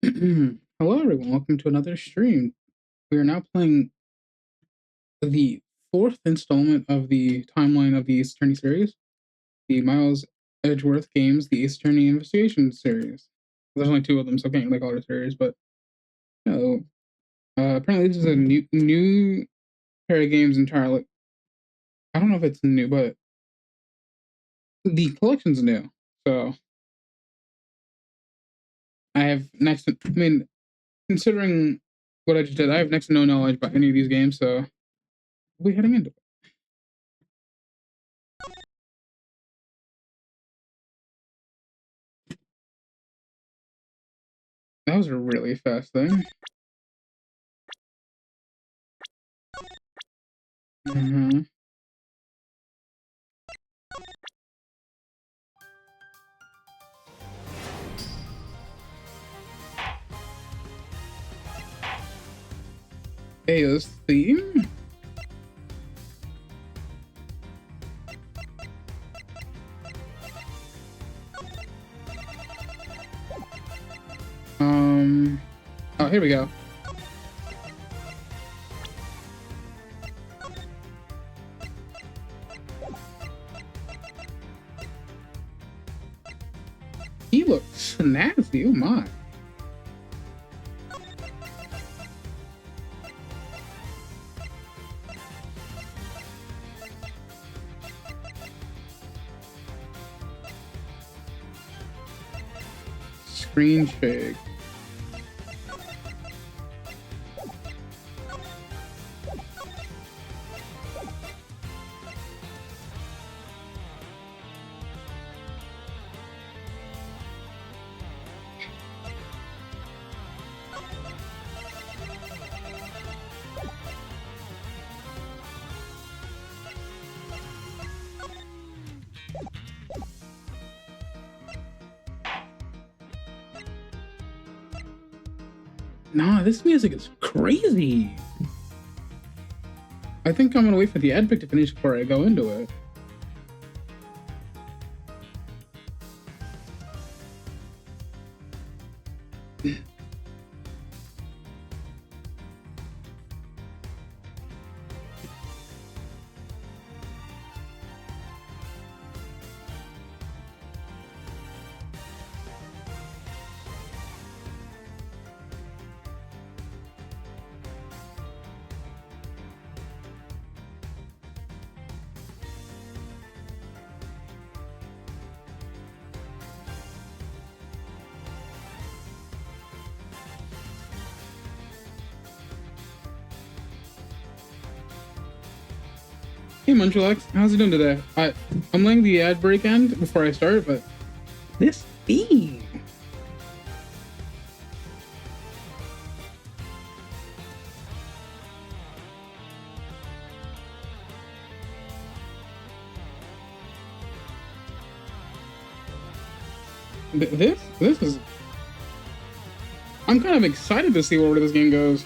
Hello, everyone. Welcome to another stream. We are now playing the fourth installment of the timeline of the Ace Attorney series, the Miles Edgeworth games, the Ace Attorney Investigation series. There's only two of them, so I can't really call it a series, but you know, apparently this is a new pair of games entirely. I don't know if it's new, but the collection's new. So I have next. I mean, considering what I just did, I have next to no knowledge about any of these games, so we'll be heading into it. That was a really fast thing. Mm-hmm. Ayo's theme? Oh, here we go. He looks snazzy, oh my. Screen shake. Nah, this music is crazy. I think I'm gonna wait for the ad pick to finish before I go into it. Hey Munchulax, how's it doing today? I'm letting the ad break end before I start, but this theme. This is. I'm kind of excited to see where this game goes.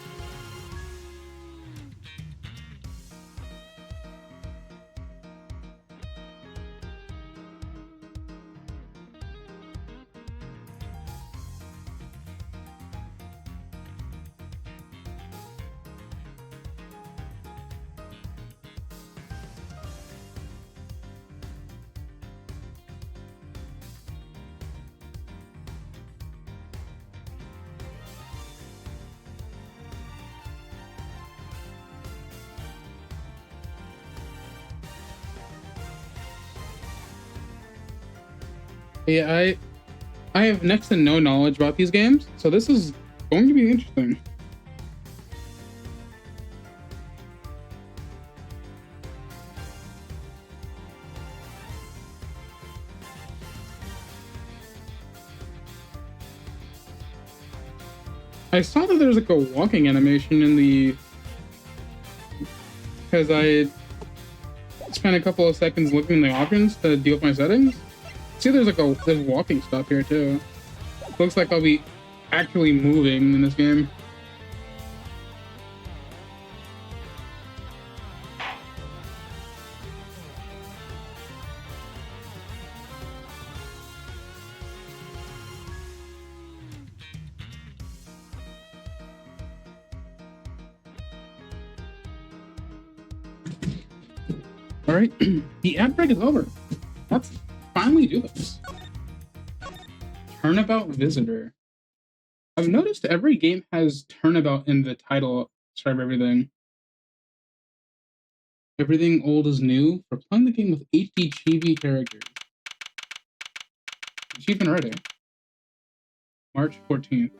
Yeah, I have next to no knowledge about these games, so this is going to be interesting. I saw that there's like a walking animation in the, because I spent a couple of seconds looking in the options to deal with my settings. See, there's walking stuff here too. Looks like I'll be actually moving in this game. Alright, the ad break is over. Let's finally do this. Turnabout Visitor. I've noticed every game has turnabout in the title. Describe everything. Everything old is new for playing the game with HD chibi characters. Achievement ready. March 14th.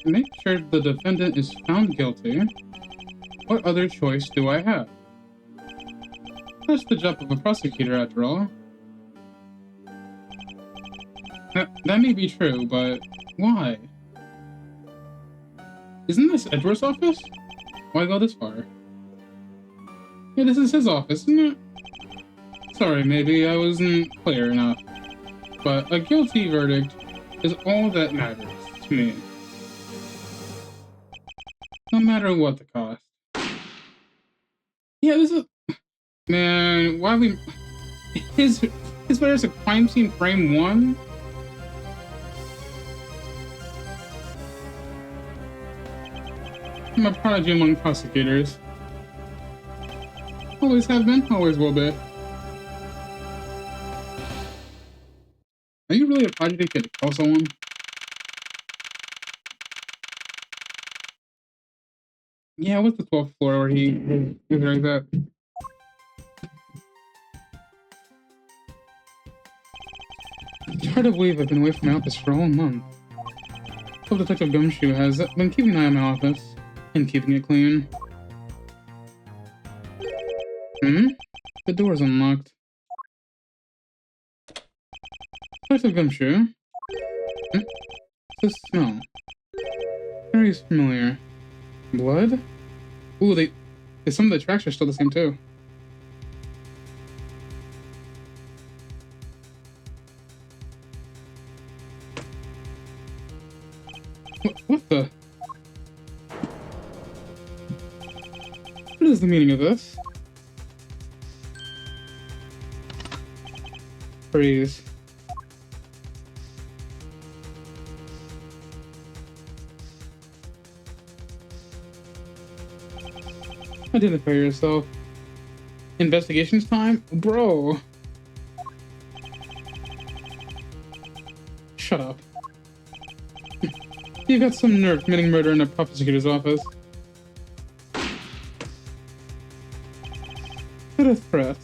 Make sure the defendant is found guilty. What other choice do I have? That's the job of a prosecutor, after all. That may be true, but why? Isn't this Edgeworth's office? Why go this far? Yeah, this is his office, isn't it? Sorry, maybe I wasn't clear enough. But a guilty verdict is all that matters to me. No matter what the cost. Yeah, this is... Man, why we... His there's a crime scene frame 1? I'm a prodigy among prosecutors. Always have been, always will be. Are you really a prodigy to call someone? Yeah, what's the 12th floor where he is like that? It's hard to believe I've been away from my office for a whole month. Detective Gumshoe has been keeping an eye on my office and keeping it clean. The door's unlocked. Detective Gumshoe? What's this smell? Very familiar. Blood? Ooh, some of the tracks are still the same too. What the? What is the meaning of this? Freeze. Identify yourself. Investigations time? Bro. Shut up. You got some nerve committing murder in a prosecutor's office. What a threat.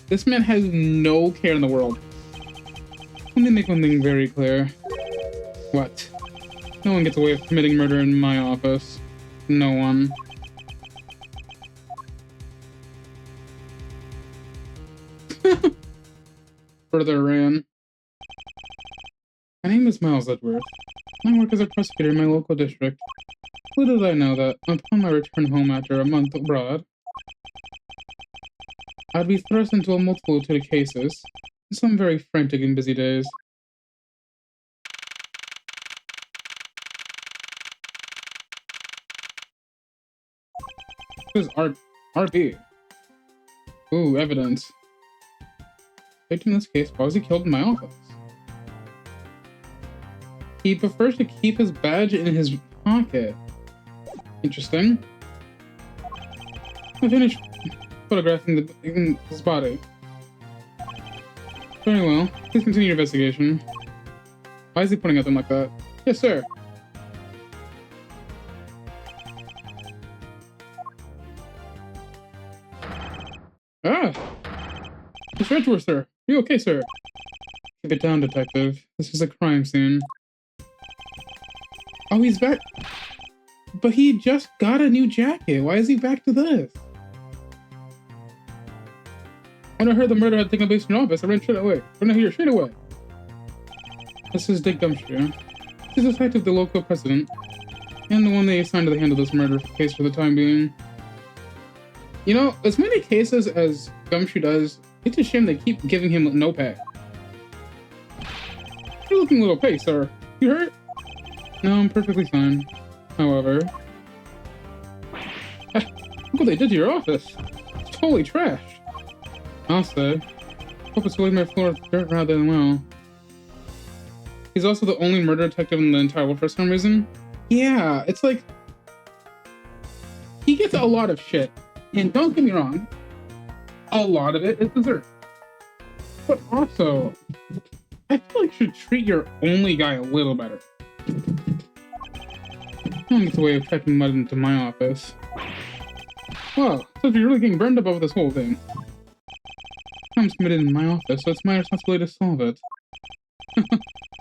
This man has no care in the world. Let me make one thing very clear. What? No one gets away with committing murder in my office. No one. Further ran. My name is Miles Edgeworth. I work as a prosecutor in my local district. Little did I know that, upon my return home after a month abroad, I'd be thrust into a multitude of cases, some very frantic and busy days. This is RP. Ooh, evidence. Victim in this case, why was he killed in my office? He prefers to keep his badge in his pocket. Interesting. I finished photographing his body. Very well. Please continue your investigation. Why is he pointing at them like that? Yes, sir. Ah! Mr. Edgeworth, sir. Are you okay, sir? Keep it down, detective. This is a crime scene. Oh, he's back. But he just got a new jacket. Why is he back to this? When I heard the murder had taken place in your office, I ran straight away. Run here, straight away. This is Dick Gumshoe. He's a detective, the local president, and the one they assigned to handle this murder case for the time being. You know, as many cases as Gumshoe does, it's a shame they keep giving him no pay. You're looking a little pay, sir. You hurt? No, I'm perfectly fine. However... Look what they did to your office. It's totally trash. I'll say. Hope it's leaving my floor with dirt rather than well. He's also the only murder detective in the entire world for some reason. Yeah, it's like... He gets a lot of shit. And don't get me wrong, a lot of it is deserved. But also, I feel like you should treat your only guy a little better. No one gets a way of checking mud into my office. Well, so you're really getting burned up over this whole thing. Crime's committed in my office, so it's my responsibility to solve it.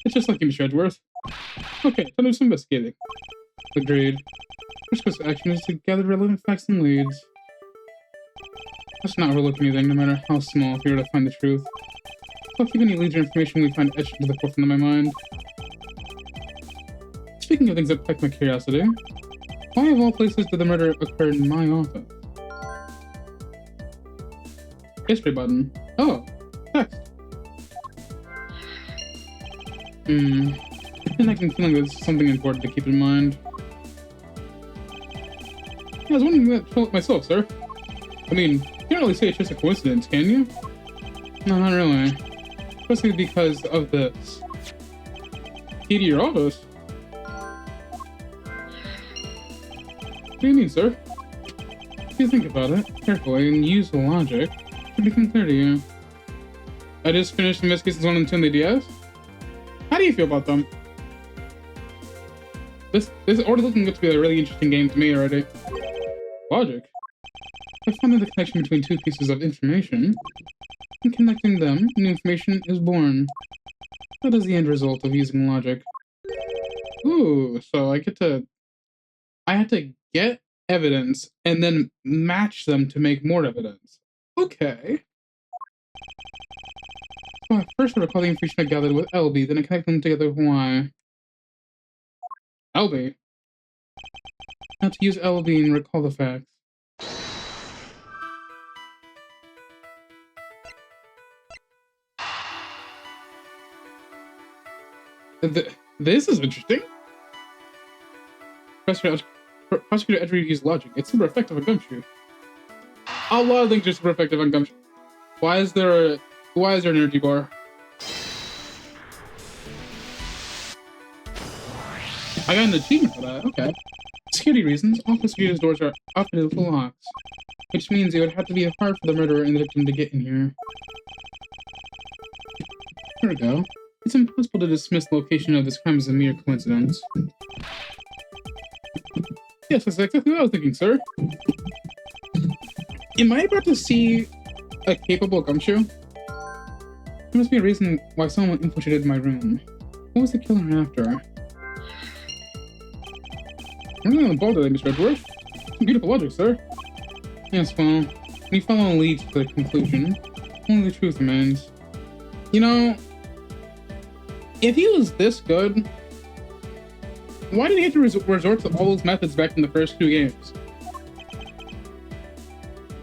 It's just like you, Mr. Edgeworth. Okay, time to do some investigating. Agreed. First course of action is to gather relevant facts and leads. Let's not overlook anything, no matter how small, if we were to find the truth. I'll keep any leads or information we find etched into the forefront of my mind. Speaking of things that pique my curiosity, why of all places did the murder occur in my office? History button. Oh, text. And I can feel there's something important to keep in mind. I was wondering that myself, sir. I mean, you can't really say it's just a coincidence, can you? No, not really. Especially because of this. Key to your office? What do you mean, sir? If you think about it carefully and use the logic, it should become clear to you. I just finished Investigations 1 and 2 on the DS. How do you feel about them? This is already looking to be a really interesting game to me already. Logic? I found that the connection between two pieces of information, and connecting them, new information is born. That is the end result of using logic. Ooh, so I have to get evidence and then match them to make more evidence. Okay. So first I recall the information I gathered with LB, then I connect them together with Y. LB? Now to use LB and recall the facts. This is interesting. Prosecutor Edgeworth used logic. It's super effective on Gumshoe. A lot of things are super effective on Gumshoe. Why is there an energy bar? I got an achievement for that. Okay. Security reasons, all prosecutor's doors are outfitted with locks, which means it would have to be hard for the murderer and the victim to get in here. Here we go. It's impossible to dismiss the location of this crime as a mere coincidence. Yes, that's exactly what I was thinking, sir. Am I about to see a capable Gumshoe? There must be a reason why someone infiltrated my room. What was the killer after? I'm really on the ball today, Mr. Edgeworth. Beautiful logic, sir. Yes, well, when you follow a lead to the conclusion, only the truth remains. You know, if he was this good, why did he have to resort to all those methods back in the first two games?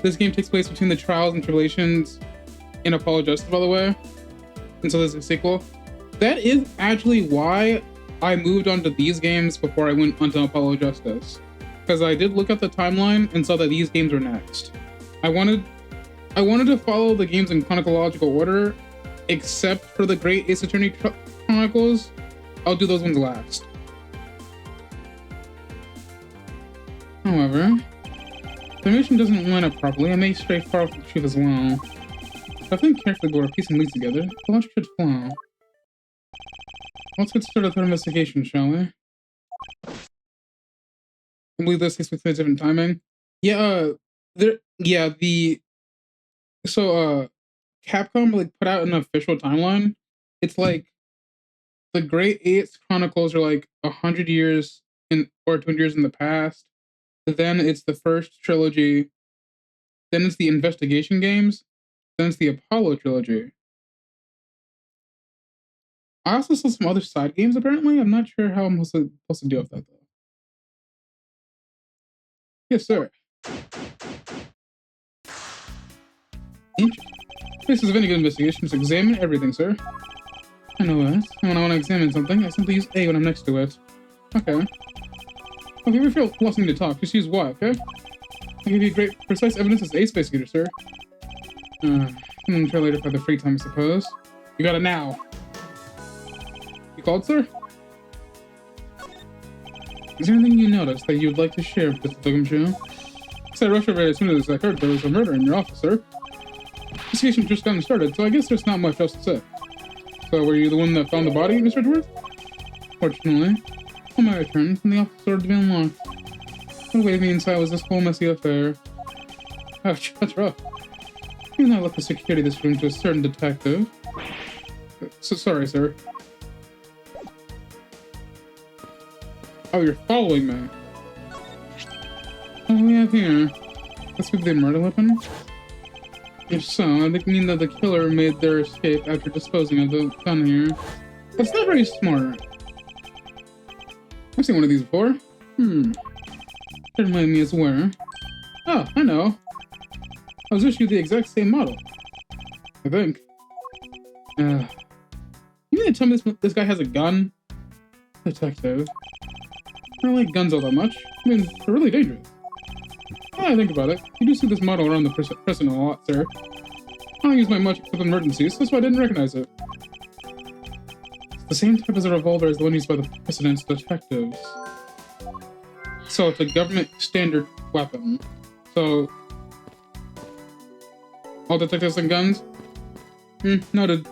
This game takes place between the Trials and Tribulations and Apollo Justice, by the way. And so there's a sequel. That is actually why I moved on to these games before I went onto Apollo Justice. Because I did look at the timeline and saw that these games were next. I wanted to follow the games in chronological order, except for the Great Ace Attorney Chronicles. I'll do those ones last. However, the mission doesn't line up properly and may stray far from the truth as well. If I think carefully we'll piece some leads together, the logic should flow. Let's get started with our investigation, shall we? I believe this takes place different timing. Yeah, Capcom like put out an official timeline. It's like the Great Eight Chronicles are like 100 years or 200 years in the past. Then it's the first trilogy. Then it's the investigation games. Then it's the Apollo trilogy. I also saw some other side games, apparently. I'm not sure how I'm supposed to deal with that, though. Yes, sir. Interesting. Basis of any good investigation is examine everything, sir. I know that. And when I want to examine something, I simply use A when I'm next to it. Okay. Well, if you ever feel lost and need to talk, just use Y, okay? I'll give you great, precise evidence as A space getter, sir. I'm gonna try later for the free time, I suppose. You got it now. You called, sir? Is there anything you noticed that you would like to share with the Gumshoe? So I rushed over as soon as I heard there was a murder in your office, sir. Investigation just gotten started, so I guess there's not much else to say. So were you the one that found the body, Mr. Edgeworth? Fortunately, on my return, the office started to be unlocked. What awaited me inside was this whole messy affair. Ouch, that's rough. Even though I left the security of this room to a certain detective. So sorry, sir. Oh, you're following me. What do we have here? Let's give the murder weapon. If so, I think mean that the killer made their escape after disposing of the gun here. That's not very smart. I've seen one of these before. Didn't remind me as where. Oh, I know. I was issued the exact same model. I think. You mean to tell me this guy has a gun? Detective. I don't like guns all that much. I mean, they're really dangerous. Now I think about it, you do see this model around the prison a lot, sir. I don't use my much with emergencies, that's why I didn't recognize it. It's the same type as a revolver as the one used by the president's detectives. So it's a government standard weapon. So all detectives and guns? Noted.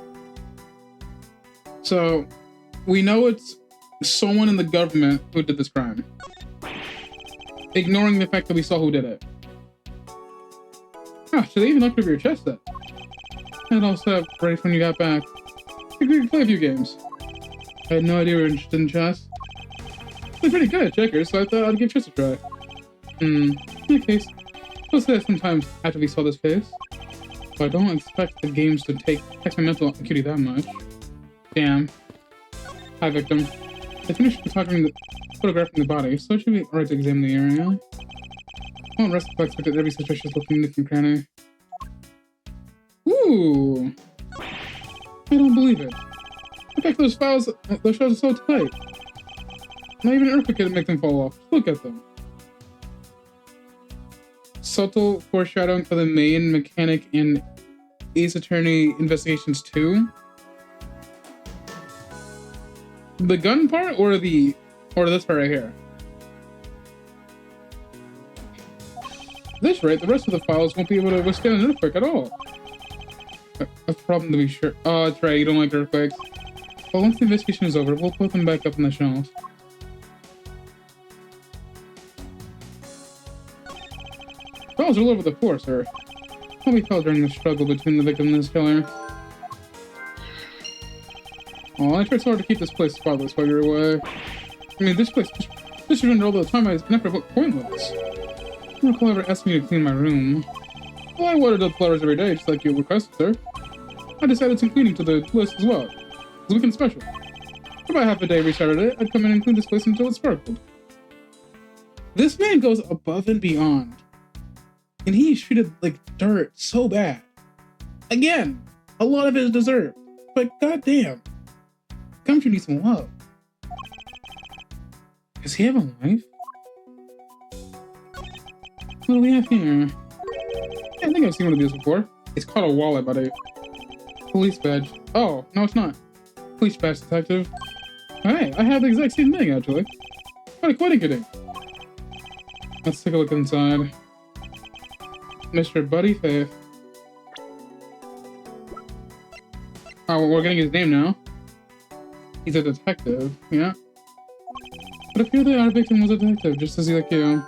So we know it's someone in the government who did this crime. Ignoring the fact that we saw who did it. Oh, so they even looked over your chest then. And all set up right when you got back. I think we could play a few games. I had no idea we were interested in chess. They're pretty good at checkers, so I thought I'd give chess a try. In that case, we'll say that sometimes after we saw this case. But I don't expect the games to tax my mental acuity that much. Damn. Hi, victim. I finished photographing the body, so it should be alright to examine the area. I won't rest the fact that every suspicious looking nook and cranny. Ooh! I don't believe it. In fact, those shelves are so tight. Not even an earthquake could make them fall off. Just look at them. Subtle foreshadowing for the main mechanic in Ace Attorney Investigations 2. The gun part or this part right here? This right, the rest of the files won't be able to withstand an earthquake at all. A problem to be sure. Oh, that's right, you don't like earthquakes. Well, once the investigation is over, we'll put them back up on the shelf. Files are all over the floor, sir. Probably fell during the struggle between the victim and his killer. Oh, I tried so hard to keep this place spotless while you're away. I mean, this should run all the time I never look pointless. No one ever asked me to clean my room. Well, I watered the flowers every day, just like you requested, sir. I decided some cleaning to the list as well. It's a weekend special. For about half a day every Saturday, I'd come in and clean this place until it sparkled. This man goes above and beyond. And he's treated like dirt so bad. Again, a lot of it is deserved. But goddamn. Gumshoe needs some love. Does he have a wife? What do we have here? Yeah, I think I've seen one of these before. It's called a wallet, buddy. Police badge. Oh, no it's not. Police badge detective. Hey, I have the exact same thing, actually. Quite kidding. Let's take a look inside. Mr. Buddy Faith. Oh, well, we're getting his name now. He's a detective, yeah. But if you're the other victim was a detective, just as he like you.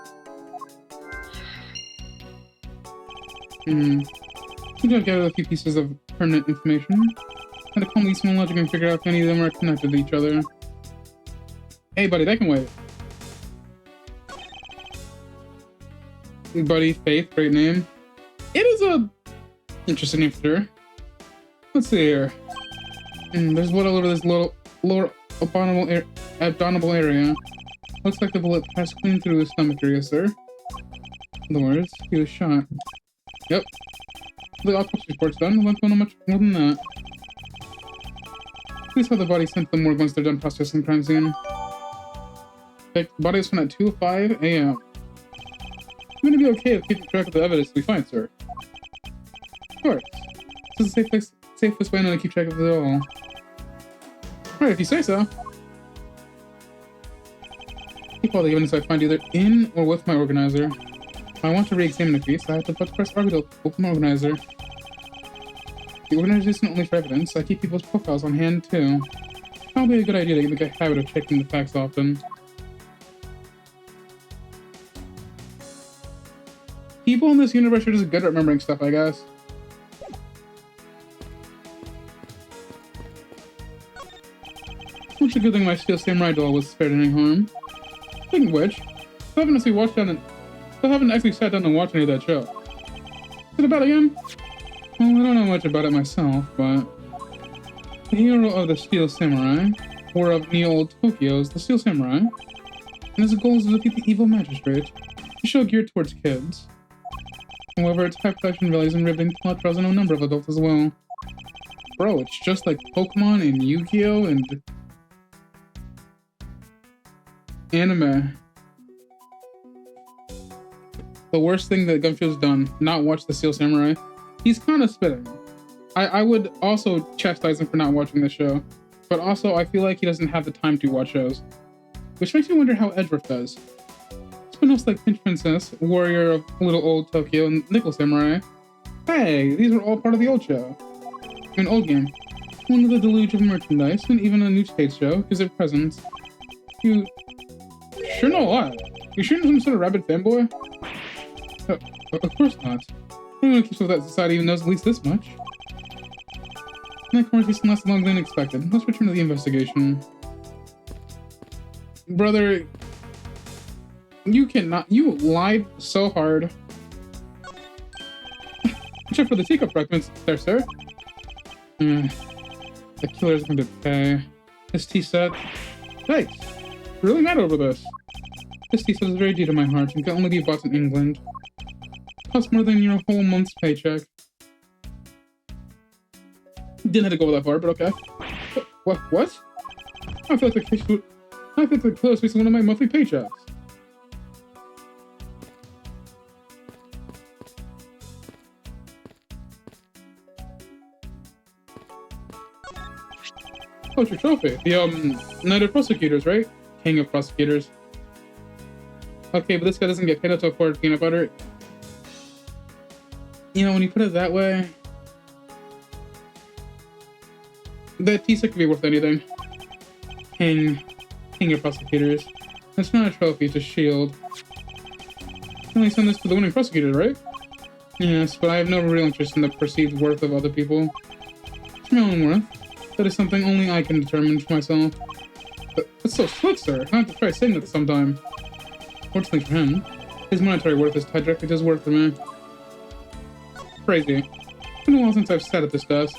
You gotta gather a few pieces of pertinent information. Try to calmly small logic and figure out if any of them are connected to each other. Hey buddy, that can wait. Buddy Faith, great name. It is a interesting name for sure. Let's see here. There's blood all over this lower abdominal area. Looks like the bullet passed clean through his stomach area, sir. In other words, he was shot. Yep. The autopsy report's done. We won't know much more than that. Please have the body sent to the morgue once they're done processing the crime scene. The body was found at 2:05 a.m. I'm gonna be okay with keeping track of the evidence we find, sir. Of course. This is the safest way to keep track of it all. Alright, if you say so. Keep all the evidence I find either in or with my organizer. I want to re-examine the case. I have to press R to open organizer. The organizer isn't only for evidence. I keep people's profiles on hand too. Probably a good idea to make a habit of checking the facts often. People in this universe are just good at remembering stuff, I guess. It's a good thing my Steel Samurai doll was spared any harm. Speaking of which, still haven't actually sat down and watched any of that show. Is it about again? Well, I don't know much about it myself, but the hero of the Steel Samurai, or of Neo Old Tokyo, is the Steel Samurai, and his goal is to defeat the evil magistrate. A show geared towards kids. However, its high production values and riveting plot draws in a number of adults as well. Bro, it's just like Pokemon and Yu-Gi-Oh! And anime. The worst thing that Gumshoe's done, not watch the Steel Samurai. He's kind of spitting. I would also chastise him for not watching the show, but also I feel like he doesn't have the time to watch shows. Which makes me wonder how Edgeworth does. Spin-offs like Pinch Princess, Warrior of Little Old Tokyo, and Nickel Samurai. Hey, these were all part of the old show. An old game. One with a deluge of merchandise, and even a new stage show, gives it presence. You sure know a lot. You sure you're some sort of rabid fanboy? Of course not. Anyone who keeps with that society even knows at least this much. That conversation lasted longer than expected. Let's return to the investigation. Brother, you cannot. You lied so hard. Check for the teacup fragments there, sir. The killer's going to pay. This tea set. Thanks. Really mad over this. This tea set is very dear to my heart and can only be bought in England. Costs more than your whole month's paycheck. Didn't have to go that far, but okay. What? I feel like the killer's facing one of my monthly paychecks. Oh, it's your trophy. The, Knight of Prosecutors, right? King of Prosecutors. Okay, but this guy doesn't get paid out to afford peanut butter. You know, when you put it that way, that tea set could be worth anything. King of Prosecutors. It's not a trophy, it's a shield. You only send this to the winning prosecutor, right? Yes, but I have no real interest in the perceived worth of other people. It's my own worth. That is something only I can determine for myself. But that's so slick, sir. I have to try saying that sometime. Fortunately for him, his monetary worth is tied directly to his worth for me. Crazy. It's been a while since I've sat at this desk.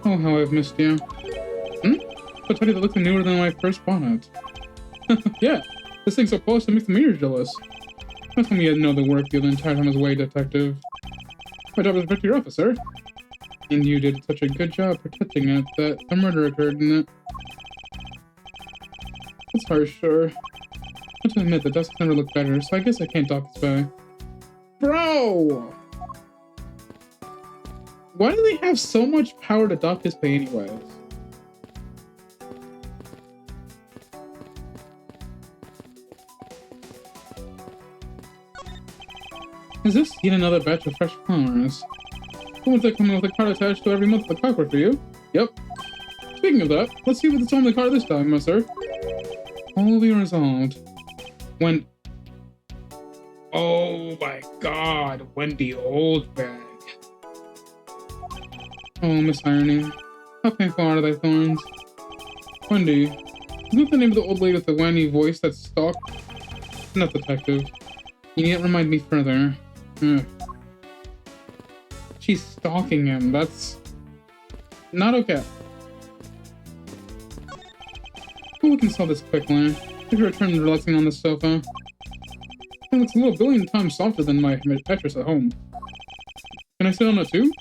Oh, how I've missed you. A teddy that looks newer than when I first bought it. Yeah, this thing's so polished it makes the mirrors jealous. Don't tell me you had no other work the entire time as way, detective. My job is to protect your office, sir. And you did such a good job protecting it that a murder occurred in it. It's harsh, sure. I have to admit, the desk never looked better, so I guess I can't talk this way. Bro! Why do they have so much power to dock his pay anyways? Is this yet another batch of fresh flowers? Someone's like coming with a card attached to every month of the clockwork for you. Yep. Speaking of that, let's see what's on the card this time, sir. All will be resolved. When... Oh my god, Wendy Oldbag. Oh, Miss Irony. How painful are thy thorns? Wendy. Isn't that the name of the old lady with the whiny voice that stalked? Not detective. You need to remind me further. Ugh. She's stalking him. That's not okay. Oh, we can solve this quickly. If you return relaxing on the sofa. It looks a little billion times softer than my mattress at home. Can I sit on it too?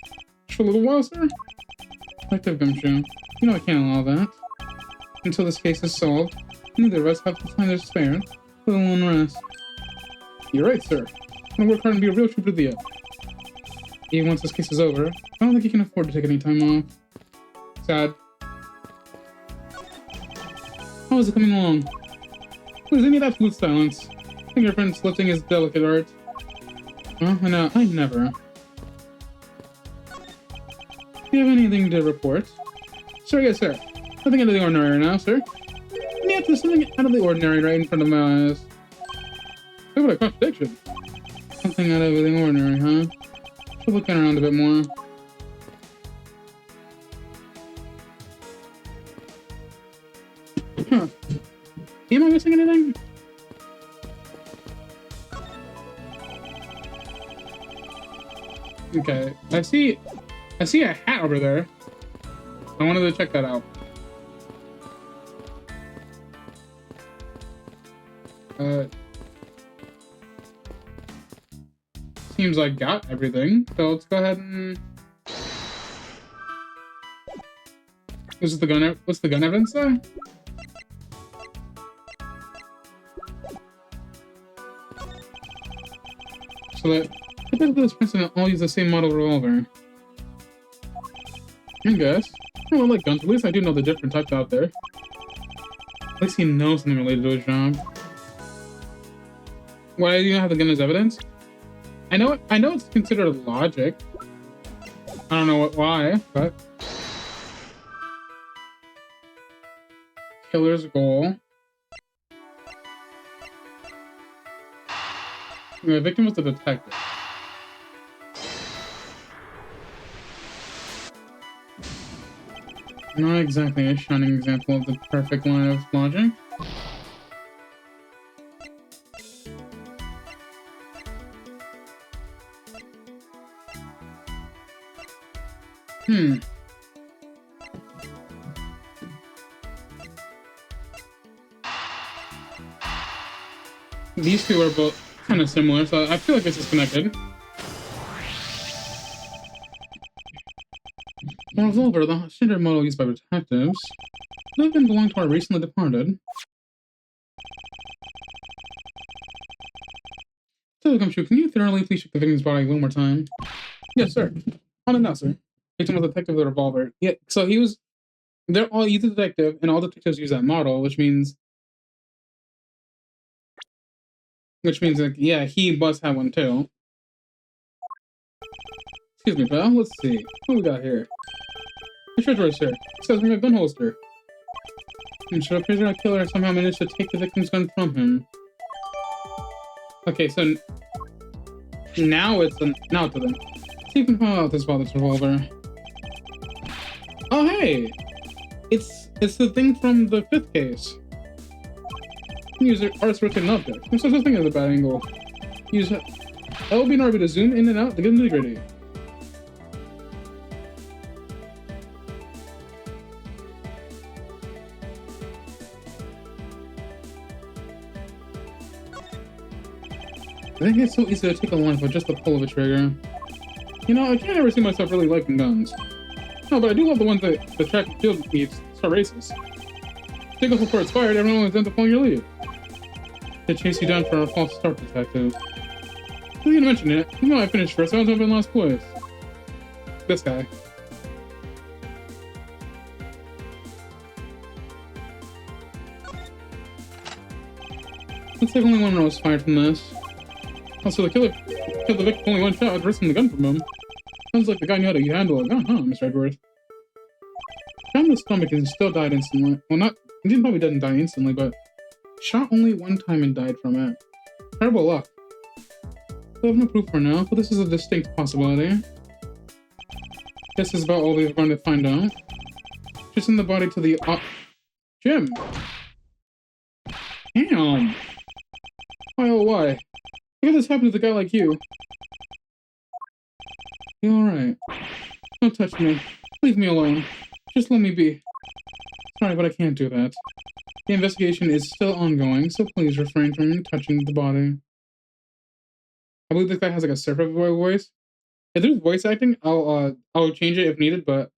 Just for a little while, sir? Detective Gumshoe, you know I can't allow that. Until this case is solved, neither of us have the time to spare, let alone rest. You're right, sir. I'm gonna work hard and be a real trooper to the end. Even once this case is over, I don't think you can afford to take any time off. Sad. How is it coming along? Please, any of absolute silence. Fingerprints lifting his delicate art. Oh, no, I never. Do you have anything to report? Sir, yes, sir. Nothing out of the ordinary right now, sir. Yeah, there's something out of the ordinary right in front of my eyes. What a contradiction. Something out of the ordinary, huh? Should look around a bit more. Huh. Am I missing anything? Okay, I see a hat over there. I wanted to check that out. Seems like got everything. So let's go ahead and. What's the gun evidence there? So that typically this person all use the same model revolver. I guess. I don't like guns. At least I do know the different types out there. At least he knows something related to his job. Why do you have the gun as evidence? I know it's considered logic. I don't know why, but killer's goal. The victim was the detective. Not exactly a shining example of the perfect line of logic. These two are both kind of similar, so I feel like this is connected. A revolver, the standard model used by detectives, could have been belonged to our recently departed. So, Gumshoe, can you thoroughly please check the victim's body one more time? Yes, sir. On it now, sir. Victim was a detective with a revolver. Yeah, so he's a detective, and all detectives use that model, which means like, yeah, he must have one too. Excuse me, pal. Let's see. What we got here? The treasurer, sir. It says we have a gun holster. And should a prisoner killer somehow manage to take the victim's gun from him? Okay, so now it's to them. See if you can find out this father's revolver. Oh hey! It's the thing from the 5th case. Use art's rotating object. There's such a thing as a bad angle. Use LB and RB to zoom in and out to get into the gritty. I think it's so easy to take a life with just the pull of a trigger. You know, I can't ever see myself really liking guns. No, but I do love the ones that the track and field needs to start races. Take off before it's fired, everyone was done to follow your lead. They chase you down for a false start, detective. You didn't mention it. You know I finished first, I was up in last place. This guy. Looks like only one was fired from this. Also, the killer killed the victim only one shot with wresting the gun from him. Sounds like the guy knew how to handle a gun, huh, Mr. Edgeworth? Shot in the stomach and still died instantly. Well, he probably didn't die instantly, but shot only one time and died from it. Terrible luck. I have no proof for now, but this is a distinct possibility. This is about all we're going to find out. Just in the body to the Jim! Damn! Why oh why? How could this happen to a guy like you? You alright? Don't touch me. Leave me alone. Just let me be. Sorry, but I can't do that. The investigation is still ongoing, so please refrain from touching the body. I believe this guy has like a surfer voice. If there's voice acting, I'll change it if needed, but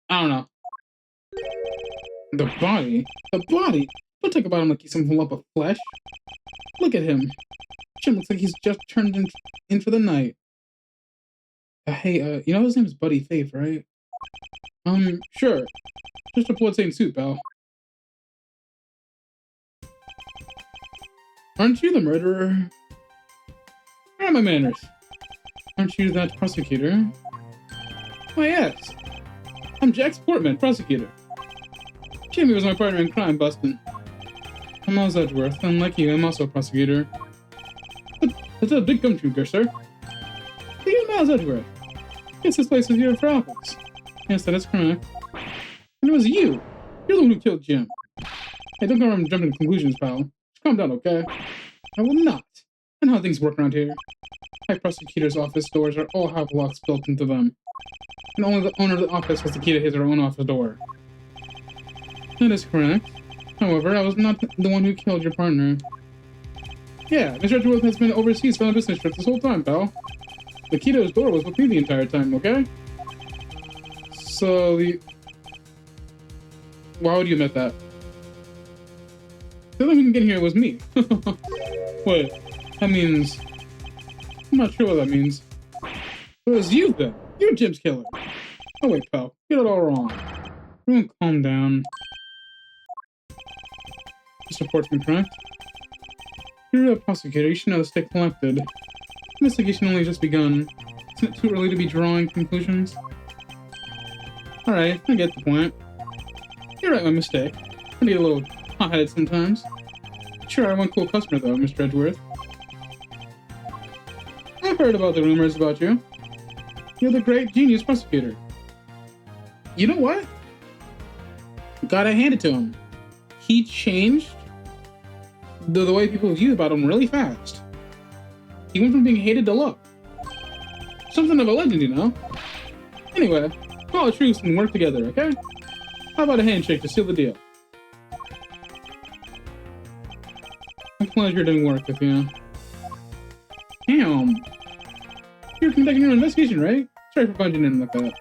I don't know. The body? The body? Don't talk about him like he's some lump of flesh. Look at him. Jim looks like he's just turned in for the night. Hey, you know his name is Buddy Faith, right? Sure. Just a bloodstained suit, pal. Aren't you the murderer? Where are my manners? Aren't you that prosecutor? Why, yes. I'm Jax Portman, prosecutor. Jamie was my partner in crime busting. I'm Miles Edgeworth, and like you, I'm also a prosecutor. That's a big gumshoe, sir. So you're Miles Edgeworth. Yes, this place is here for office. Yes, that is correct. And it was you. You're the one who killed Jim. Hey, don't go around jumping to conclusions, pal. Just calm down, okay? I will not. I know how things work around here. My prosecutor's office doors all have locks built into them. And only the owner of the office has the key to his or her own office door. That is correct. However, I was not the one who killed your partner. Yeah, Mr. Edgeworth has been overseas on a business trip this whole time, pal. The key to his door was with me the entire time, okay? So, why would you admit that? The only one who can get here was me. Wait, that means... I'm not sure what that means. It was you, then. You're Jim's killer. Oh, wait, pal. You got it all wrong. Everyone calm down. Mr. Portsman, correct? You're a prosecutor. You should know to stay collected. Investigation only just begun. Isn't it too early to be drawing conclusions? Alright, I get the point. You're right, my mistake. I get a little hot-headed sometimes. Sure, I'm one cool customer, though, Mr. Edgeworth. I've heard about the rumors about you. You're the great genius prosecutor. You know what? Gotta hand it to him. He changed the way people view about him really fast. He went from being hated to loved. Something of a legend, you know? Anyway, call a truce and work together, okay? How about a handshake to seal the deal? A pleasure doing work with you. Damn. You're conducting your investigation, right? Sorry for budging in like that.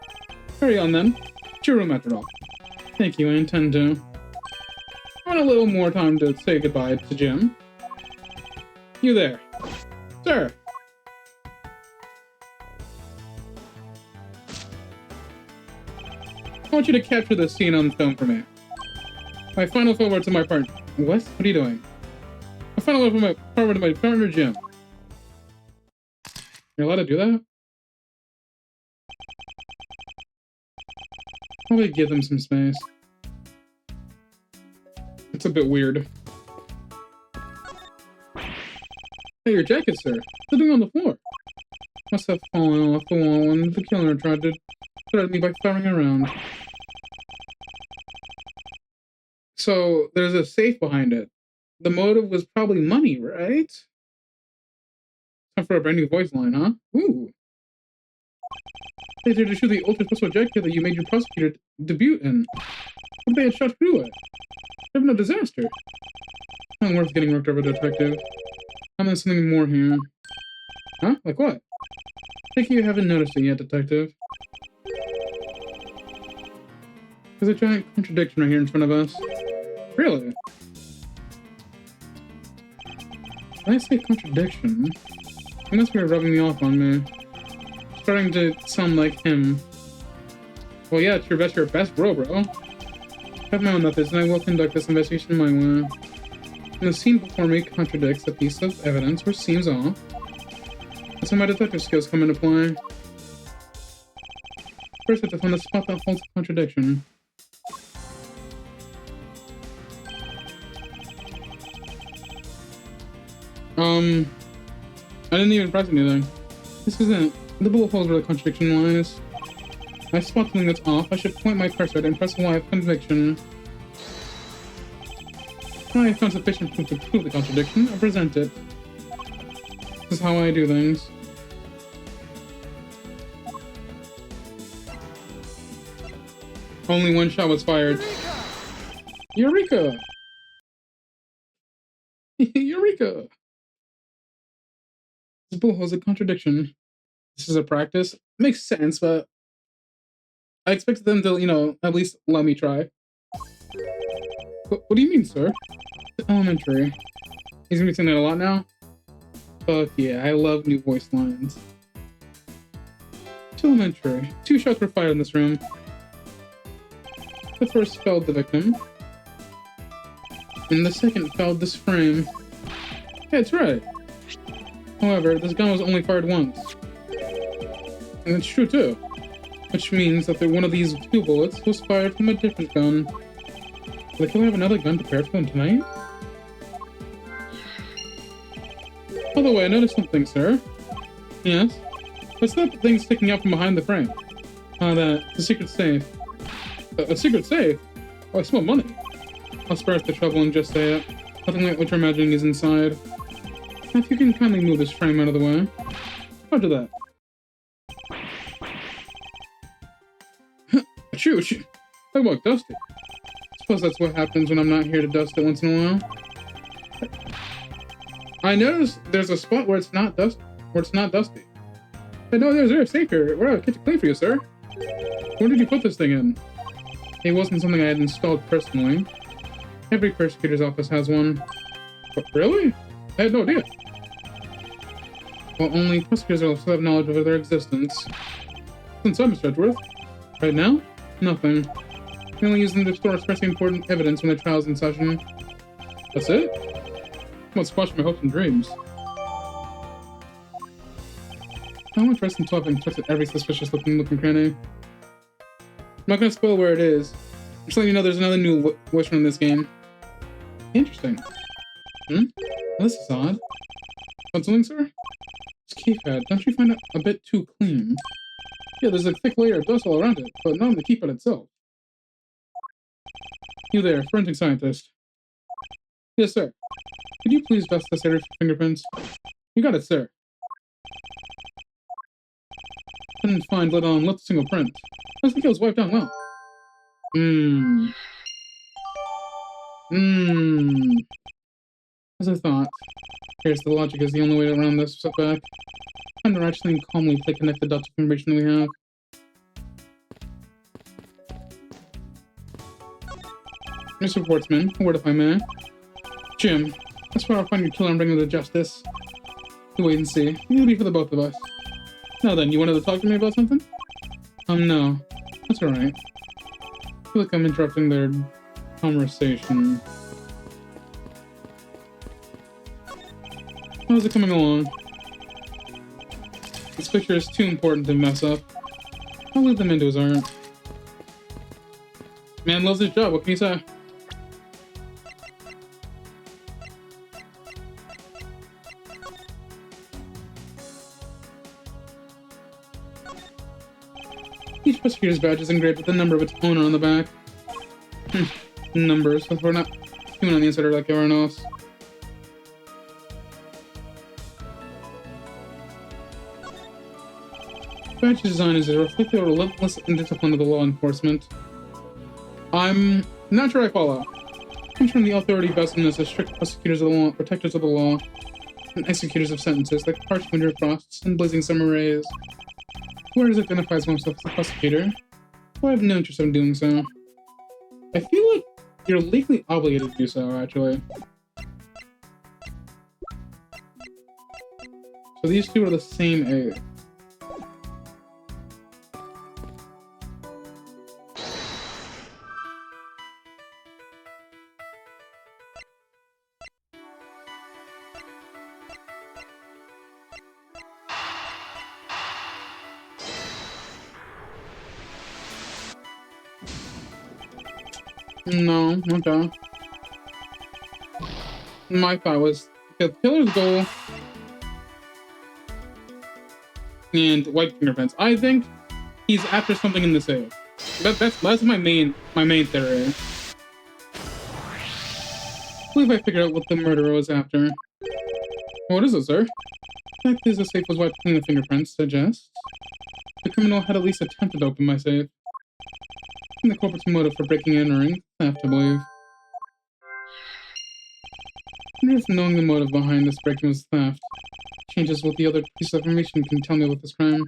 Hurry on then. It's your room after all. Thank you, I intend to. I want a little more time to say goodbye to Jim. You there. Sir. I want you to capture this scene on film for me. My final forward to my partner. What? What are you doing? My final forward to my partner, Jim. You're allowed to do that? Probably give them some space. It's a bit weird. Hey, your jacket, sir. It's sitting on the floor. Must have fallen off the wall when the killer tried to threaten me by firing around. So, there's a safe behind it. The motive was probably money, right? Time for a brand new voice line, huh? Ooh. They dared to shoot the ultra special jacket that you made your prosecutor debut in. What if they had shot through it? There'd been a disaster. Not worth getting worked over, detective. I'm in something more here. Huh? Like what? I think you haven't noticed it yet, detective. There's a giant contradiction right here in front of us. Really? When I say contradiction, he must be rubbing me off on me. Starting to sound like him. Well, yeah, it's your best bro. I have my own methods, and I will conduct this investigation my way. And the scene before me contradicts a piece of evidence or seems off. That's when my detective skills come into play. First, I have to find the spot that holds the contradiction. I didn't even press anything. This isn't. The bullet holes where the contradiction lies. I spot something that's off. I should point my cursor and press Y of conviction. I have found sufficient proof to prove the contradiction. I present it. This is how I do things. Only one shot was fired. Eureka! Eureka! This bullet hole is a contradiction. This is a practice. Makes sense, but I expected them to, at least let me try. What do you mean, sir? It's elementary. He's gonna be saying that a lot now? Fuck yeah, I love new voice lines. It's elementary. 2 shots were fired in this room. The first felled the victim. And the second felled this frame. Yeah, that's right. However, this gun was only fired once. And it's true too. Which means that one of these 2 bullets was fired from a different gun. Will the killer have another gun prepared for him tonight? By the way, I noticed something, sir. Yes? What's that thing sticking out from behind the frame? The secret safe. A secret safe? Oh, I smell money. I'll spare us the trouble and just say it. Nothing like what you're imagining is inside. If you can kindly move this frame out of the way. I'll do that. Achoo, achoo. Talk about dusty. Suppose that's what happens when I'm not here to dust it once in a while. I noticed there's a spot where it's not dusty. But no, there's safe here. We're out to clean for you, sir. Where did you put this thing in? It wasn't something I had installed personally. Every prosecutor's office has one. But really? I had no idea. Well, only prosecutors also have knowledge of their existence. Since I'm Mr. Edgeworth. Right now? Nothing. We only use them to store especially important evidence when the trial's in session. That's it? What's squash my hopes and dreams? I want to trust until I've infected every suspicious looking cranny. I'm not gonna spoil where it is. I'm just letting you know there's another new wish in this game. Interesting. Well, this is odd. Want something, sir? This keypad, don't you find it a bit too clean? Yeah, there's a thick layer of dust all around it, but not on the keypad itself. You there, forensic scientist. Yes, sir. Could you please dust this area for fingerprints? You got it, sir. Couldn't find let a single print. I think it was wiped out well. As I thought. Here's the logic is the only way around this setback. Time to rationally and calmly connect the dots of information we have. Mr. Portsman, a word if I may. Jim, that's where I'll find your killer and bring him to justice. You wait and see. It'll be for the both of us. Now then, you wanted to talk to me about something? No. That's alright. I feel like I'm interrupting their conversation. How's it coming along? This picture is too important to mess up. I'll leave them into his art. Man loves his job, what can you say? Each prosecutor's badge is engraved with the number of its owner on the back. Numbers, but we're not human on the inside like everyone else. Badge design is a reflective of relentless indiscipline of the law enforcement. I'm not sure I follow. I'm sure the authority vested as the strict prosecutors of the law, protectors of the law, and executors of sentences like harsh winter frosts and blazing summer rays. Whoever identifies himself as a prosecutor, well, I have no interest in doing so. I feel like you're legally obligated to do so, actually. So these two are the same age. No, okay. My thought was the killer's goal and white fingerprints. I think he's after something in the safe. That's my main theory. I believe I figured out what the murderer was after. What is it, sir? The fact is the safe was wiped clean of fingerprints suggests the criminal had at least attempted to open my safe. And the culprit's motive for breaking and entering, theft, I believe. I wonder if knowing the motive behind this breaking was theft changes what the other piece of information can tell me about this crime.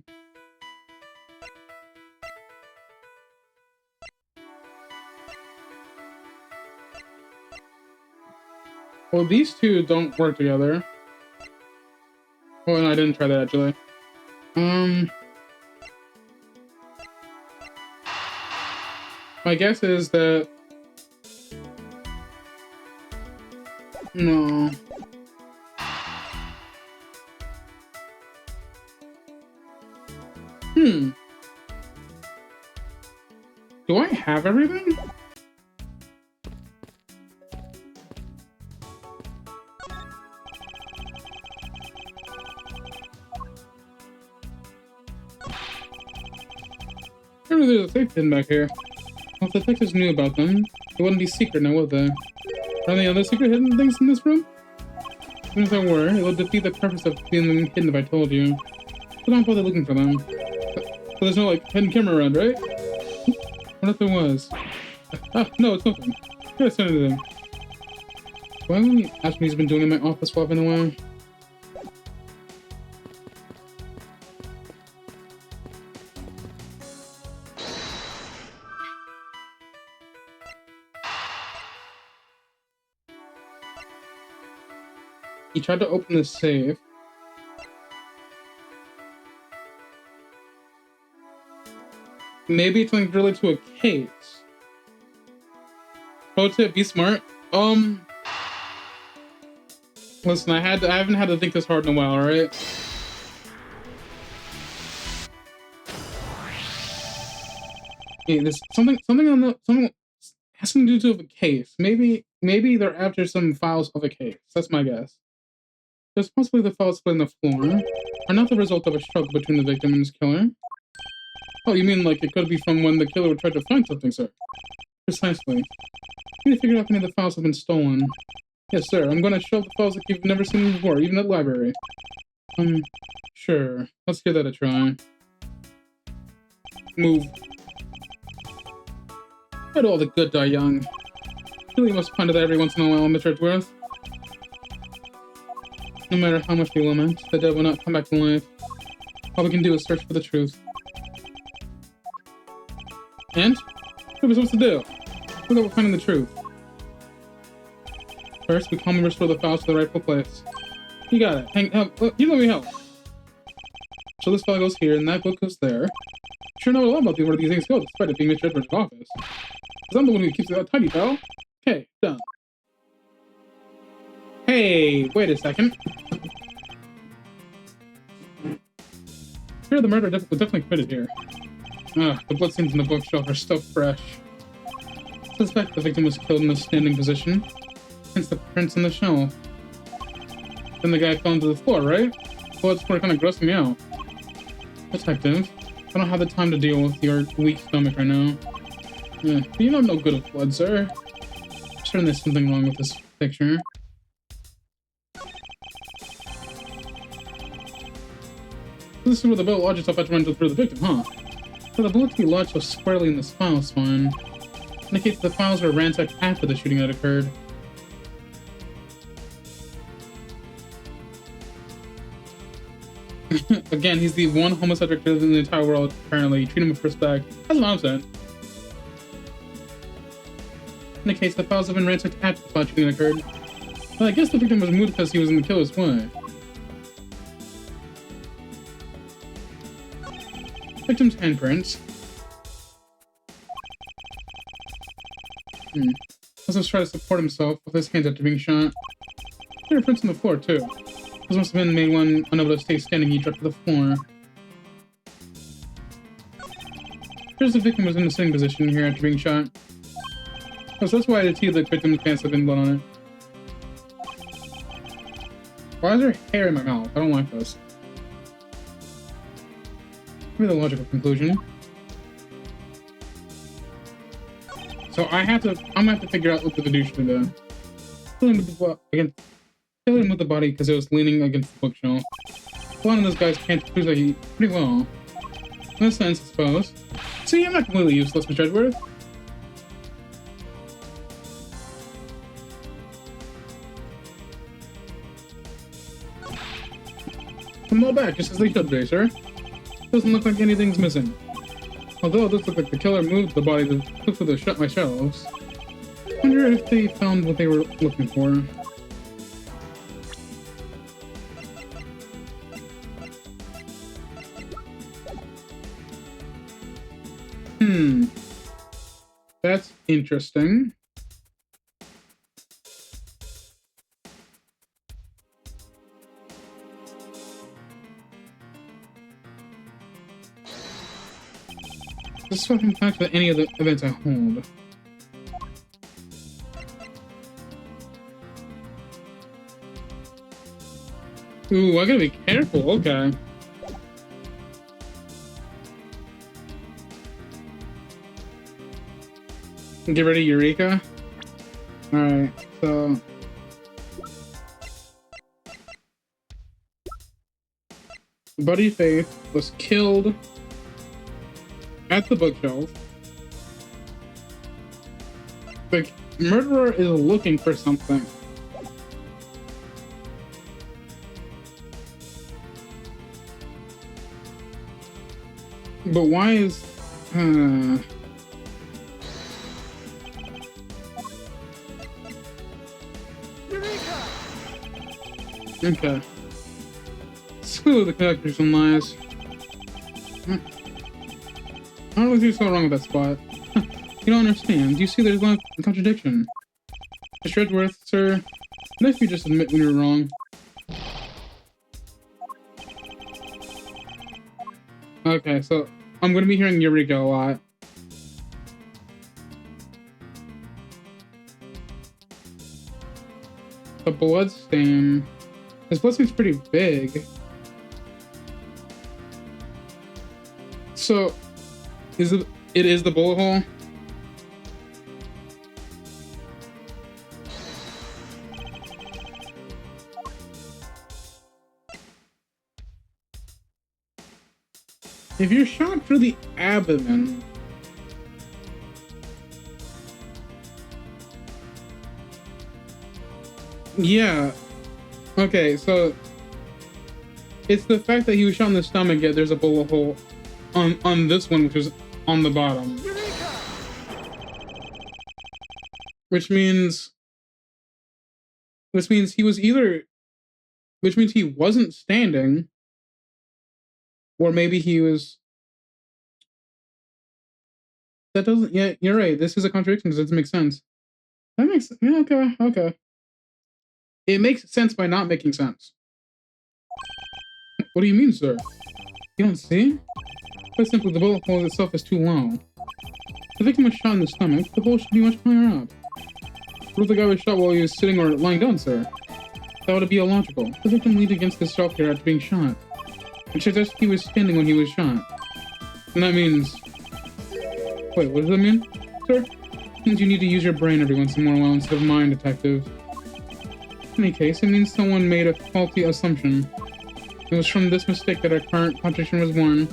Well, these two don't work together. Oh, no, I didn't try that, actually. My guess is that... No. Do I have everything? Apparently there's a safe hidden back here. Well, if the detectives knew about them, they wouldn't be secret now, would they? Are there any other secret hidden things in this room? Even if there were, it would defeat the purpose of being hidden if I told you. So don't bother looking for them. But there's no, like, hidden camera around, right? What if there was? Ah, no, it's nothing. Can't say anything. Why wouldn't he ask me he's been doing in my office while I've been away? He tried to open the safe. Maybe it's something related to a case. Pro tip, be smart. Listen, I haven't had to think this hard in a while, alright? Okay, there's something has something to do with a case. Maybe they're after some files of a case. That's my guess. There's possibly the files split on the floor are not the result of a struggle between the victim and his killer. Oh, you mean like it could be from when the killer tried to find something, sir? Precisely. You need to figure out if any of the files have been stolen. Yes, sir. I'm going to show the files like you've never seen them before, even at the library. Sure. Let's give that a try. Move. Why do all the good die young? Really must ponder that every once in a while, Mr. Edgeworth. No matter how much we lament, the dead will not come back to life. All we can do is search for the truth. And? What are we supposed to do? So that we're finding the truth. First, we calmly restore the files to the rightful place. You got it. You let me help. So this file goes here, and that book goes there. Sure know a lot about where these things go, despite it being Mr. Edward's office. Because I'm the one who keeps it tidy, pal. Okay, done. Hey, wait a second. Here, the murder was definitely committed here. The bloodstains in the bookshelf are still fresh. I suspect the victim was killed in a standing position, hence the prints on the shelf. Then the guy fell into the floor, right? Blood's kind of grossing me out. Detective, I don't have the time to deal with your weak stomach right now. You don't know good of blood, sir. Certainly there's something wrong with this picture. This is where the bullet lodged itself after running through the victim, huh? For the bullet to be lodged so squarely in this file spine indicates the files were ransacked after the shooting that occurred. Again, he's the one homicide victim in the entire world, apparently. Treat him with respect. That's what I'm saying. Indicates the files have been ransacked after the spot shooting occurred. Well, I guess the victim was moved because he was in the killer's way. Victim's handprints. Let's just try to support himself with his hands after being shot. There are prints on the floor, too. This must have been made when, unable to stay standing, he dropped to the floor. Here's the victim was in a sitting position here after being shot. So that's why the teeth of the victim's pants have been blood on it. Why is there hair in my mouth? I don't like this. Maybe the logical conclusion. So I'm gonna have to figure out what the douche should do. Kill him with the body because it was leaning against the bookshelf. One of those guys can't prove that he pretty well. In a sense, I suppose. See, I'm not completely useless, Mr. Edgeworth. Come all back, just as they should be, sir. Doesn't look like anything's missing. Although it does look like the killer moved the body to look through my shelves. Wonder if they found what they were looking for. That's interesting. This is fucking back to any of the events I hold. Ooh, I gotta be careful. Okay. Get rid of Eureka. Alright, so... Buddy Faith was killed at the bookshelf. The murderer is looking for something. But why is... Okay. Screw the characters and lies. I don't know if you're so wrong with that spot. You don't understand. You see there's no contradiction. Mr. Edgeworth, sir, what if you just admit when you're wrong? Okay, so I'm gonna be hearing Eureka a lot. The bloodstain. This bloodstain's pretty big. So, it is the bullet hole? If you're shot through the abdomen, yeah. Okay, so it's the fact that he was shot in the stomach, yet there's a bullet hole on this one, which is on the bottom. Which means he was either, which means he wasn't standing, or maybe he was. That doesn't. Yeah, you're right. This is a contradiction. It doesn't make sense. That makes. Yeah. Okay. Okay. It makes sense by not making sense. What do you mean, sir? You don't see? Quite simply, the bullet hole itself is too low. The victim was shot in the stomach. The hole should be much higher up. What if the guy was shot while he was sitting or lying down, sir? That would be illogical. The victim leaned against the shelf here after being shot. It suggests he was standing when he was shot. And that means... Wait, what does that mean, sir? It means you need to use your brain every once in a while instead of mine, detective. In any case, it means someone made a faulty assumption. It was from this mistake that our current contradiction was born.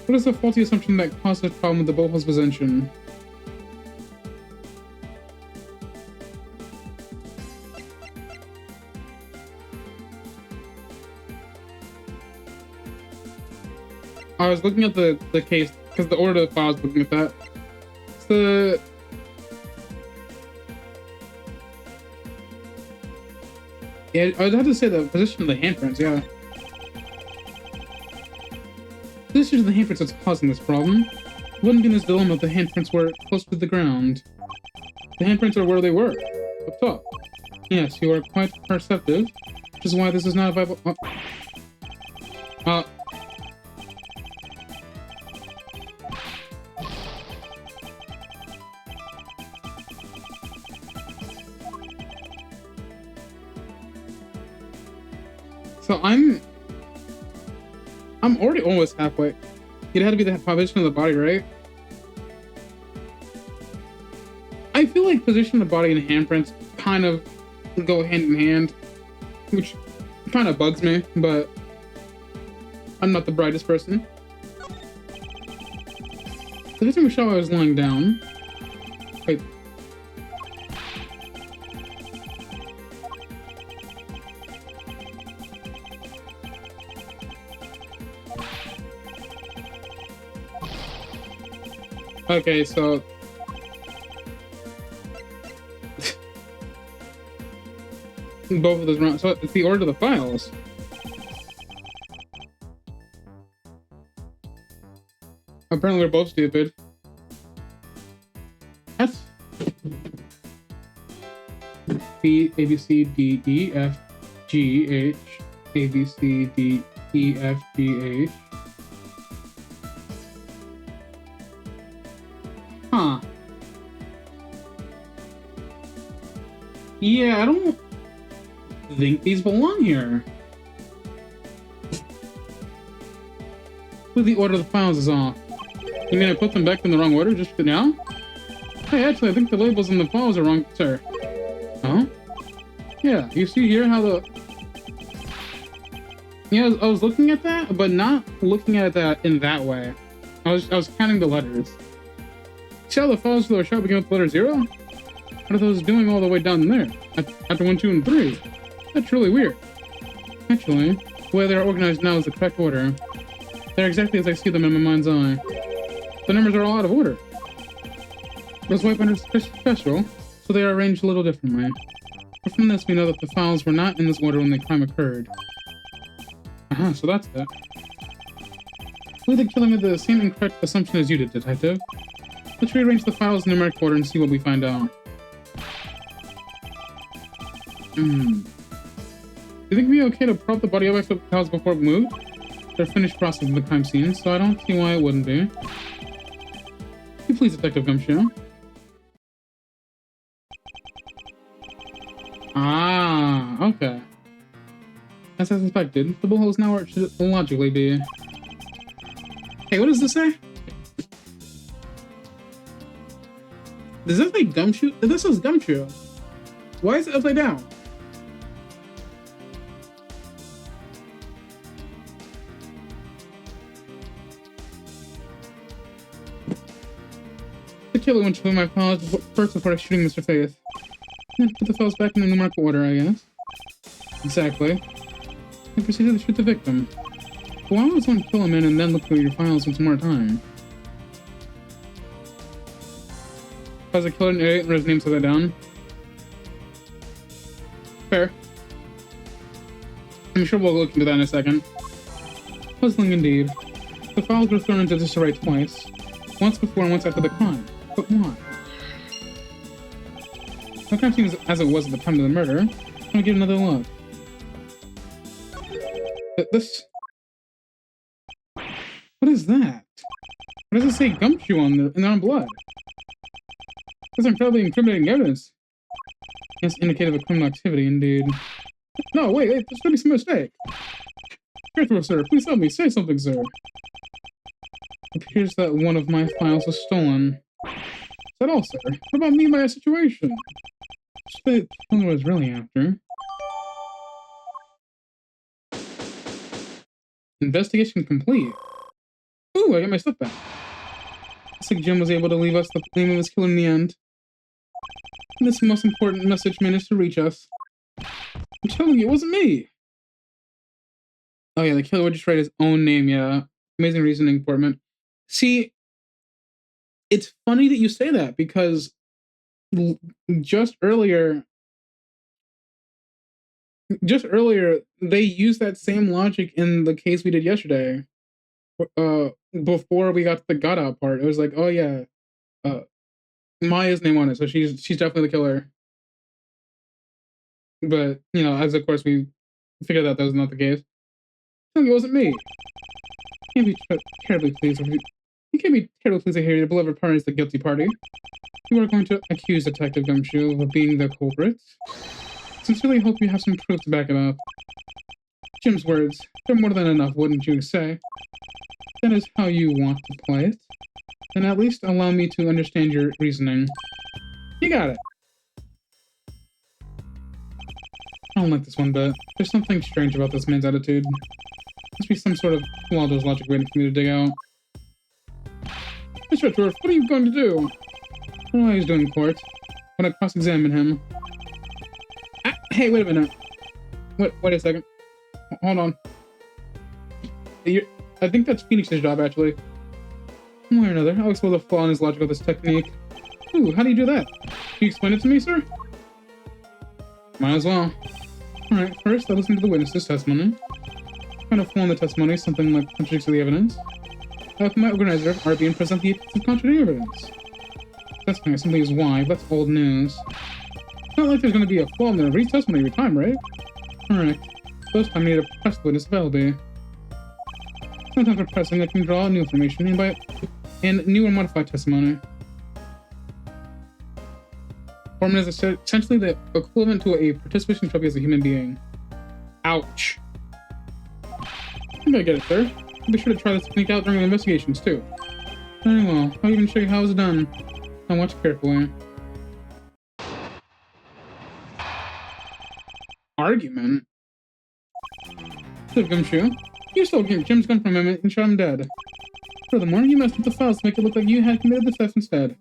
What is the faulty assumption that caused the problem with the bullet hole's position? I was looking at the case, because the order of the file, I was looking at that. It's the... Yeah, I'd have to say the position of the handprints, yeah. The position of the handprints that's causing this problem. It wouldn't be in this dilemma if the handprints were close to the ground. The handprints are where they were, up top. Yes, you are quite perceptive, which is why this is not a viable... So I'm already almost halfway. It had to be the position of the body, right? I feel like position of the body and handprints kind of go hand in hand, which kind of bugs me, but I'm not the brightest person. The victim was shot while I was lying down. Wait. Okay, so both of those wrong. So it's the order of the files. Apparently we're both stupid. F B A B C D E F G H A B C D E, F, G, H. Huh. Yeah, I don't think these belong here. But the order of the files is off. You mean I put them back in the wrong order just for now? Hey, actually, I think the labels in the files are wrong, sir. Huh? Yeah, you see here how the... Yeah, I was looking at that, but not looking at that in that way. I was counting the letters. See how the files for the shop begin with the letter 0? What are those doing all the way down there? After 1, 2, and 3? That's really weird. Actually, the way they're organized now is the correct order. They're exactly as I see them in my mind's eye. The numbers are all out of order. Those white binders are special, so they are arranged a little differently. But from this, we know that the files were not in this order when the crime occurred. So that's it. I believe the killer made the same incorrect assumption as you did, Detective. Let's rearrange the files in numeric order and see what we find out. Do you think it'd be okay to prop the body up after the files before it moved? They're finished processing the crime scene, so I don't see why it wouldn't be. You please, Detective Gumshoe. Ah, okay. As I suspected, the bullholes now where it should logically be. Hey, what does this say? Does this say Gumshoe? This says Gumshoe. Why is it upside down? The killer went through my files first before shooting Mr. Faith. Then put the files back in the numerical order, I guess. Exactly. And proceeded to shoot the victim. But why would someone kill a man and then look through your files once more time? Has a killer an idiot and wrote his name, set that down? Fair. I'm sure we'll look into that in a second. Puzzling indeed. The files were thrown into disarray twice. Once before and once after the crime. But why? The crime seems as it was at the time of the murder. I'm gonna give another look. This... What is that? What does it say Gumshoe on in their own blood? That's incredibly incriminating evidence. Yes, indicative of criminal activity, indeed. No, wait, there's gonna be some mistake. Careful, sir. Please help me. Say something, sir. It appears that one of my files was stolen. Is that all, sir? What about me and my situation? Just the killer was really after. Investigation complete. Ooh, I got my stuff back. Looks like Jim was able to leave us the name of his killer in the end. And this most important message managed to reach us. I'm telling you, it wasn't me! Oh yeah, the killer would just write his own name, yeah. Amazing reasoning, Portman. See, it's funny that you say that, because just earlier, they used that same logic in the case we did yesterday. Before we got to the got out part, it was like, oh yeah, Maya's name on it, so she's definitely the killer. But you know, as of course we figured out that was not the case. It wasn't me. You can't be terribly pleased. You can't be terribly pleased to hear your beloved partner is the guilty party. You are going to accuse Detective Gumshoe of being the culprit. Sincerely hope you have some proof to back it up. Jim's words, they're more than enough, wouldn't you say? That is how you want to play it. Then at least allow me to understand your reasoning. You got it. I don't like this one bit. There's something strange about this man's attitude. Must be some sort of Waldo's logic waiting for me to dig out. Mr. Edgeworth, what are you going to do? I don't know what he's doing in court. I'm gonna cross-examine him. Hey, wait a minute. Wait a second. Hold on. I think that's Phoenix's job, actually. One way or another, I'll explore the flaw in his logic of this technique. Ooh, how do you do that? Can you explain it to me, sir? Might as well. Alright, first, I'll listen to the witness's testimony. Find a flaw in the testimony, something like contradicts the evidence. I'll have my organizer, RB, and present the contradicting evidence. Testimony simply is why, but that's old news. It's not like there's going to be a flaw in the testimony every time, right? Alright. First time I need to press the witness of LB. No time for pressing. I can draw new information and new or modified testimony. Foreman is essentially the equivalent to a participation trophy as a human being. Ouch. I think I get it, sir. Be sure to try this technique out during the investigations, too. Very well. I'll even show you how it's done. Now watch carefully. Argument? So, Gumshoe, you stole Jim's gun from him and shot him dead. Furthermore, you messed up the files to make it look like you had committed the theft instead.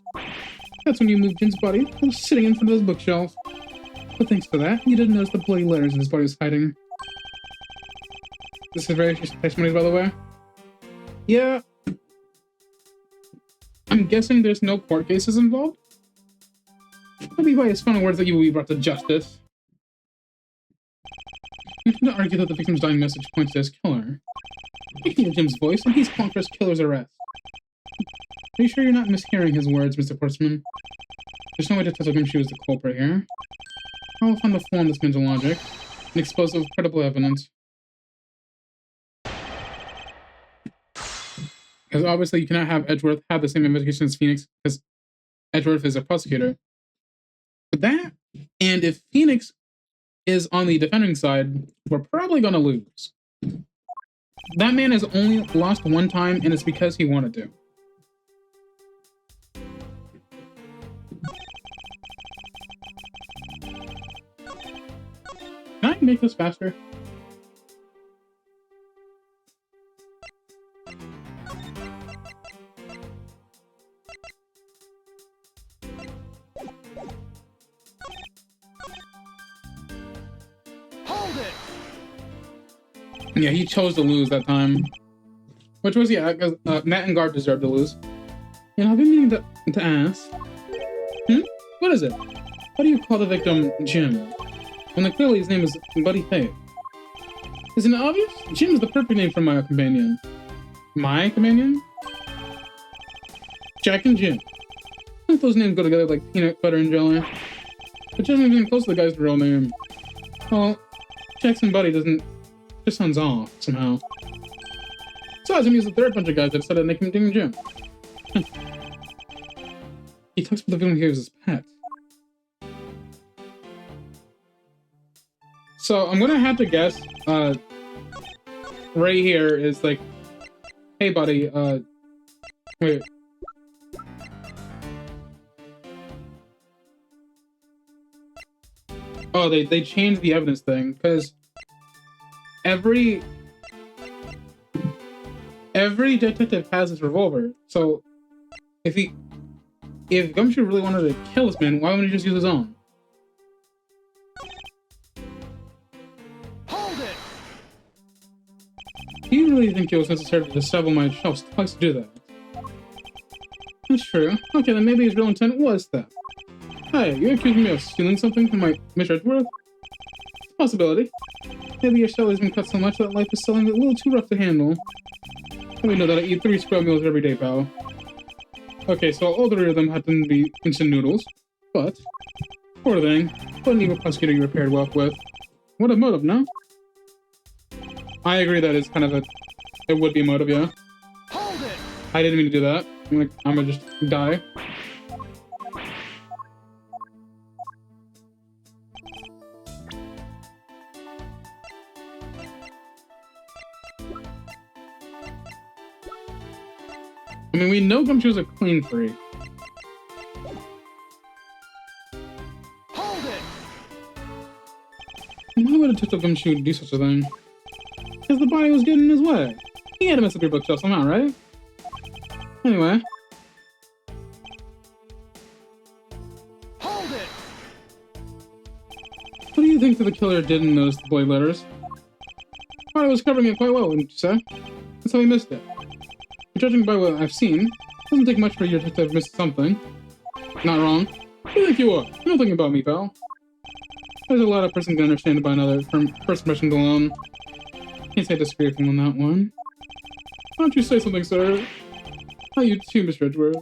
That's when you moved Jim's body. It was sitting in front of those bookshelves. But thanks to that, you didn't notice the bloody letters his body was hiding. This is very testimony, by the way. Yeah. I'm guessing there's no court cases involved. Maybe by his final words that you will be brought to justice. You tend to argue that the victim's dying message points to his killer. I can hear Jim's voice, and he's calling for his killer's arrest. Are you sure you're not mishearing his words, Mr. Portsman? There's no way to tell Gumshoe is the culprit here. I will find the flaw in this man's logic and expose it with credible evidence. Because obviously you cannot have Edgeworth have the same investigation as Phoenix, because Edgeworth is a prosecutor. But that, and if Phoenix is on the defending side, we're probably going to lose. That man has only lost one time, and it's because he wanted to. Can I make this faster? Hold it! Yeah, he chose to lose that time. Which was, yeah, because Matt and Guard deserved to lose. And I've been meaning to ask. What is it? How do you call the victim Jim? When clearly his name is Buddy Hay. Isn't it obvious? Jim is the perfect name for my companion. My companion? Jack and Jim. I think those names go together like peanut butter and jelly. But Jim isn't even close to the guy's real name. Well, Jackson Buddy just sounds off somehow. Besides, he's the third bunch of guys that decided to make him Ding Jim. He talks about the villain here as his pet. So I'm gonna have to guess, right here is like, hey buddy, wait. Oh, they changed the evidence thing, because every detective has his revolver. So if Gumshoe really wanted to kill this man, why wouldn't he just use his own? Do you really think it was necessary to disable my shelves twice to do that? That's true. Okay, then maybe his real intent was theft. Hey, you're accusing me of stealing something from my Mr. Edgeworth? It's a possibility. Maybe your shell has been cut so much that life is selling a little too rough to handle. Let me know that I eat 3 scrub meals every day, pal. Okay, so all 3 of them happen to be instant noodles. But, poor thing, what an evil prosecutor you were paired well with. What a motive, no? I agree that it's kind of it would be a motive, yeah. Hold it! I didn't mean to do that. I'm gonna just die. I mean, we know Gumshoe's a clean freak. Hold it! Why would a Detective Gumshoe do such a thing? Because the body was getting in his way. He had to mess up your bookshelf somehow, right? Anyway. Hold it! What do you think that the killer didn't notice the blade letters? Body was covering it quite well, wouldn't you say? That's how he missed it. But judging by what I've seen, it doesn't take much for you to have missed something. Not wrong. Who do you think you are? You're not thinking about me, pal. There's a lot a person can understand about another from first impressions alone. Can't say I disagree with him on that one. Why don't you say something, sir? How you too, Mr. Edgeworth.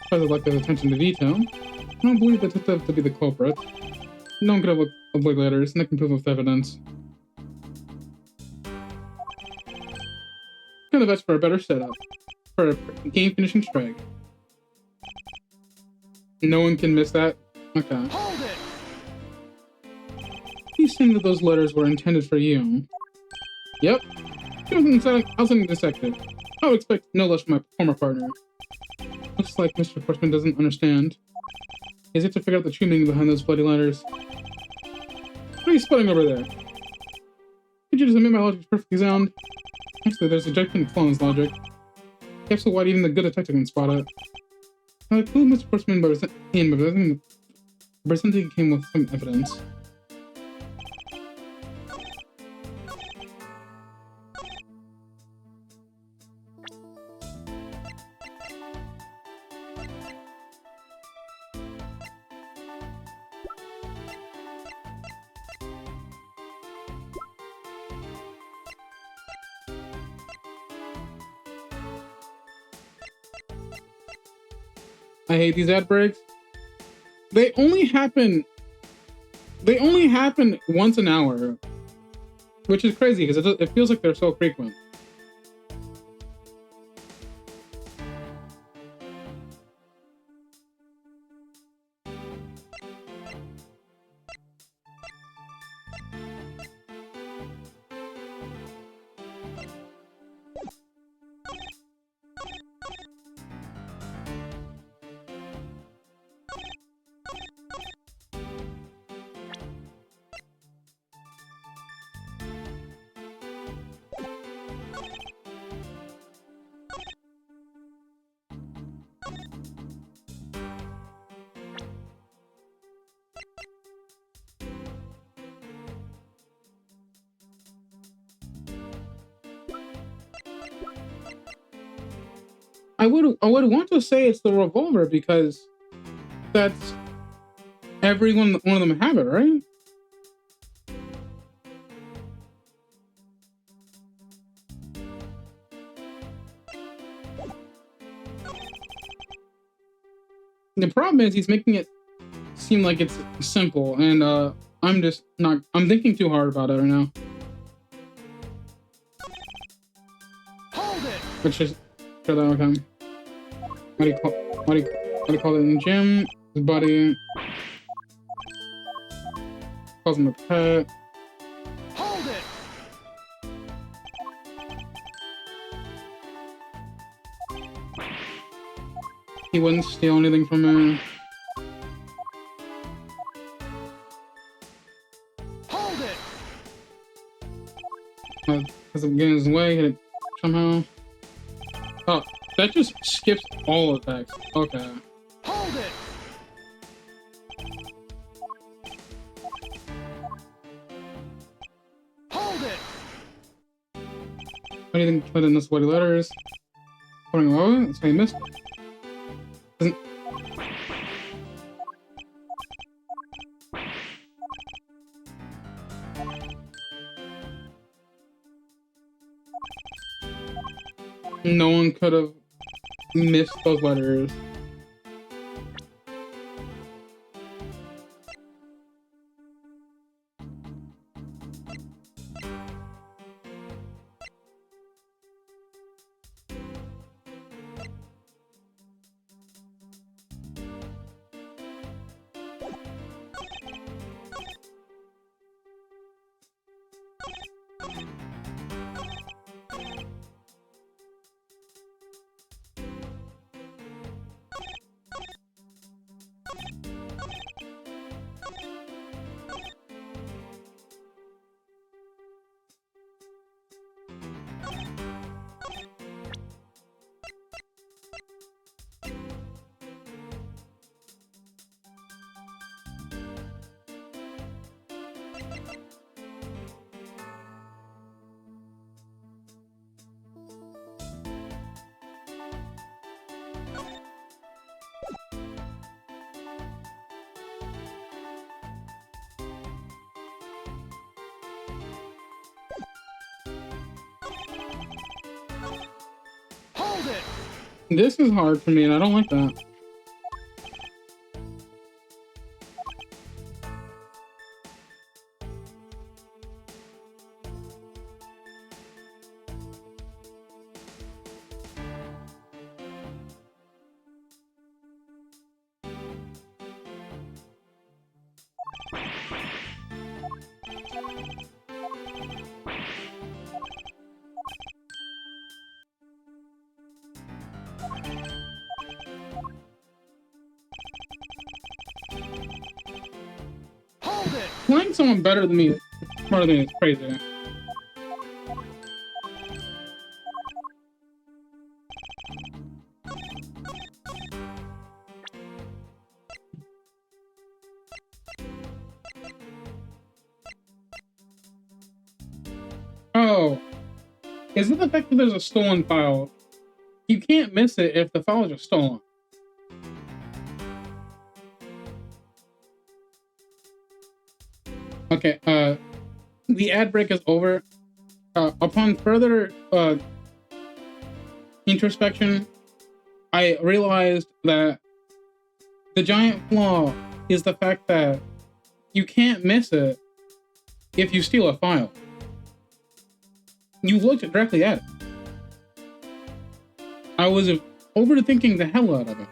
Because I like his attention to detail. I don't believe the detective to be the culprit. No one could have avoided letters, and I can prove with evidence. trying the best for a better setup. For a game finishing strike. No one can miss that? Okay. Hold it! He's saying that those letters were intended for you. Yep. I was a detective. I would expect no less from my former partner. Looks like Mr. Portsman doesn't understand. He's yet to figure out the true meaning behind those bloody letters. What are you spotting over there? Could you just admit my logic is perfectly sound? Actually, there's a gigantic flaw in his logic. Capsule wide, even the good detective can spot it. I clue Mr. Portsman by presenting him with some evidence. I hate these ad breaks. They only happen once an hour, which is crazy because it feels like they're so frequent. I would want to say it's the revolver because that's one of them have it, right? The problem is he's making it seem like it's simple, and I'm just not. I'm thinking too hard about it right now. Hold it! Which is sure that okay. What do you call it in the gym? His buddy calls him a pet. Hold it! He wouldn't steal anything from her. Hold it! Because of getting in his way, hit it somehow. Oh, that just skips all attacks. Okay. Hold it! Hold it! What do you think put in the sweaty letters? Putting low? That's how you missed it. Doesn't... No one could have missed those letters. Hold it! This is hard for me, and I don't like that. Playing someone better than me, smarter than me, is crazy. Oh, is it the fact that there's a stolen file? You can't miss it if the file is just stolen. Okay, the ad break is over. Upon further introspection, I realized that the giant flaw is the fact that you can't miss it if you steal a file. You looked directly at it. I was overthinking the hell out of it.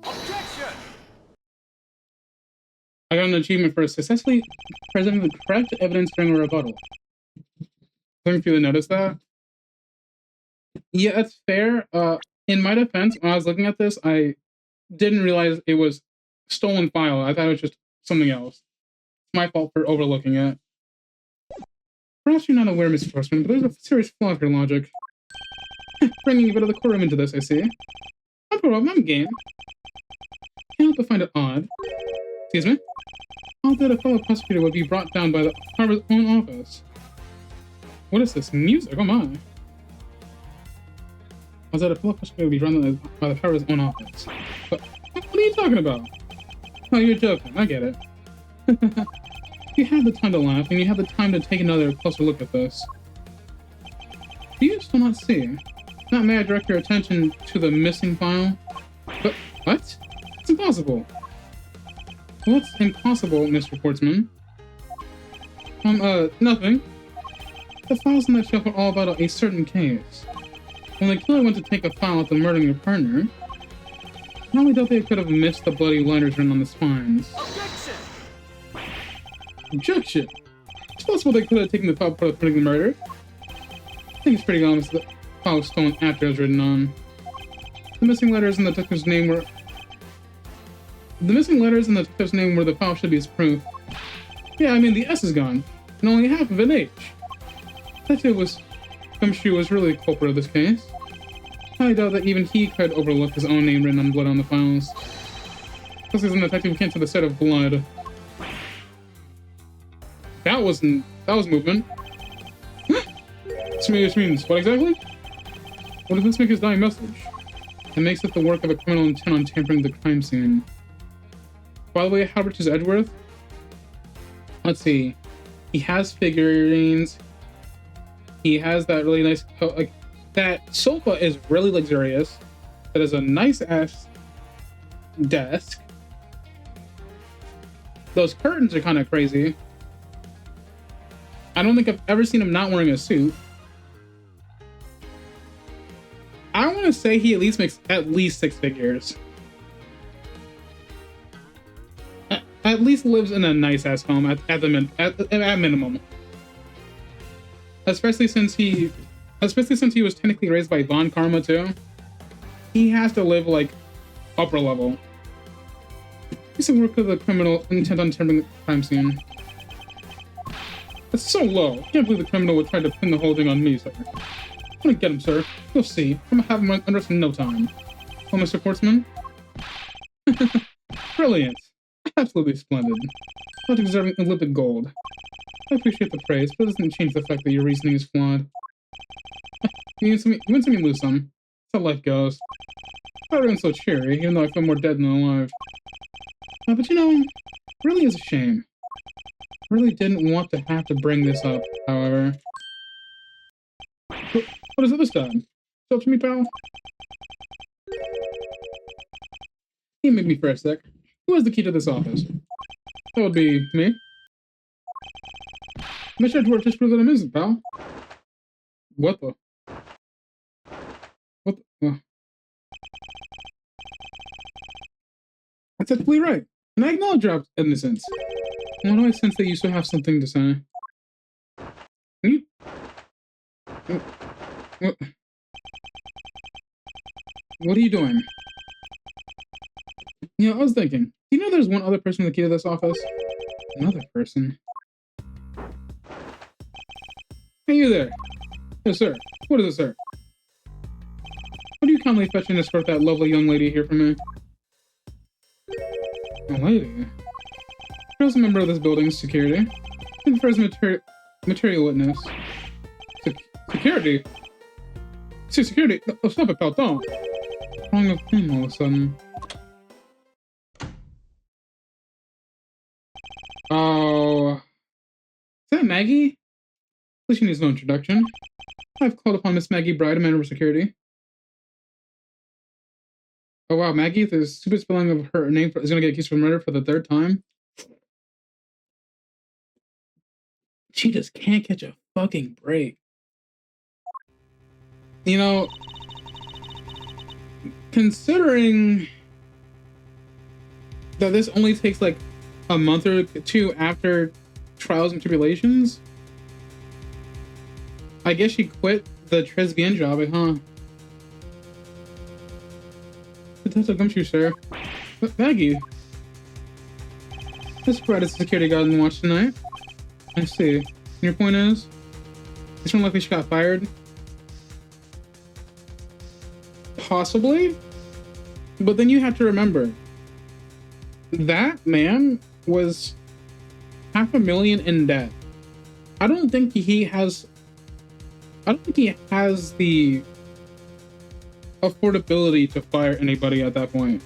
Objection! I got an achievement for successfully presenting the correct evidence during a rebuttal. I don't know if you noticed that. Yeah, that's fair. In my defense, when I was looking at this, I didn't realize it was stolen file. I thought it was just something else. It's my fault for overlooking it. Perhaps you're not aware, Mr. Horseman, but there's a serious flaw in your logic. Bringing a bit of the courtroom into this, I see. I'm game. Can't help but find it odd. Excuse me? Odd that a fellow prosecutor would be brought down by the Harbor's own office. What is this? Music? Oh my. Odd that a fellow prosecutor would be brought down by the Harbor's own office. What are you talking about? Oh, you're joking. I get it. You have the time to laugh, and you have the time to take another closer look at this. Do you still not see? Now may I direct your attention to the missing file? But what? It's impossible. What's impossible, Mr. Portsman? Nothing. The files in that shelf are all about a certain case. When the killer went to take a file after murdering your partner, not only doubt they could have missed the bloody letters written on the spines. Objection! It's possible they could have taken the file before committing the murder. I think it's pretty obvious that the file was stolen after it was written on. The missing letters in the detective's name were... where the file should be as proof. Yeah, I mean, the S is gone, and only half of an H. Detective Gumshoe was really the culprit of this case. I doubt that even he could overlook his own name written on blood on the files. Plus, he's a detective who can't see the sight of blood. That was movement. Which means, what exactly? What does this make his dying message? It makes it the work of a criminal intent on tampering the crime scene. By the way, how rich is Edgeworth? Let's see. He has figurines. He has that really nice like that sofa is really luxurious. That is a nice ass desk. Those curtains are kind of crazy. I don't think I've ever seen him not wearing a suit. I want to say he at least makes at least 6 figures. At least lives in a nice ass home at minimum. Especially since he was technically raised by Von Karma too. He has to live like upper level. He's the work of the criminal intent on tampering the crime scene. That's so low. I can't believe the criminal would try to pin the whole thing on me, sir. I'm gonna get him, sir. You'll see. I'm gonna have him under us in no time. Oh, Mr. Portsman? Brilliant. Absolutely splendid. Not deserving Olympic gold. I appreciate the praise, but it doesn't change the fact that your reasoning is flawed. You win some, you lose some. That's how life goes. Everyone's so cheery, even though I feel more dead than alive. But you know, it really is a shame. I really didn't want to have to bring this up, however. What is it this time? Talk to me, pal? You made me for a sec. Who has the key to this office? That would be me. Mr. Edgeworth just proved that I'm innocent, pal. What the? What the? That's absolutely right. And I acknowledge your innocence. Why do I sense that you still have something to say? You... What are you doing? You know, I was thinking, Do you know there's one other person with the key to this office? Another person. Hey, you there. Yes, sir. What is it, sir? Would you kindly fetch and escort that lovely young lady here for me? A lady? She a member of this building's security. And first material witness. Security? Security? Oh, stop it, pal, don't. Wrong of him all of a sudden. Oh. Is that Maggie? At least she needs no introduction. I've called upon Miss Maggie Bride, a member of security. Oh wow, Maggie, the stupid spelling of her name is gonna get accused of murder for the third time. She just can't catch a fucking break. You know, considering that this only takes like a month or two after Trials and Tribulations, I guess she quit the Tresbian job, huh? Detective Gumshoe, sir. But Maggie. This Brad is a security guard on watch tonight. I see. And your point is? It's more likely she got fired? Possibly? But then you have to remember, that man was $500,000 in debt. I don't think he has the affordability to fire anybody at that point.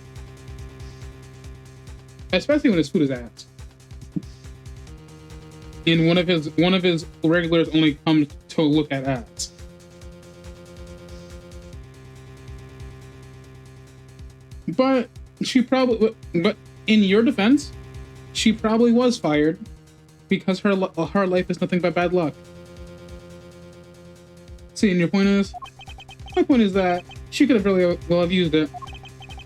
Especially when his food is ass. And one of his regulars only comes to look at ads. But in your defense, she probably was fired because her life is nothing but bad luck. See, and your point is? My point is that she could have really well have used it.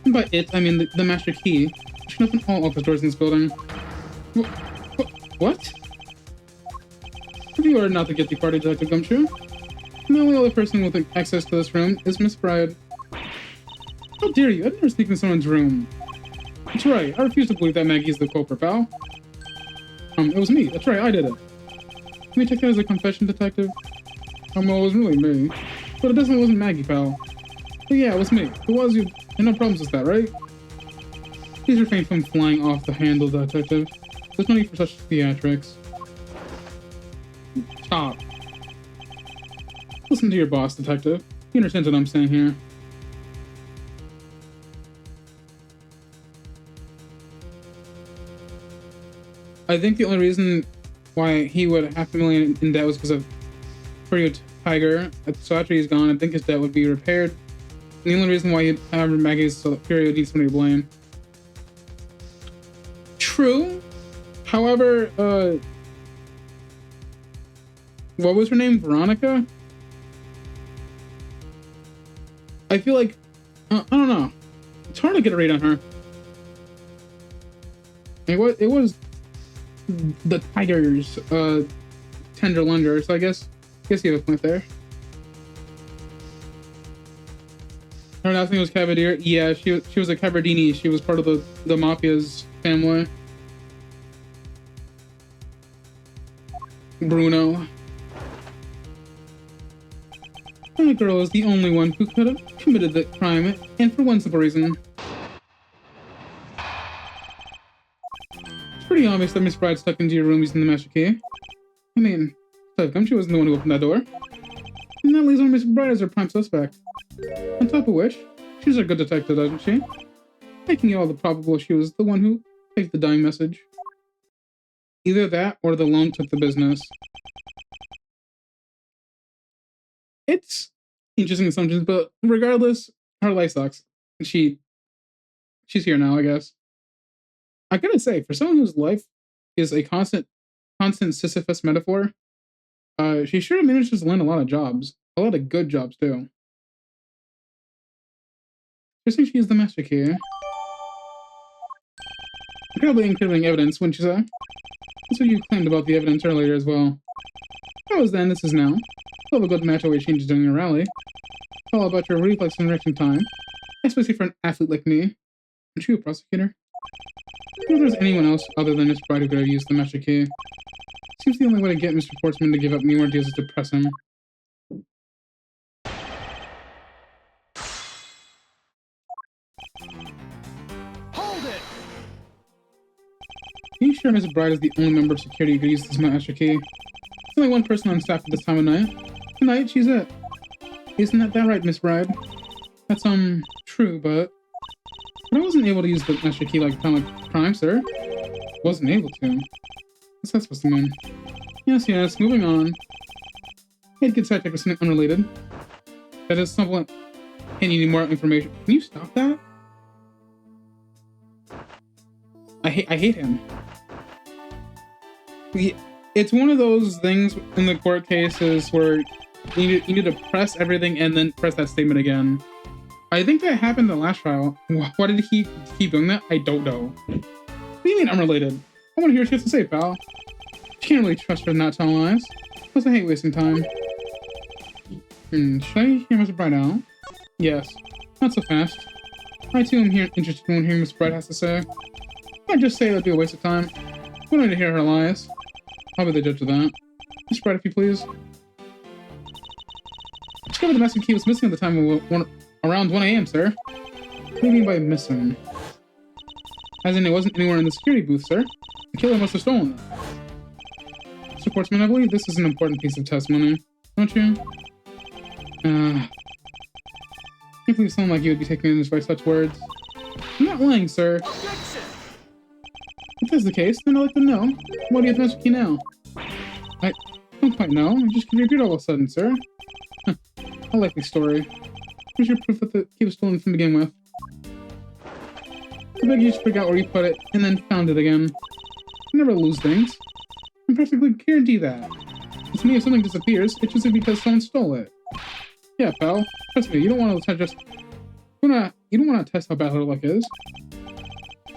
And by it, I mean the master key. She can open all office doors in this building. What? You are not the guilty party, Detective Gumshoe. The only other person with access to this room is Miss Bride. How dare you? I'd never sneak in someone's room. That's right. I refuse to believe that Maggie's the culprit, pal. It was me. That's right. I did it. Let me take that as a confession, Detective. Well, it was really me. But it wasn't Maggie, pal. But yeah, it was me. It was you. And no problems with that, right? Please refrain from flying off the handle, Detective. There's no need for such theatrics. Stop. Listen to your boss, Detective. He understands what I'm saying here. I think the only reason why he would have $500,000 in debt was because of Furry Tiger. So after he's gone, I think his debt would be repaired. And the only reason why you'd have Maggie's Fury would need somebody to blame. True. However, what was her name? Veronica? I feel like, I don't know. It's hard to get a read on her. It was the Tiger's tender lender, so I guess you have a point there. Her last name was Cavalier. Yeah, she was a Cavardini. She was part of the Mafia's family. Bruno. That girl is the only one who could have committed the crime, and for one simple reason. It's pretty obvious that Miss Bride stuck into your room using the master key. I mean, Gumshoe wasn't the one who opened that door. And that leaves only Miss Bride as her prime suspect. On top of which, she's a good detective, doesn't she? Making it all the probable she was the one who faked the dying message. Either that, or the loan took the business. It's interesting assumptions, but regardless, her life sucks. She's here now, I guess. I gotta say, for someone whose life is a constant Sisyphus metaphor, she sure manages to land a lot of jobs. A lot of good jobs, too. Just think she is the master key. Incredibly incriminating evidence, wouldn't you say? That's what you claimed about the evidence earlier as well. That was then, this is now. You'll have a good match away changes during your rally. It's all about your reflex and reaction time. Especially for an athlete like me. Aren't you a prosecutor? if there's anyone else other than Miss Bride who could have used the master key. Seems the only way to get Mr. Portsman to give up any more deals is to press him. Hold it! Are you sure Miss Bride is the only member of security who could use this master key? There's only one person on staff at this time of night. Tonight, she's it. Isn't that right, Miss Bride? That's, true, but I wasn't able to use the master key like time of crime, sir. Wasn't able to. What's that supposed to mean? Yes, moving on. I had to get sidetracked with something unrelated. That is somewhat... And you need more information. Can you stop that? I hate him. It's one of those things in the court cases where you need to press everything and then press that statement again. I think that happened in the last trial. Why did he keep doing that? I don't know. What do you mean unrelated? I want to hear what she has to say, pal. You can't really trust her to not tell lies. Plus, I hate wasting time. Should I hear Mr. Bride out? Yes. Not so fast. I too am interested in hearing Mr. Bride has to say. I'd just say that'd be a waste of time. We don't need to hear her lies. I'll be the judge of that. Mr. Bride, if you please. Discovered the master key was missing at the time of around 1 a.m., sir. What do you mean by missing? As in, it wasn't anywhere in the security booth, sir. The killer must have stolen it. Mr. Portsman, I believe this is an important piece of testimony, don't you? I can't believe someone like you would be taken in by such words. I'm not lying, sir. Objection! If that's the case, then I'd like to know. What do you have the master key now? I don't quite know. I just reappeared all of a sudden, sir. A likely story. Where's your proof that the key was stolen to begin with? I beg you just forgot where you put it, and then found it again. I never lose things. I can practically guarantee that. And to me, if something disappears, it's usually because someone stole it. Yeah, pal. Trust me, you don't want to just... You don't want to test how bad her luck is.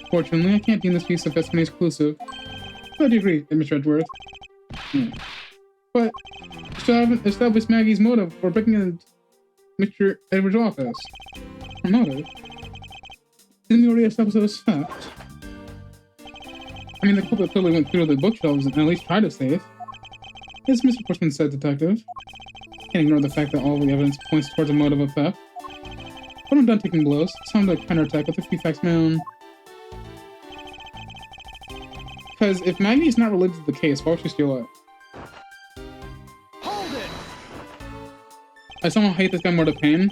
Fortunately, I can't deem this piece of testimony exclusive. Glad you agree, Mr. Edgeworth. But, you still haven't established Maggie's motive for breaking into Mr. Edward's office. Her motive? Didn't we already establish that as fact? I mean, the culprit clearly went through the bookshelves and at least tried to save. Yes, Mr. Portsman said, Detective. Can't ignore the fact that all the evidence points towards a motive of theft. But I'm done taking blows. It's time to counterattack with a few facts of my own. Because if Maggie is not related to the case, why would she steal it? Hold it! I somehow hate this guy more to pain.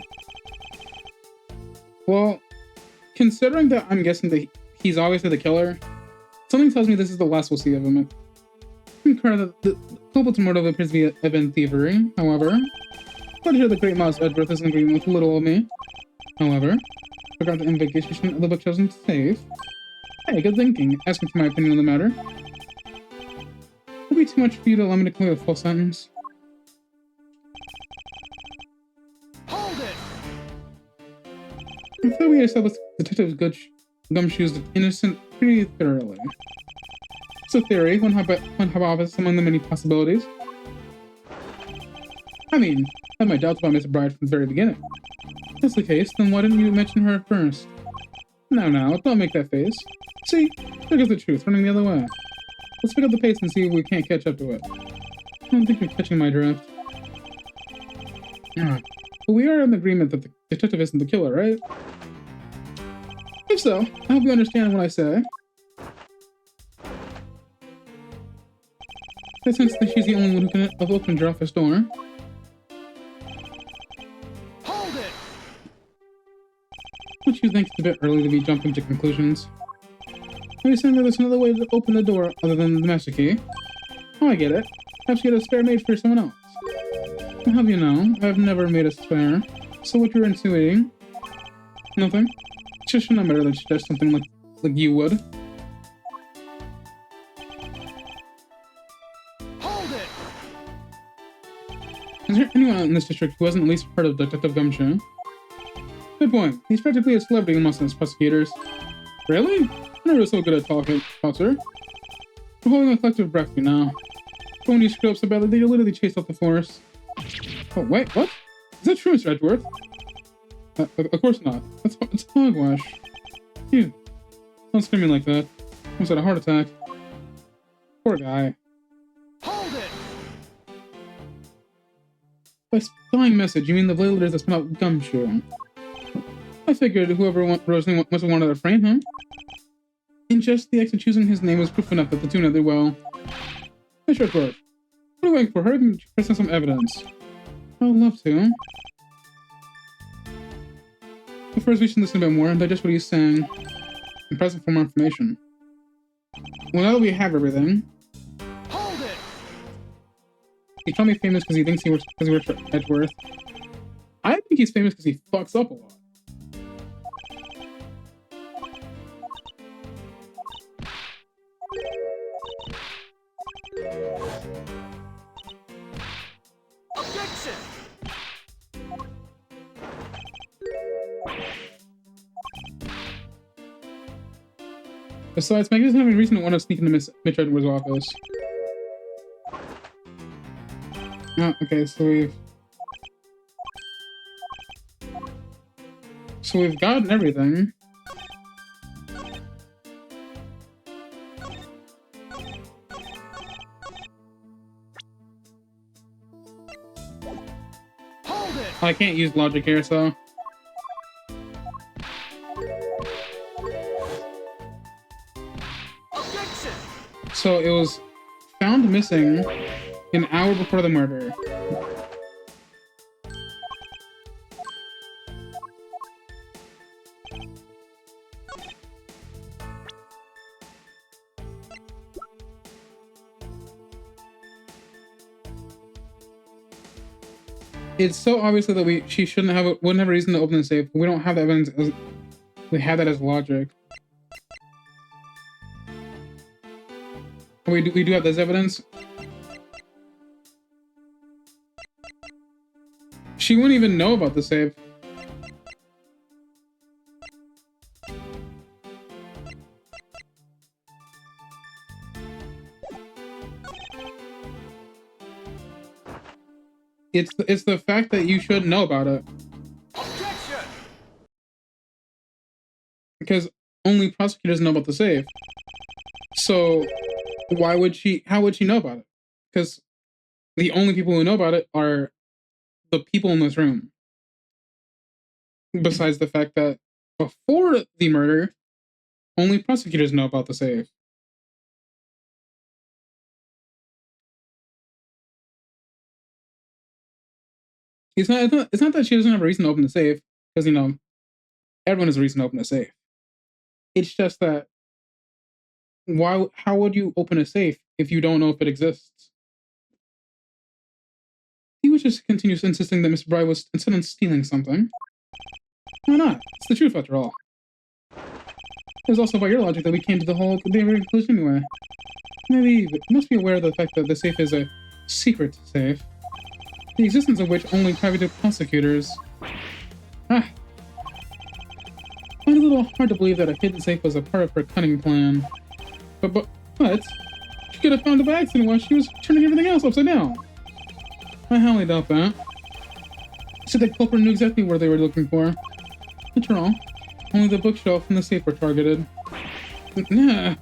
Well, considering that I'm guessing that he's obviously the killer, something tells me this is the last we'll see of him. I concur that the culprit's motive appears to be event thievery, however. Glad to hear the great Miles Edgeworth is in agreement with little of me. However, I forgot the investigation of the bookshelves and safe. Hey, good thinking. Asking for my opinion on the matter. It'll be too much for you to allow me to complete a full sentence. Hold it! I thought we established Detective Gumshoe's innocent pretty thoroughly. It's a theory, one hypothesis among the many possibilities. I mean, I had my doubts about Miss Bride from the very beginning. If that's the case, then why didn't you mention her at first? Now, don't make that face. See, there goes the truth, running the other way. Let's pick up the pace and see if we can't catch up to it. I don't think you're catching my drift. But we are in agreement that the detective isn't the killer, right? If so, I hope you understand what I say. I sense that she's the only one who can have opened your office door. Hold it! Don't you think it's a bit early to be jumping to conclusions? Are you saying that there's another way to open the door other than the master key? Oh, I get it. Perhaps you had a spare made for someone else. I'll have you know, I've never made a spare. So what you're insinuating? Nothing? It's just not better than suggest something like you would. Hold it! Is there anyone in this district who hasn't at least heard of Detective Gumshoe? Good point. He's practically a celebrity amongst us prosecutors. Really? I never was so good at talking, officer. We're holding a collective breath you now. But when you screw up so badly that you literally chased off the forest. Oh, wait, what? Is that true, Mr. Edgeworth? Of course not. It's hogwash. You. Don't scream me like that. Almost had a heart attack. Poor guy. Hold it! By spying message, you mean the villagers that spun out Gumshoe? I figured whoever must have wanted to frame him. And just the act of choosing his name was proof enough that the two know their well. Mr. Edgeworth, what are you waiting for? Hurry and present some evidence. I would love to. But first, we should listen a bit more and digest what he's saying and present for more information. Well, now that we have everything, Hold it! he's probably famous because he thinks he works for Edgeworth. I think he's famous because he fucks up a lot. Objection! Besides, Maggie doesn't have any reason to want to sneak into Mitch Edwards' office. Oh, okay, so we've gotten everything. Hold it! I can't use logic here, so. Objection! So it was found missing an hour before the murder. It's so obvious that she wouldn't have a reason to open the safe. We don't have the evidence. We have that as logic. We do have this evidence. She wouldn't even know about the safe. It's the fact that you shouldn't know about it. Objection! Because only prosecutors know about the safe. So how would she know about it? Because the only people who know about it are the people in this room. Besides the fact that before the murder, only prosecutors know about the safe. It's not that she doesn't have a reason to open the safe, because, everyone has a reason to open a safe. It's just that, how would you open a safe if you don't know if it exists? He was just continues insisting that Mr. Bry was instead of stealing something. Why not? It's the truth after all. It was also by your logic that we came to the whole conclusion anyway. Maybe you must be aware of the fact that the safe is a secret safe, the existence of which only private prosecutors. I find it a little hard to believe that a hidden safe was a part of her cunning plan. But she could have found it by accident while she was turning everything else upside down. I highly doubt that. She said the culprit knew exactly where they were looking for. After all, only the bookshelf and the safe were targeted. Nah.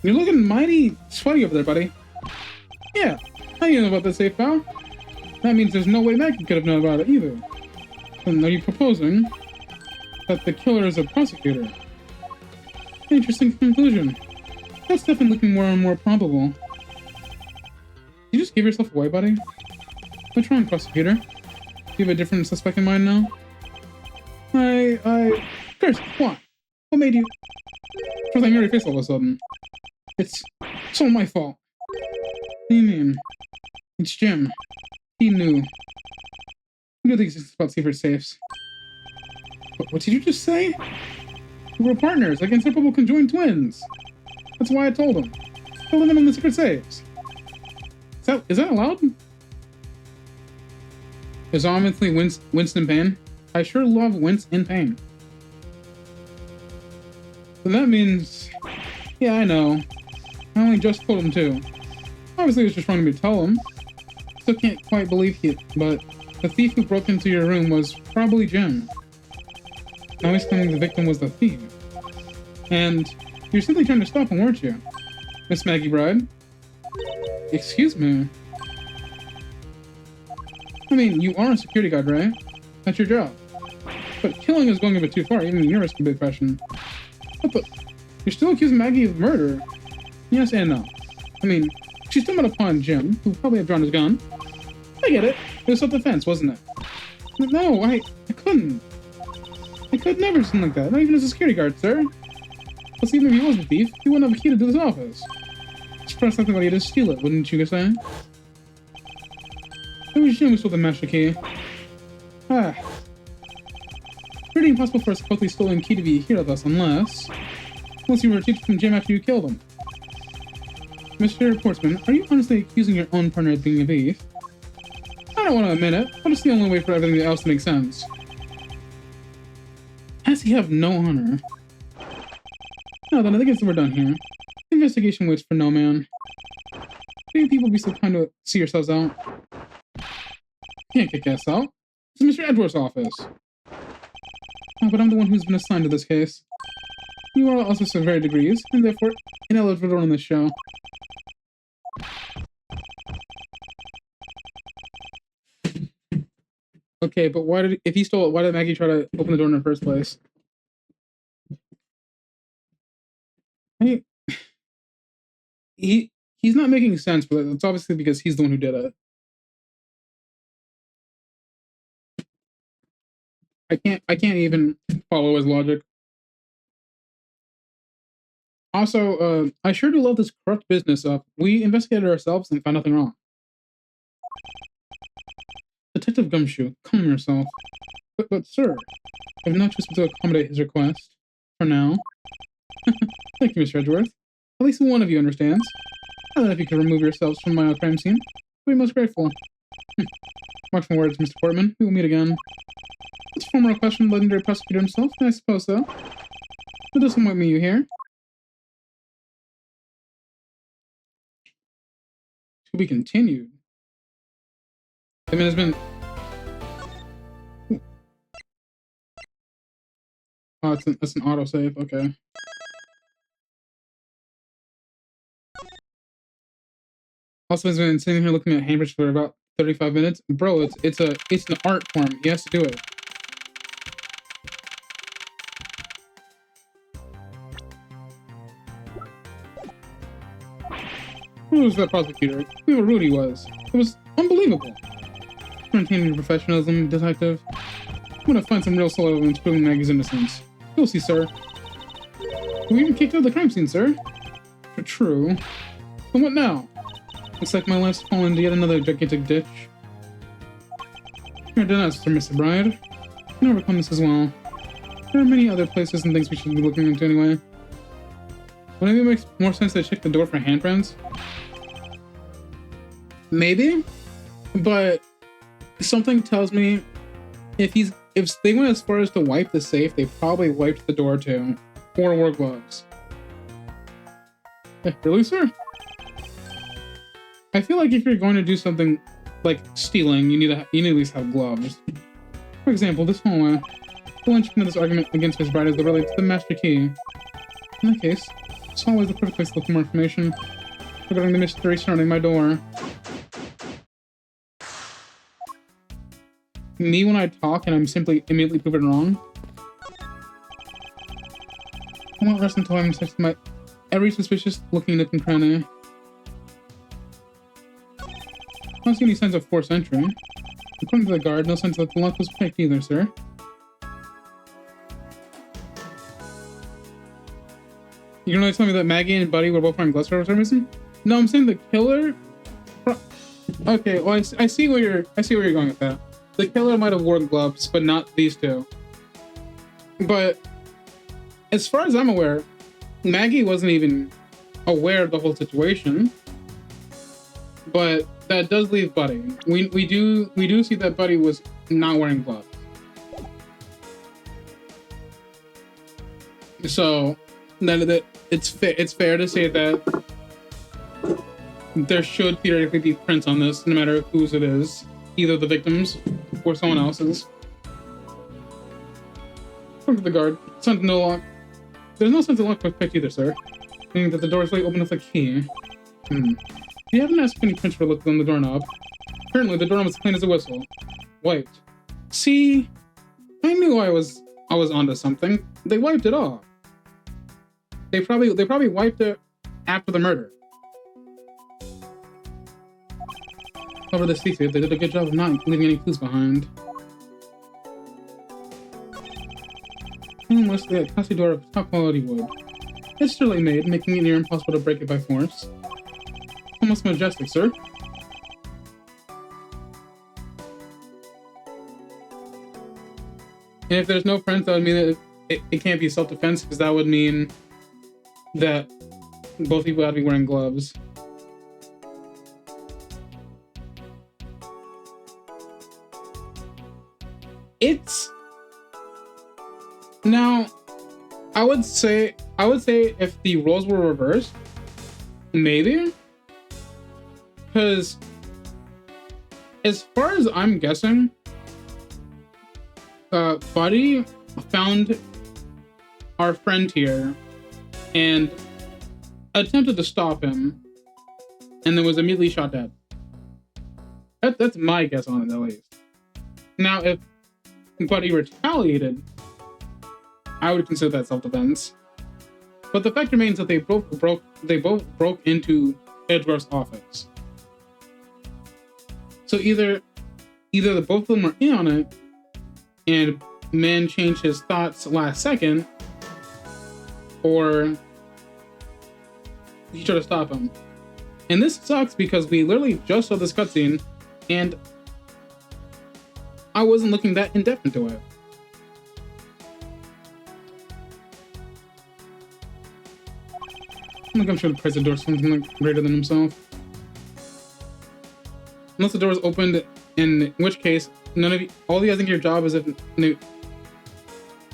You're looking mighty sweaty over there, buddy. Yeah, I didn't know about the safe, pal. That means there's no way Maggie could have known about it either. And are you proposing that the killer is a prosecutor? Interesting conclusion. That's definitely looking more and more probable. You just give yourself away, buddy? What's wrong, prosecutor? Do you have a different suspect in mind now? Curse, what? What made you? Because I'm your face all of a sudden. It's all my fault. What do you mean? It's Jim. He knew. He knew the existence about secret safes. What did you just say? We were partners, like inseparable conjoined twins. That's why I told him. Told him in the secret safes. Is that allowed? Is obviously winced in pain? I sure love wince in pain. So that means... Yeah, I know. I only just told him too. Obviously, he was just wanting me to tell him. Still can't quite believe it, but the thief who broke into your room was probably Jim. Now he's claiming the victim was the thief. And You're simply trying to stop him, weren't you? Miss Maggie Bride? Excuse me. I mean, you are a security guard, right? That's your job. But killing is going a bit too far, even you're risking a big question. But you're still accusing Maggie of murder. Yes and no. I mean, she stumbled upon Jim, who probably had drawn his gun. I get it. It was self-defense, wasn't it? No, I couldn't. I could never do something like that. Not even as a security guard, sir. Plus, even if he was a thief, he wouldn't have a key to this office. Just press something like he did to steal it, wouldn't you say? It was Jim who stole the master key. Ah. Pretty impossible for a supposedly stolen key to be here with us, unless you were teaching from Jim after you killed him. Mr. Portsman, are you honestly accusing your own partner of being a thief? I don't want to admit it, but it's the only way for everything else to make sense. As he have no honor. Now then, I think we're done here. The investigation waits for no man. Maybe people be so kind to see yourselves out. Can't kick us out. This is Mr. Edgeworth's office. Oh, but I'm the one who's been assigned to this case. You are also of varying degrees, and therefore ineligible on this show. Okay, but if he stole it, why did Maggie try to open the door in the first place? He's not making sense, but it's obviously because he's the one who did it. I can't even follow his logic. Also, I sure do love this corrupt business of we investigated ourselves and found nothing wrong. Detective Gumshoe, calm yourself. But sir, I have no choice but to accommodate his request. For now. Thank you, Mr. Edgeworth. At least one of you understands. I don't know if you could remove yourselves from my crime scene. I'd be most grateful. Mark my words, Mr. Portman. We will meet again. Let's form a request from the legendary prosecutor himself. I suppose so. It doesn't want me you here. To be continued. I mean, it's been... Oh, it's an autosave. Okay. Also, has been sitting here looking at Cambridge for about 35 minutes. Bro, it's an art form. He has to do it. Who was that prosecutor? Whoever rude he was. It was unbelievable. Maintaining your professionalism, detective. I'm gonna find some real solid evidence proving Maggie's innocence. You'll see, sir. We even kicked out the crime scene, sir. True. And what now? Looks like my life's fallen into yet another gigantic ditch. You're done us, Sir Mr. Bride. I can overcome this as well. There are many other places and things we should be looking into anyway. Wouldn't it make more sense to check the door for handprints? Maybe, but something tells me if they went as far as to wipe the safe, they probably wiped the door too, or wore gloves. Really, sir? I feel like if you're going to do something like stealing, you need to at least have gloves. For example, this hallway. The linchpin of this argument against Miss Bride is related to the master key. In that case, this hallway is the perfect place to look for more information regarding the mystery surrounding my door. Me when I talk and I'm simply immediately proven wrong. I won't rest until I'm searched my every suspicious looking nook and cranny. I don't see any signs of forced entry. According to the guard, no signs that the lock was picked either, sir. You're gonna tell me that Maggie and Buddy were both wearing gloves for some reason? No, I'm saying the killer. Okay, well I see where you're going with that. The killer might have worn gloves, but not these two. But as far as I'm aware, Maggie wasn't even aware of the whole situation. But that does leave Buddy. We do see that Buddy was not wearing gloves. So that it's fair to say that there should theoretically be prints on this, no matter whose it is, either the victim's or someone else's. Look at the guard. There's no sense of lock was picked either, sir. Meaning that the door is really open with a key. You haven't asked any prince for a look on the doorknob. Apparently, the doorknob was clean as a whistle. Wiped. See? I knew I was onto something. They wiped it off. They probably wiped it after the murder. Over the secret, they did a good job of not leaving any clues behind. Mostly a classy door of top quality wood. It's surely made, making it near impossible to break it by force. Almost majestic, sir. And if there's no prints, that would mean that it can't be self-defense, because that would mean that both people have to be wearing gloves. It's... Now, I would say if the roles were reversed, maybe. Because as far as I'm guessing, Buddy found our friend here and attempted to stop him, and then was immediately shot dead. That's my guess on it, at least. Now, if Buddy retaliated, I would consider that self-defense. But the fact remains that they both broke into Edgeworth's office. So either the both of them were in on it, and Man changed his thoughts last second, or he tried to stop him. And this sucks because we literally just saw this cutscene, and I wasn't looking that in depth into it. I'm sure the price of the door is something like greater than himself. Unless the door is opened, in which case, all you guys think your job is if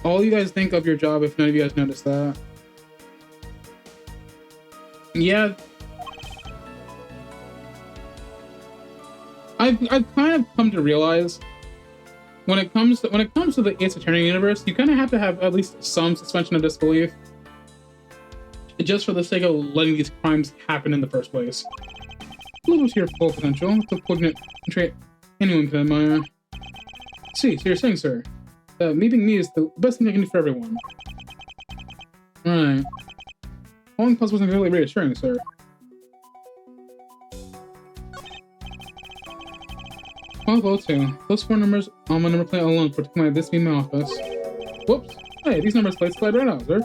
all you guys think of your job if none of you guys notice that. Yeah. I've kind of come to realize when it comes to the Ace Attorney universe, you kind of have to have at least some suspension of disbelief, just for the sake of letting these crimes happen in the first place. Little to your full potential. It's a poignant trait anyone can admire. See, so you're saying, sir, that meeting me is the best thing I can do for everyone. Right. Falling plus wasn't really reassuring, sir. I'll go too. Those 4 numbers on my number plate alone protect this being my office. Whoops. Hey, these numbers plates slide right out, sir.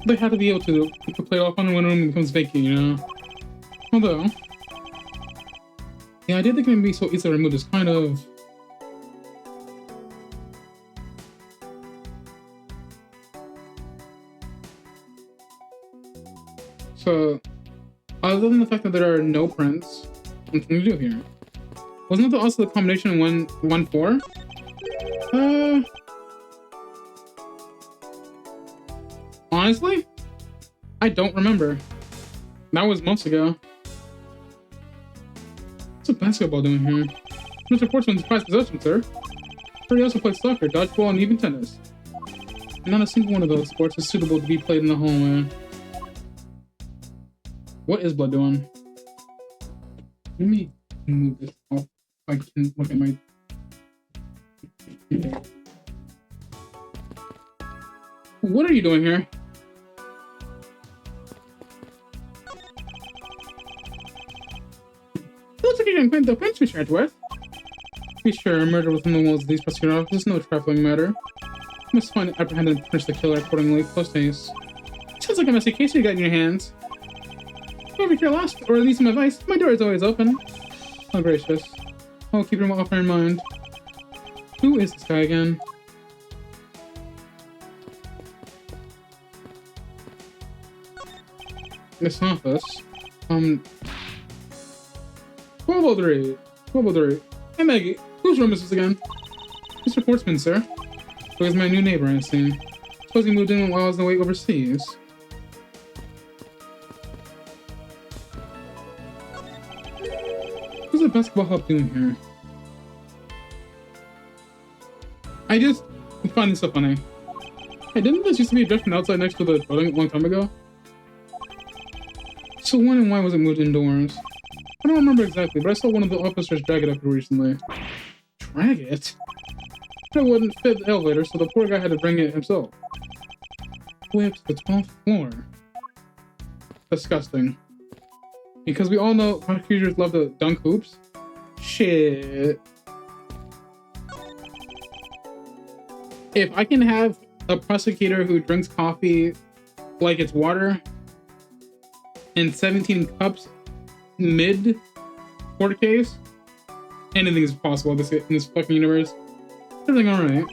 They have to be able to keep the plate off on when a room becomes vacant, you know? Although, the idea that can be so easily removed is kind of... So, other than the fact that there are no prints, what can we do here? Wasn't that also the combination 1-4? Honestly, I don't remember. That was months ago. What's a basketball doing here? Mr. Portsman's prized possession, sir. He also plays soccer, dodgeball, and even tennis. And not a single one of those sports is suitable to be played in the hallway. What is Blood doing? Let me move this off so I can look at my... What are you doing here? It looks like you're getting the bench, Mr. Edgeworth. Be sure, murder within the walls of these prosecutor offices is no trifling matter. You must find, apprehend, and punish the killer accordingly. Post haste. Sounds like a messy case you got in your hands. If you care lost, or at least some advice, my door is always open. Oh, gracious. I'll keep your offer in mind. Who is this guy again? This office. 1203. 1203. Hey, Maggie. Whose room is this again? Mr. Portsman, sir. So he's my new neighbor, I see. Suppose he moved in while I was away overseas. What's the basketball hub doing here? I find this so funny. Hey, didn't this used to be just outside next to the building a long time ago? So when and why was it moved indoors? I don't remember exactly, but I saw one of the officers drag it up here recently. Drag it? It wouldn't fit the elevator, so the poor guy had to bring it himself. Way up to the 12th floor. Disgusting. Because we all know prosecutors love to dunk hoops. Shit. If I can have a prosecutor who drinks coffee like it's water in 17 cups mid court case, anything is possible in this fucking universe. Everything alright?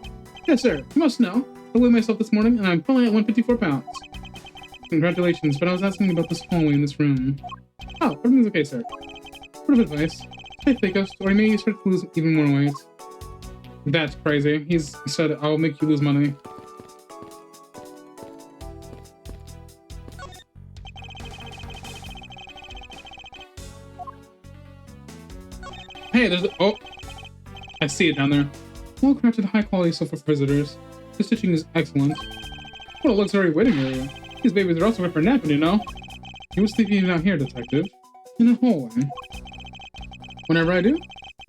Yes, sir. You must know. I weighed myself this morning and I'm currently at 154 pounds. Congratulations, but I was asking about this hallway in this room. Oh, everything's okay, sir. Word of advice. Stay focused, or you may start to lose even more weight. That's crazy. He said, I'll make you lose money. Hey, there's oh, I see it down there. Well crafted, high quality sofa for visitors. The stitching is excellent. What a luxury waiting area. These babies are also good for napping, you know. You were sleeping out here, detective. In a hallway. Whenever I do,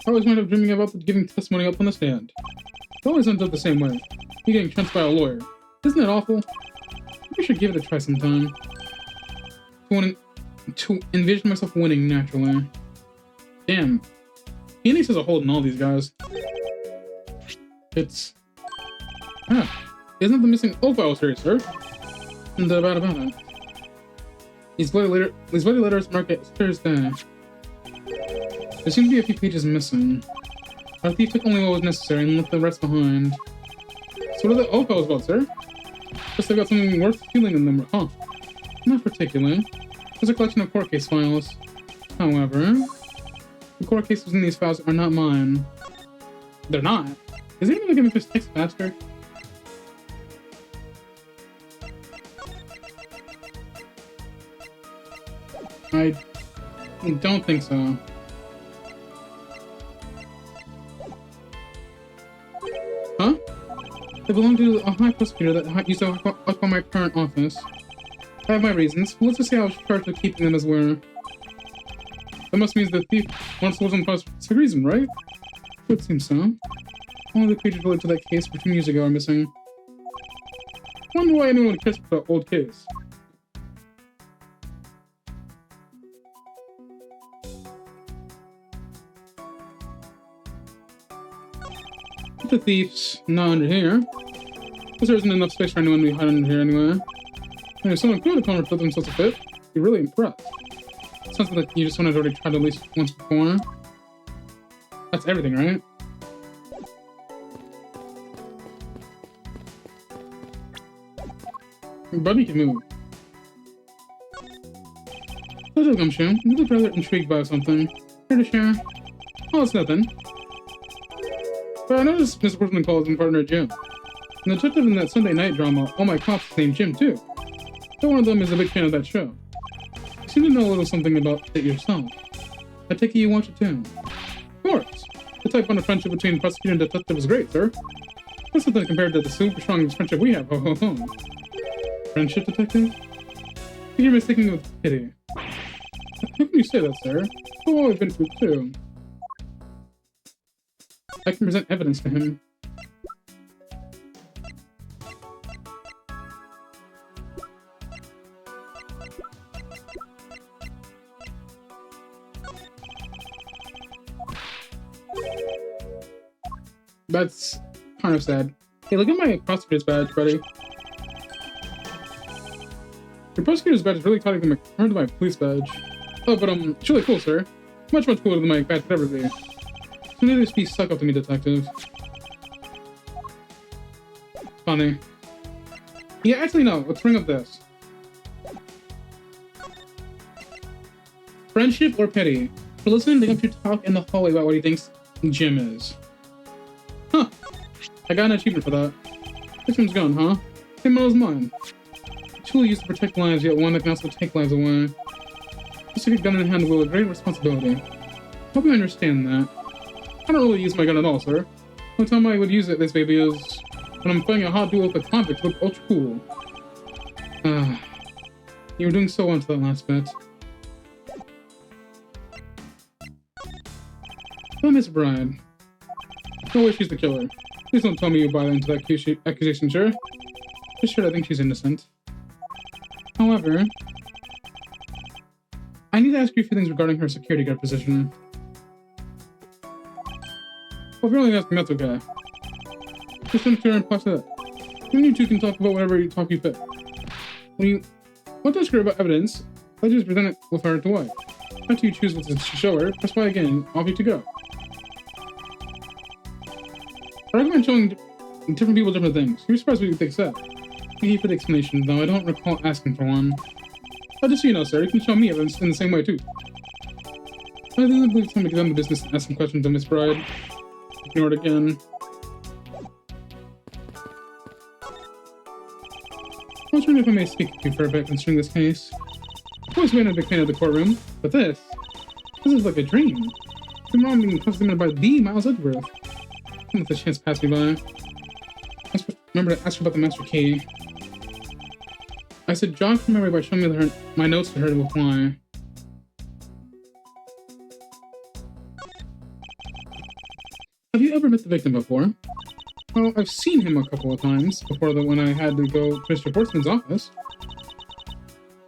I always wind up dreaming about giving testimony up on the stand. It always ends up the same way. You getting trounced by a lawyer. Isn't that awful? I should give it a try sometime. To envision myself winning naturally. Damn. Phoenix has a hold on all these guys. It's... Ah. Isn't the missing O-file series, sir? And about it. These bloody letters mark it Thursday. There seem to be a few pages missing. Our thief took only what was necessary and left the rest behind. So what are the O-files about, sir? Guess they've got something worth feeling in them, huh? Not particularly. There's a collection of court case files. However, the court cases in these files are not mine. They're not? Is anyone gonna make this text faster? I don't think so. Huh? They belong to a high prosecutor that used to occupy my current office. I have my reasons. Let's just say I was charged with keeping them as were. That must mean the thief once was on post for reason, right? It seems so. All the pages related to that case from 10 years ago are missing. Wonder why anyone cares about that old case. The thief's not under here. Because there isn't enough space for anyone to hide under here anyway. And if someone could have come and put themselves a fit, I'd be really impressed. Sounds like you just wanted to already tried at least once before. That's everything, right? Buddy can move. Hello, Gumshoe. You look rather intrigued by something. Here to share? Oh, it's nothing. But I noticed Mr. Portman calls him partner Jim. And the detective in that Sunday night drama, All My Cops, is named Jim too. So one of them is a big fan of that show. You seem to know a little something about it yourself. I take it you watch it too. Of course. The type of friendship between prosecutor and detective is great, sir. That's something compared to the super strong friendship we have, ho ho ho. Friendship, detective? You're mistaken with pity. How can you say that, sir? I've always been through too. I can present evidence to him. That's kind of sad. Hey, look at my prosecutor's badge, buddy. Your prosecutor's badge is really tighter than my police badge. Oh, but it's really cool, sir. Much cooler than my badge could ever be. So neither be stuck up to me, detective. Funny. Yeah, actually no, let's bring up this. Friendship or pity? For listening to Gumshoe talk in the hallway about what he thinks Jim is. Huh. I got an achievement for that. This one's gone, huh? Same as mine. Tool used to protect lives, yet one that can also take lives away. Just like a gun in hand will a great responsibility. Hope you understand that. I don't really use my gun at all, sir. The only time I would use it, this baby, is when I'm fighting a hot duel with a convict to look ultra cool. You were doing so well to that last bit. Oh, Miss Bride. No way she's the killer. Please don't tell me you buy into that accusation, sure? Just sure I think she's innocent. However, I need to ask you a few things regarding her security guard position. Well, if you're only asking, that's okay. Just unclear and plus that. You two can talk about whatever you fit. When you want to ask her about evidence, I just present it with her to wife. After you choose what to show her, press Y again, off you to go. I recommend showing different people different things. You're surprised what you think that. Thank you for the explanation, though I don't recall asking for one. But just so you know, sir, you can show me evidence in the same way, too. I think it's time to get on the business and ask some questions of Miss Bride. Ignore it again. I was wondering if I may speak to you for a bit concerning this case. I've always been a big fan of the courtroom, but this is like a dream. I'm wrong being constantly by the Miles Edgeworth. Don't let the chance pass me by. Remember to ask her about the master key. I said jog from memory by showing me my notes to her to reply. Have you ever met the victim before? Well, I've seen him a couple of times before when I had to go to Mr. Portsman's office.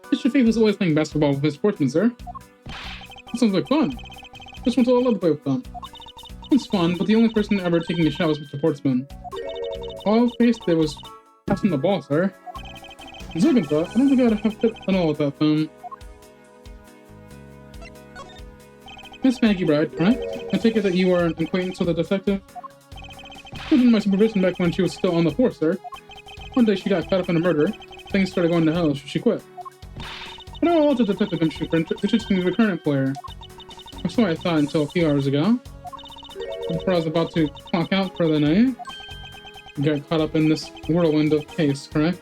Mr. Faith was always playing basketball with Miss Portsman, sir. That sounds like fun. Just went to love to play with them. It's fun, but the only person ever taking a shot was Mr. Portsman. All Faith did was passing the ball, sir. Second thought, I don't think I'd have fit at all with that phone. Miss Maggey Bride, correct? I take it that you are an acquaintance with the detective? She was in my supervision back when she was still on the force, sir. One day she got caught up in a murder. Things started going to hell, so she quit. I know all the detective Gumshoe for introducing the current employer. Or so I thought until a few hours ago. Before I was about to clock out for the night. Got caught up in this whirlwind of case, correct?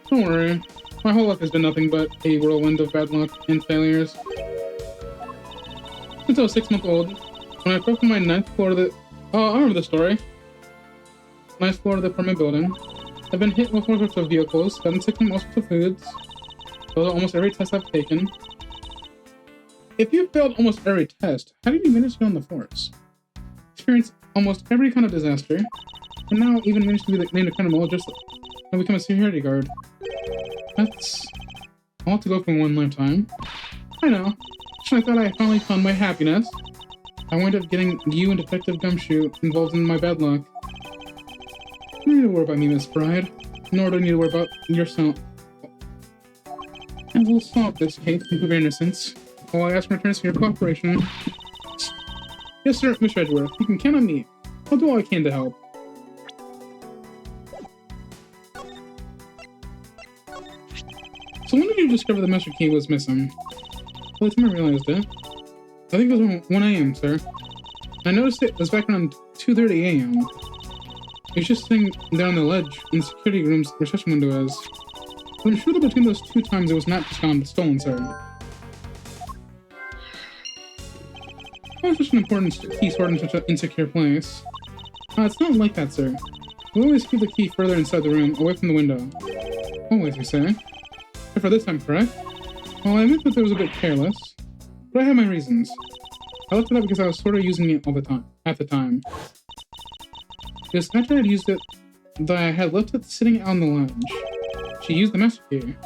Don't worry. My whole life has been nothing but a whirlwind of bad luck and failures. Since I was 6 months old, when I fell from my 9th floor of the... Oh, I remember the story. 9th floor of the apartment building. I've been hit with all sorts of vehicles, gotten sick from all sorts of foods. Failed almost every test I've taken. If you failed almost every test, how did you manage to be on the force? Experienced almost every kind of disaster, and now even managed to be named a criminal just and become a security guard. That's a lot to go for one lifetime. I know. So I thought I finally found my happiness. I wound up getting you and Detective Gumshoe involved in my bad luck. You don't need to worry about me, Miss Bride. Nor do you need to worry about yourself. And we'll solve this case and prove your innocence. While I ask for returns for your cooperation. Yes, sir, Mr. Edgeworth. You can count on me. I'll do all I can to help. So when did you discover the master key was missing? By the time I realized it, I think it was around 1 a.m., sir. I noticed it was back around 2:30 a.m. It was just sitting there on the ledge in the security room's reception window as... But I'm sure that between those 2 times it was not just gone stolen, sir. Why is such an important key stored in such an insecure place? It's not like that, sir. We always keep the key further inside the room, away from the window. Always, you say? Except for this time, correct? Well, I admit that it was a bit careless, but I have my reasons. I left it up because I was sort of using it all the time, at the time. Just after I had used it, that I had left it sitting on the ledge. She used the master key.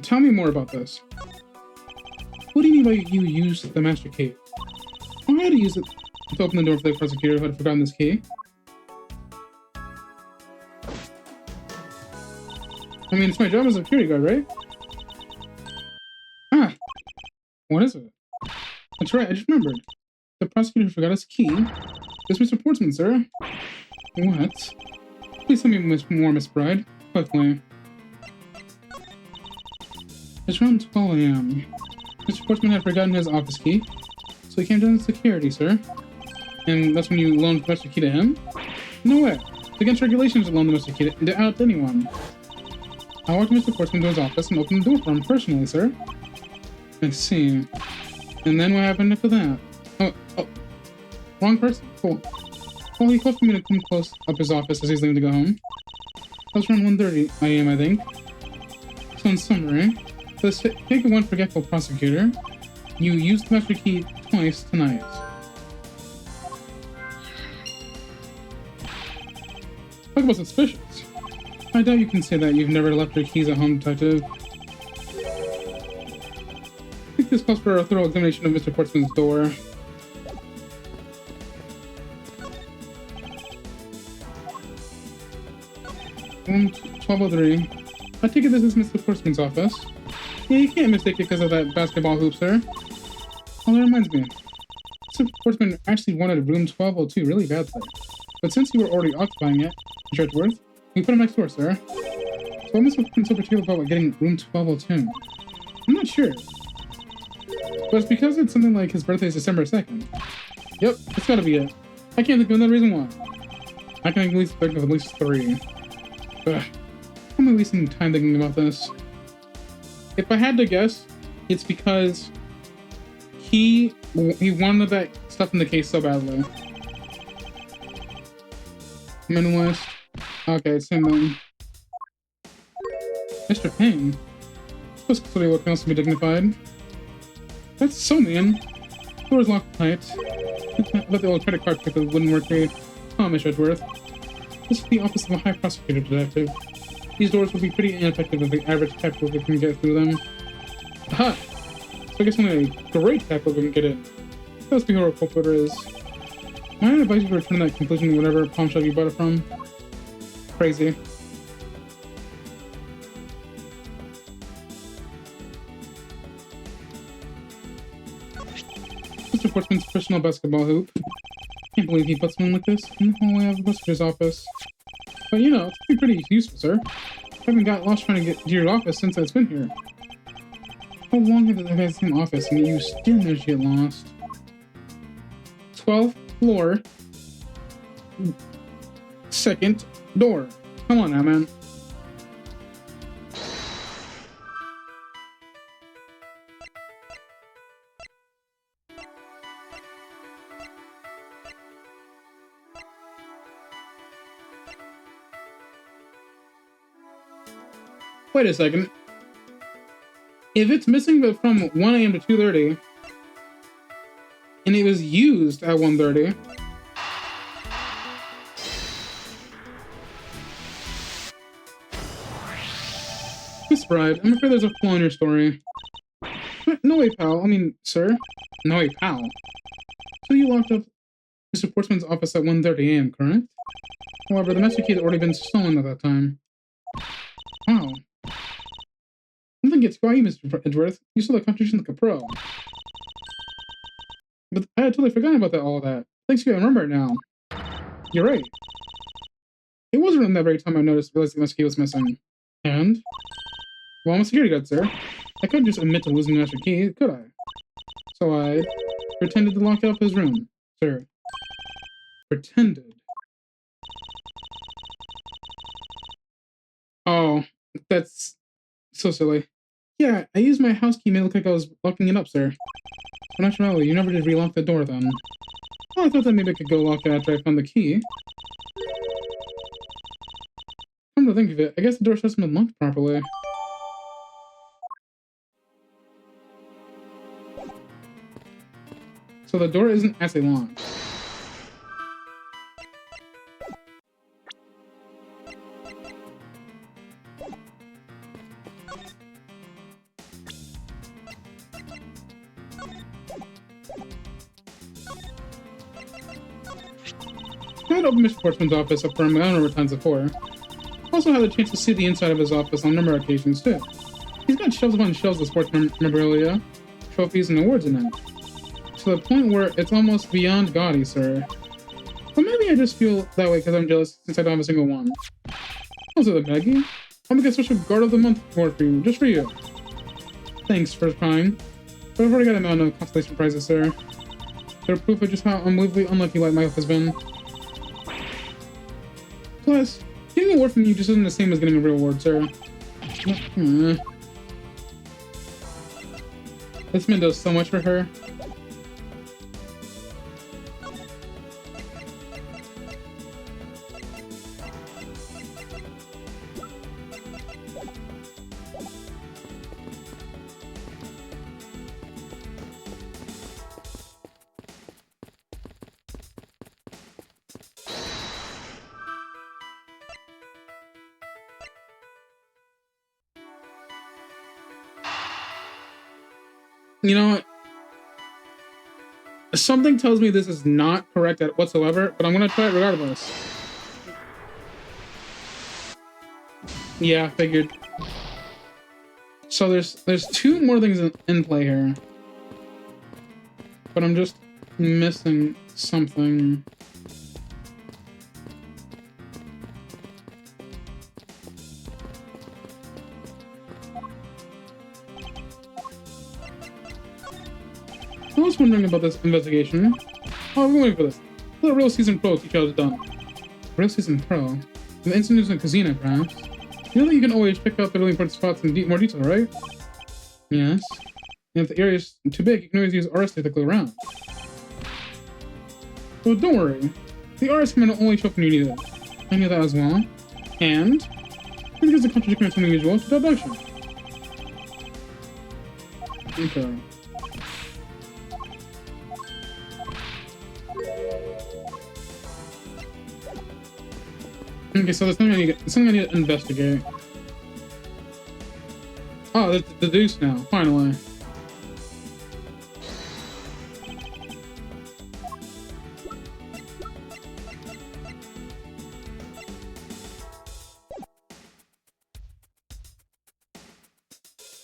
Tell me more about this. What do you mean by you used the master key? I had to use it to open the door for the prosecutor who had forgotten this key. I mean, it's my job as a security guard, right? Ah! What is it? That's right, I just remembered. The prosecutor forgot his key. It's Mr. Portsman, sir. What? Please tell me more, Miss Bride. Quickly. It's around 12 a.m. Mr. Portsman had forgotten his office key, so he came down to security, sir. And that's when you loaned the master key to him? No way. It's against regulations to loan the master key out to anyone. I walked Mr. Portsman to his office and opened the door for him personally, sir. I see. And then what happened after that? Oh. Wrong person. Cool. Well, he called for me to come close up his office as he's leaving to go home. That was around 1:30 a.m., I think. So in summary, for the sake of one forgetful prosecutor, You used the master key twice tonight. Talk about suspicious. I doubt you can say that you've never left your keys at home, detective. I think this calls for a thorough examination of Mr. Portsman's door. Room 1203. I take it this is Mr. Portsman's office. Yeah, you can't mistake it because of that basketball hoop, sir. Oh, that reminds me. Mr. Portsman actually wanted room 1202 really badly. But since you were already occupying it, Mr. Edgeworth, we put him next door, sir. So what Mr. Portsman so particular about getting room 1202? I'm not sure. But it's because it's something like his birthday is December 2nd. Yep, it's gotta be it. I can't think of another reason why. I can at least think of at least 3. Ugh. I'm wasting time thinking about this. If I had to guess, it's because he wanted that stuff in the case so badly. Minimalist. Okay, it's him then. Mr. Payne. Let's consider what else to be dignified. That's so mean. Door's locked tight. But the old credit card picker wouldn't work great. Oh, Mr. Edgeworth. This is the office of a high prosecutor, detective. These doors would be pretty ineffective if the average tap worker can get through them. Aha! So I guess only a great tap worker can get in. Let's be who our culprit is. Might I advise you to return that conclusion to whatever pawn shop you bought it from? Crazy. Mr. Portsman's personal basketball hoop. Can't believe he puts one like this in the hallway of the solicitor's office. But you know, it's pretty useful, sir. I haven't got lost trying to get to your office since it's been here. How long have I had the same office and you still managed to get lost? 12th floor. Second door. Come on now, man. Wait a second. If it's missing but from 1 a.m. to 2:30, and it was used at 1:30, Miss Bride, I'm afraid there's a flaw in your story. No way, pal. I mean, sir. No way, pal. So you locked up Mr. Portsman's office at 1:30 a.m., correct? However, the master key had already been stolen at that time. Wow. Nothing gets by you, Mr. Edgeworth. You saw the contribution like a pro. But I had totally forgotten about all that. Thanks, you remember it now. You're right. It wasn't around that very time I realized the master key was missing. And? Well, I'm a security guard, sir. I couldn't just admit to losing the master key, could I? So I pretended to lock up his room, sir. Pretended. Oh, that's so silly. Yeah, I used my house key to look like I was locking it up, sir. But naturally, you never did relock the door then. Well, I thought that maybe I could go lock it after I found the key. Come to think of it, I guess the door hasn't been locked properly. So the door isn't actually locked. I had opened Mr. Portsman's office up for him a number of times before. Also had a chance to see the inside of his office on a number of occasions too. He's got shelves upon shelves of sports memorabilia, trophies, and awards in it. To the point where it's almost beyond gaudy, sir. But maybe I just feel that way because I'm jealous since I don't have a single one. Also, the Maggey, I'll make a special Guard of the Month award for you, just for you. Thanks for trying. But I've already got a amount of constellation prizes, sir. They're proof of just how unbelievably unlucky my life has been. Plus, getting an award from you just isn't the same as getting a real award, sir. This man does so much for her. You know what? Something tells me this is not correct whatsoever, but I'm gonna try it regardless. Yeah, figured. So there's two more things in play here, but I'm just missing something. I was wondering about this investigation. Oh, I've been waiting for this. Let a real seasoned pro teach you how it's done. Real seasoned pro? The incidents in the casino, perhaps? You know that you can always pick out the really important spots in more detail, right? Yes. And if the area is too big, you can always use RS to click around. Well, don't worry. The RS command will only show up when you need it. I knew that as well. And I think it's a contradiction from the usual to deduction. Okay. Okay, so there's something I need to investigate. Oh, that's the deuce now, finally.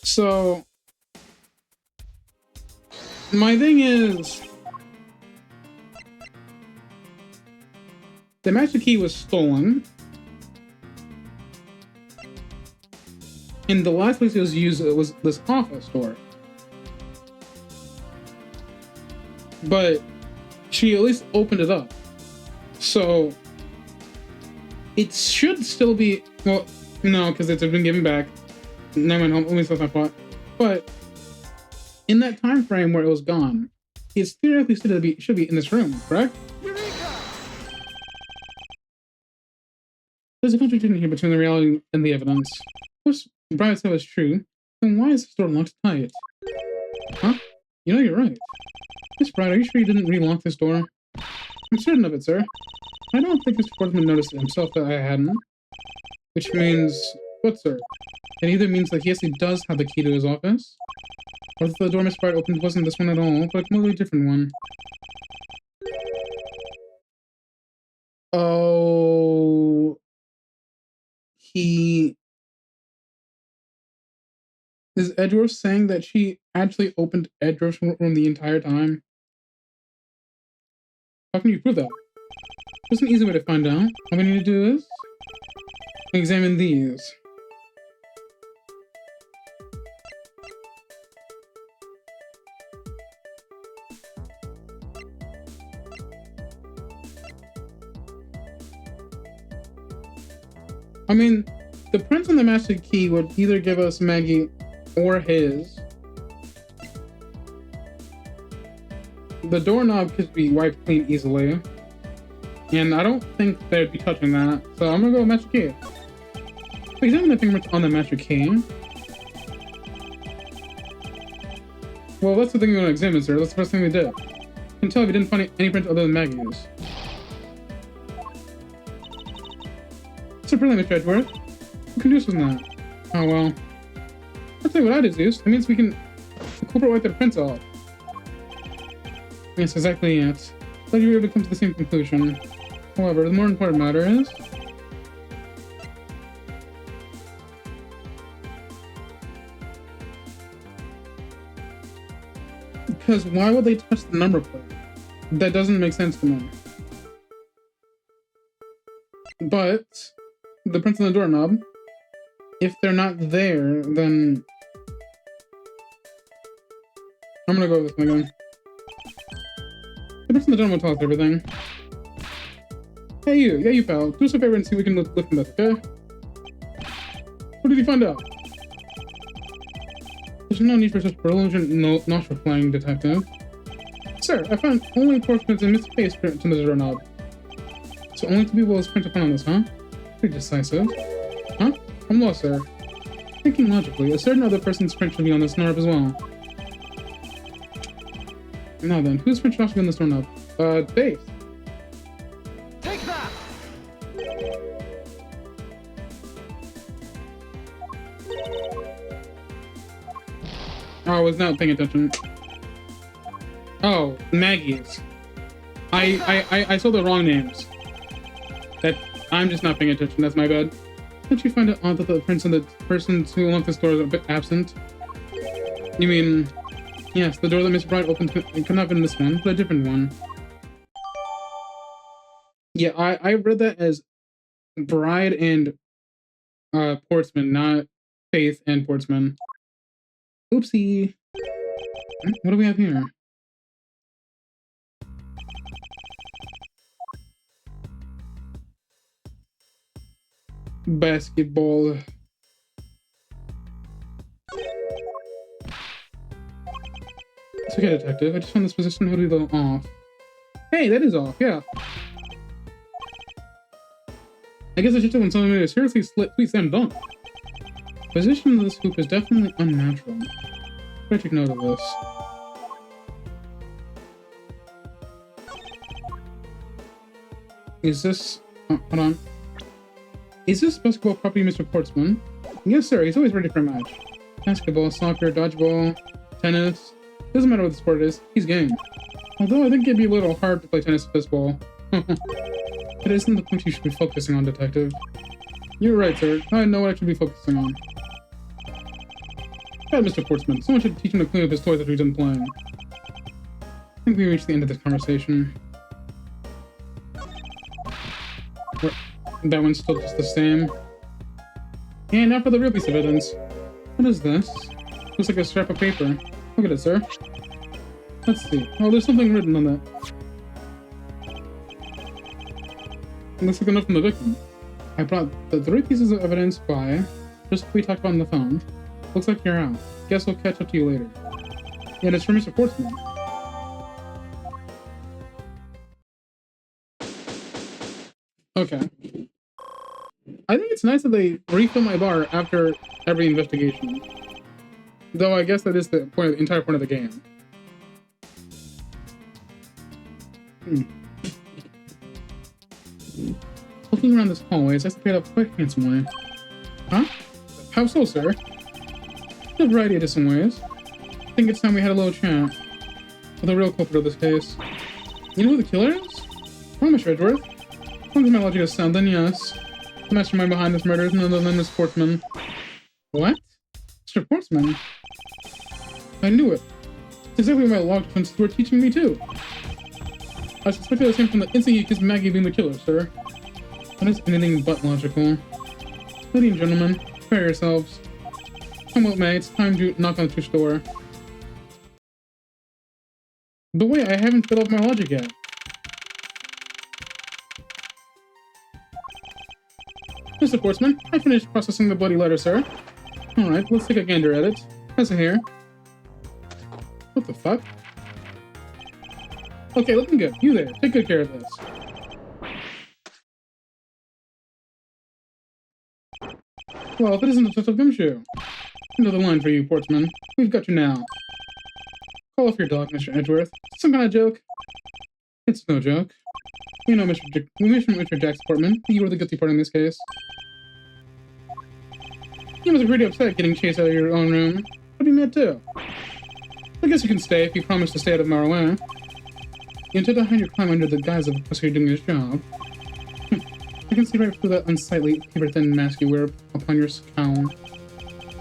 So, my thing is, the master key was stolen. And the last place it was used was this office door. But she at least opened it up. So it should still be, well, no, because it's been given back. Never mind, let me stop my thought. But in that time frame where it was gone, it's theoretically should be in this room, correct? There's a contradiction here between the reality and the evidence. If Brian said was true, then why is this door locked tight? Huh? You know you're right. Miss Bright, are you sure you didn't relock this door? I'm certain of it, sir. I don't think Mr. Portman noticed it himself that I hadn't. Which means, what, sir? It either means that he actually does have the key to his office, or that the door Miss Bright opened wasn't this one at all, but a completely different one. Oh... Is Edgeworth saying that she actually opened Edgeworth's room the entire time? How can you prove that? There's an easy way to find out. All we need to do is examine these. I mean, the prints on the master key would either give us Maggey or his. The doorknob could be wiped clean easily. And I don't think they'd be touching that. So I'm gonna go with master key. Examine the fingerprints on the master key. Well, that's the thing we want to examine, sir. That's the first thing we did. You can tell if you didn't find any prints other than Maggey's. So brilliant, Mr. Edgeworth. What can use was that? Oh well. I'll tell you what I deduced. It means we can the culprit wipe the prints off. Yes, exactly it. Glad you were able to come to the same conclusion. However, the more important matter is... Because why would they touch the number plate? That doesn't make sense to me. But the prints on the doorknob, if they're not there, then I'm gonna go with this one again. The prints on the doorknob tell us everything. Hey you, yeah you pal, do us a favor and see if we can lift them up, okay? What did you find out? There's no need for such brilliant nostril flying, detective. Sir, I found only enforcements and misplaced print on the doorknob. So only 2 people was printed on this, huh? Pretty decisive. Huh? I'm lost, sir. Thinking logically, a certain other person's print should be on this doorknob as well. Now then, whose print should be on this doorknob? Dave. Take that! Oh, I was not paying attention. Oh, Maggie's. I saw the wrong names. That I'm just not paying attention. That's my bad. Don't you find it odd that the prints and the person who unlocked this door is a bit absent? You mean, yes, the door that Miss Bright opened could not have been this one, but a different one. Yeah, I read that as Bride and Portsman, not Faith and Portsman. Oopsie. What do we have here? Basketball. It's okay, detective. I just found this position hoodie off. Hey, that is off, yeah. I guess I should have when someone made a seriously sweet slam dunk. Position of this hoop is definitely unnatural. Better take note of this. Is this... Oh, hold on. Is this basketball property, Mr. Portsman? Yes, sir. He's always ready for a match. Basketball, soccer, dodgeball, tennis. Doesn't matter what the sport is. He's game. Although I think it'd be a little hard to play tennis with this ball. It isn't the point you should be focusing on, detective. You're right, sir. I know what I should be focusing on. God, Mr. Portsman. Someone should teach him to clean up his toys after he's done playing. I think we reached the end of this conversation. That one's still just the same. And now for the real piece of evidence. What is this? Looks like a scrap of paper. Look at it, sir. Let's see. Oh, there's something written on that. It looks like a note from the victim. I brought the 3 pieces of evidence by just we talked about on the phone. Looks like you're out. Guess I'll catch up to you later. Yeah, it's from Mr. Portsman. Okay. I think it's nice that they refill my bar after every investigation. Though I guess that is the point of the entire point of the game. Looking around this hallway, it's played up quite handsomely. Huh? How so, sir? A variety of different ways. I think it's time we had a little chat with the real culprit of this case. You know who the killer is? Oh, Mr. Edgeworth. As long as my logic is sound, then yes. The mastermind behind this murder is none other than Miss Portsman. What? Mr. Portsman? I knew it. It's exactly what my logic friends were teaching me too. I suspected the same from the instant you accused Maggey being the killer, sir. That is anything but logical. Ladies and gentlemen, prepare yourselves. Come what may, it's time to knock on the church door. But wait, I haven't filled up my logic yet. Mr. Portsman, I finished processing the bloody letter, sir. Alright, let's take a gander at it. Press it here. What the fuck? Okay, looking good. You there, take good care of this. Well, if it isn't Detective Gumshoe. Another line for you, Portsman. We've got you now. Call off your dog, Mr. Edgeworth. Some kind of joke? It's no joke. You know, Mr. Jack's Portman. You were the guilty party in this case. You must be pretty upset getting chased out of your own room. I'd be mad too. I guess you can stay if you promise to stay out of our way. You intend to hide your crime under the guise of a prosecutor doing his job. I can see right through that unsightly, paper-thin mask you wear upon your scowl.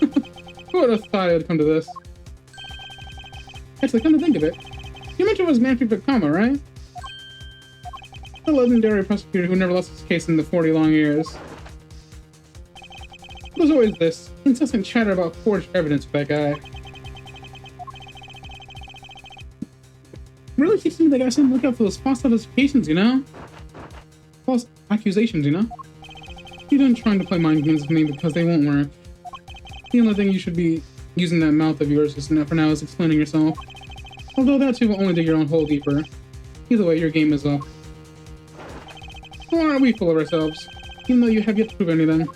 Who would have thought it would come to this? Actually, come to think of it, you mentioned it was Manfred Vacama, right? The legendary prosecutor who never lost his case in the 40 long years. There's always this incessant chatter about forged evidence with that guy. Really teaches me that I shouldn't look out for those false accusations, you know? False accusations, you know? You don't trying to play mind games with me because they won't work. The only thing you should be using that mouth of yours just for now is explaining yourself. Although that too will only dig your own hole deeper. Either way, your game is up. Or are we full of ourselves? Even though you have yet to prove anything.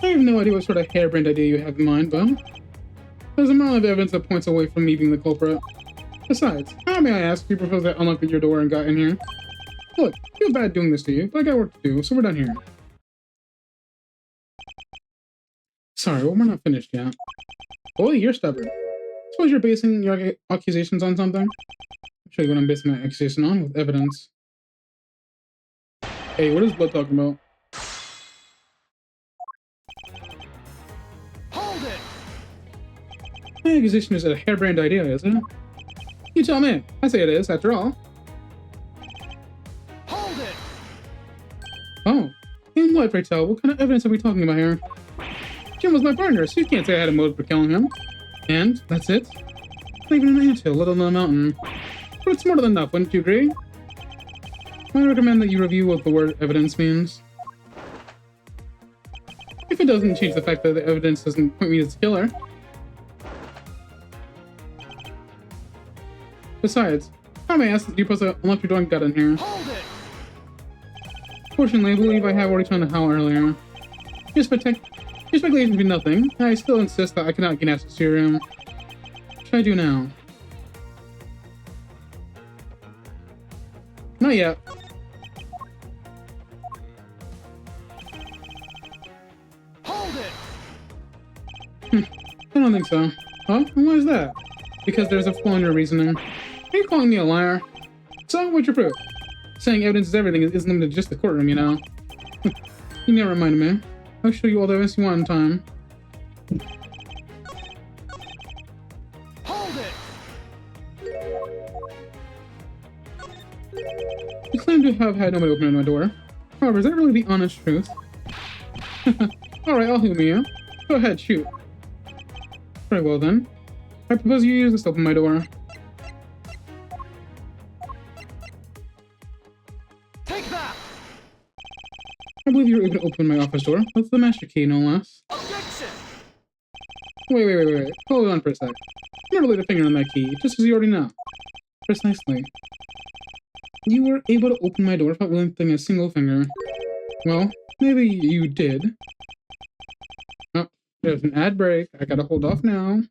I have no idea what sort of harebrained idea you have in mind, but there's a amount of evidence that points away from me being the culprit. Besides, how may I ask if you propose that unlocked your door and got in here? Look, I feel bad doing this to you, but I got work to do, so we're done here. Sorry, well, we're not finished yet. Oh, you're stubborn. Suppose you're basing your accusations on something? I'll show you what I'm basing my accusation on with evidence. Hey, what is Blood talking about? Hold it! My accusation is a harebrained idea, isn't it? You tell me. I say it is, after all. Hold it! Oh. And what, pray tell? What kind of evidence are we talking about here? Jim was my partner, so you can't say I had a motive for killing him. And that's it? Not even an anthill, let alone a mountain. But it's more than enough, wouldn't you agree? I recommend that you review what the word evidence means. If it doesn't change the fact that the evidence doesn't point me as the killer. Besides, how may I ask that you supposed to unlock your door and got in here? Hold it! Fortunately, I believe I have already turned the hell earlier. Your speculation would be nothing. I still insist that I cannot gain access to your room. What should I do now? Not yet. Hold it! I don't think so. Huh? And why is that? Because there's a flaw in your reasoning. Are you calling me a liar? So, what's your proof? Saying evidence is everything isn't limited to just the courtroom, you know? You never reminded me. I'll show you all the evidence you want in time. Hold it! You claim to have had nobody open my door. However, is that really the honest truth? Alright, I'll humor you. Go ahead, shoot. Very well then. I propose you use this to open my door. Take that! I believe you were able to open my office door with the master key, no less. Objection! Wait. Hold on for a sec. You never laid a finger on that key, just as you already know. Precisely. You were able to open my door without lifting a single finger. Well, maybe you did. Oh, there's an ad break. I gotta hold off now.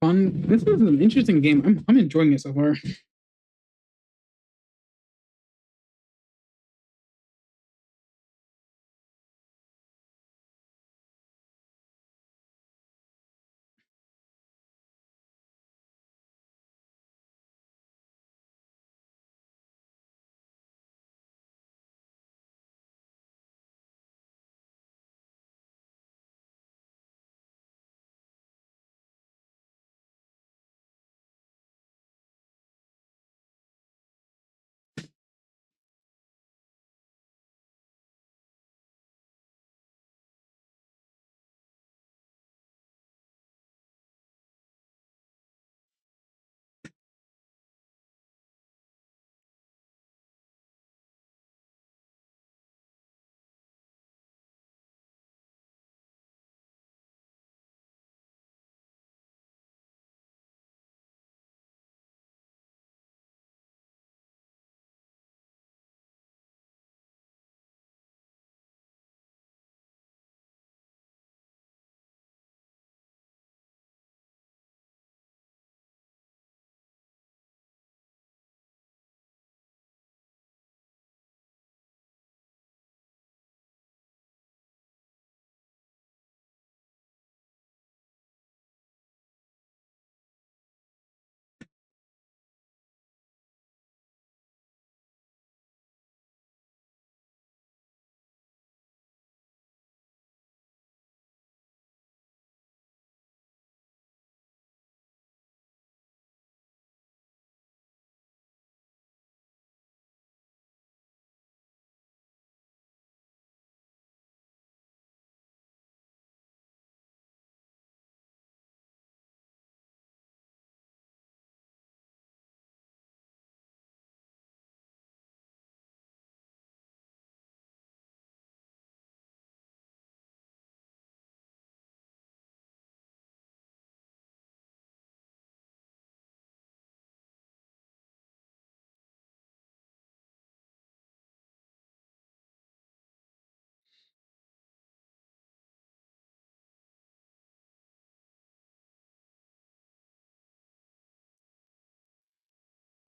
Fun. This is an interesting game. I'm enjoying it so far.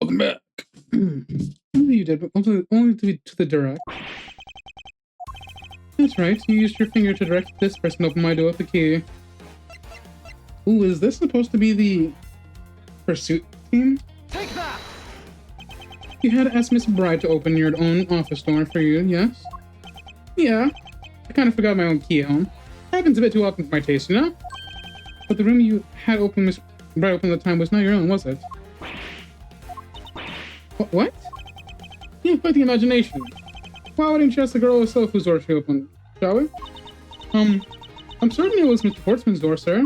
Welcome back. Only you did, but only to the direct. That's right. You used your finger to direct this person to open my door with the key. Ooh, is this supposed to be the pursuit team? Take that! You had to ask Miss Bride to open your own office door for you, yes? Yeah. I kind of forgot my own key at home. Happens a bit too often for my taste, you know? But the room you had open Miss Bride open at the time was not your own, was it? What? You have quite the imagination. Why wouldn't you ask the girl herself whose door she opened, shall we? I'm certain it was Mr. Portsman's door, sir.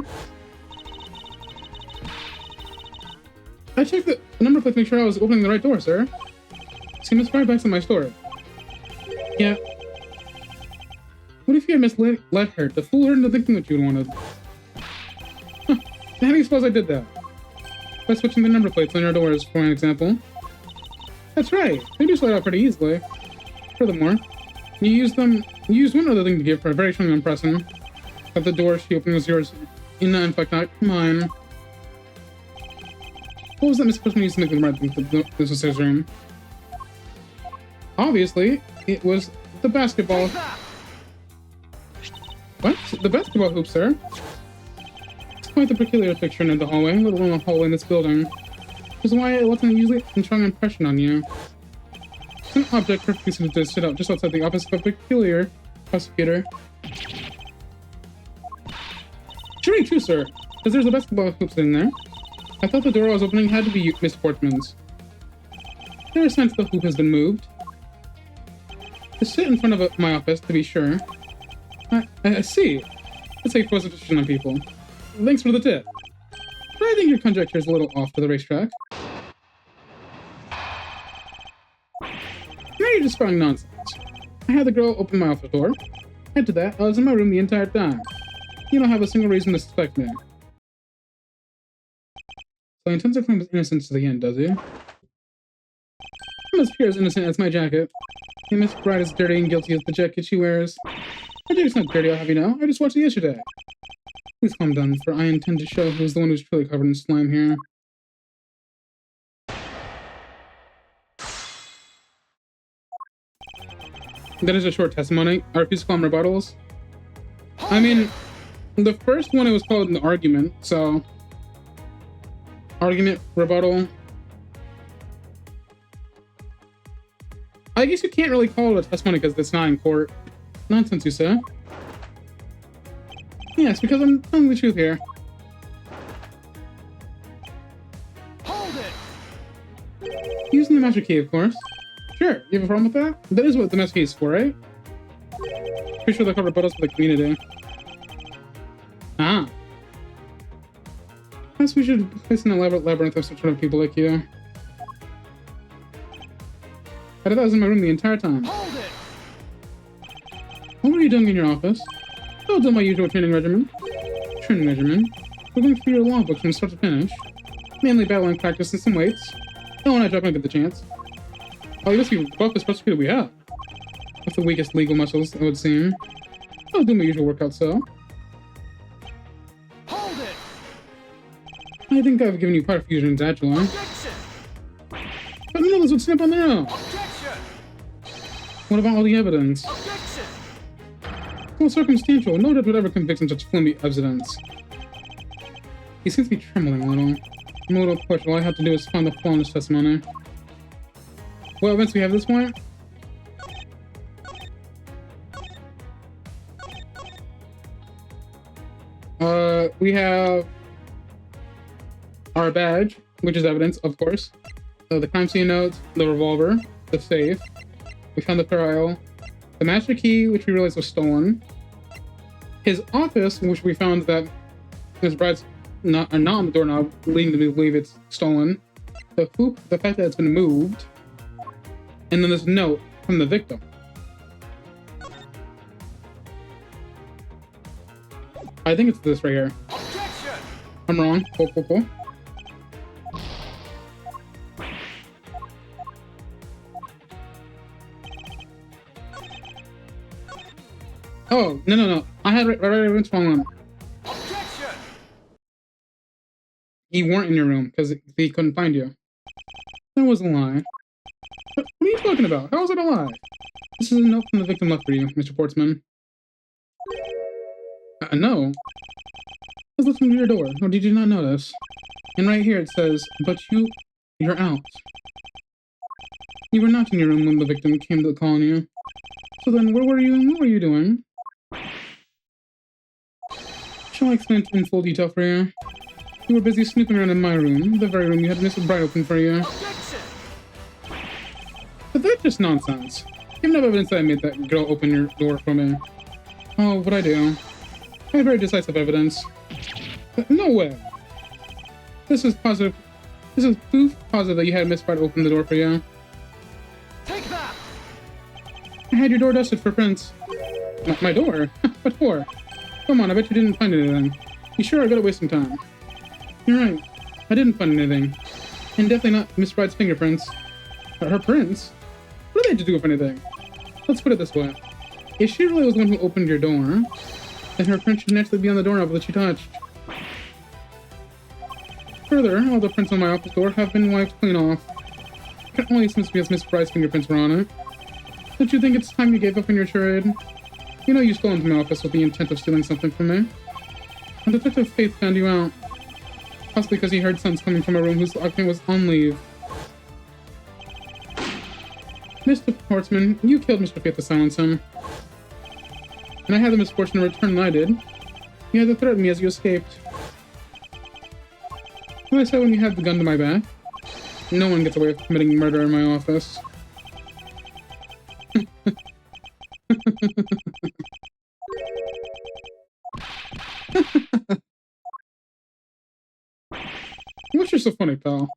I checked the number plate to make sure I was opening the right door, sir. See, Miss Bride backs at my store. Yeah. What if you had misled her to fool her into thinking what you wanted? Huh. How do you suppose I did that? By switching the number plates on your doors, for an example. That's right. They do slide out pretty easily. Furthermore, you used one other thing to give her a very strong impression that the door she opened was yours, in fact not mine. What was that Miss Postman used to make the right thing to the sister's room? Obviously, it was the basketball. What? The basketball hoop, sir? It's quite the peculiar picture in the hallway, let alone a hallway in this building. Which is why it wasn't usually a strong impression on you. It's an object perfectly suited to sit out just outside the office of a peculiar prosecutor. Surely true, sir, because there's a basketball hoop sitting there. I thought the door I was opening had to be Miss Portman's. There are signs the hoop has been moved. To sit in front of my office, to be sure. I see. That's how you force a decision on people. Thanks for the tip. But I think your conjecture is a little off to the racetrack. Now you're just spouting nonsense. I had the girl open my office door. Add to that, I was in my room the entire time. You don't have a single reason to suspect me. So he intends to claim his innocence to the end, does he? I'm as pure as innocent as my jacket. And Miss Bride is dirty and guilty as the jacket she wears. My jacket's not dirty, I'll have you know. I just watched it yesterday. Please calm down, for I intend to show who's the one who's truly covered in slime here. That is a short testimony. I refuse to call them rebuttals. I mean, the first one it was called an argument, so... Argument, rebuttal. I guess you can't really call it a testimony because it's not in court. Nonsense, you say? Yes, because I'm telling the truth here. Hold it! Using the master key, of course. Sure, you have a problem with that? That is what the master key is for, right? Pretty sure they'll cover rebuttals for the community. Ah. Perhaps we should place an elaborate labyrinth of some sort of people like you. I thought I was in my room the entire time. Hold it! What were you doing in your office? I was doing my usual training regimen. We're going through your law books from start to finish. Mainly battling practice and some weights. Oh, when I drop, I get the chance. Oh, you must be the buffest prosecutor we have. With the weakest legal muscles, it would seem. I'll do my usual workout, so. Hold it! I think I've given you quite a few reasons, actually. Objection! But none of those would snap on their own. Objection! What about all the evidence? Objection! Well, circumstantial. No judge would ever convict on such flimsy evidence. He seems to be trembling a little. I'm a little pushed. All I have to do is find the flaw in his testimony. What evidence do we have at this point? We have our badge, which is evidence, of course. The crime scene notes, the revolver, the safe. We found the trial, the master key, which we realized was stolen. His office, which we found that Miss Bride's not on the doorknob, leading me to believe it's stolen. The hoop, the fact that it's been moved. And then this note from the victim. I think it's this right here. Objection! I'm wrong. Cool. Oh, no. I had right wrong one. Objection! You weren't in your room because he couldn't find you. That was a lie. What are you talking about? How is it a lie? This is a note from the victim left for you, Mr. Portsman. No. I was listening to your door. Or did you not notice? And right here it says, but you're out. You were not in your room when the victim came to call on you. So then, where were you and what were you doing? Shall I explain in full detail for you? You were busy snooping around in my room, the very room you had Mr. Bright open for you. Objection! But that's just nonsense. You have no evidence that I made that girl open your door for me. Oh, what I do? I have very decisive evidence. But no way. This is positive. This is proof positive that you had Miss Bright open the door for you. Take that! I had your door dusted for prints. My door? What for? Come on, I bet you didn't find anything. You sure I gotta waste some time? You're right. I didn't find anything. And definitely not Miss Bright's fingerprints. Her prints? What do they have to do with anything? Let's put it this way. If she really was the one who opened your door, then her print should naturally be on the doorknob that she touched. Further, all the prints on my office door have been wiped clean off. It can only seem because Miss Bright's fingerprints were on it. Don't you think it's time you gave up on your charade? You know you stole into my office with the intent of stealing something from me. And Detective Faith found you out. Possibly because he heard sounds coming from a room whose occupant was on leave. Mr. Portsman, you killed Mr. Faith to silence him. And I had the misfortune to return than I did. You had to threaten me as you escaped. Well, I said when you had the gun to my back, no one gets away with committing murder in my office. What's your so funny, pal?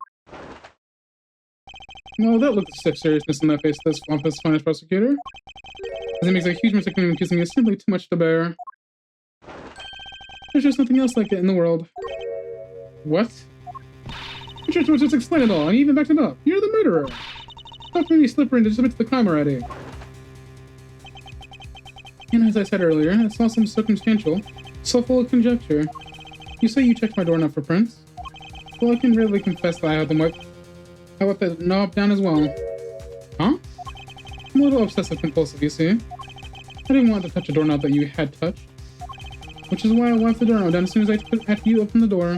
Well, that looks stiff seriousness in that face of this office finance prosecutor. As it makes a huge mistake in accusing me is simply too much to bear. There's just nothing else like it in the world. What? Just explain it all. I even backed it up. You're the murderer. Stop being slippery and just admit to the crime already. And as I said earlier, it's all some circumstantial, so full of conjecture. You say you checked my doorknob for prints? Well, I can readily confess that I wiped the knob down as well. Huh? I'm a little obsessive-compulsive, you see. I didn't want to touch a doorknob that you had touched. Which is why I wiped the doorknob down as soon as after you opened the door.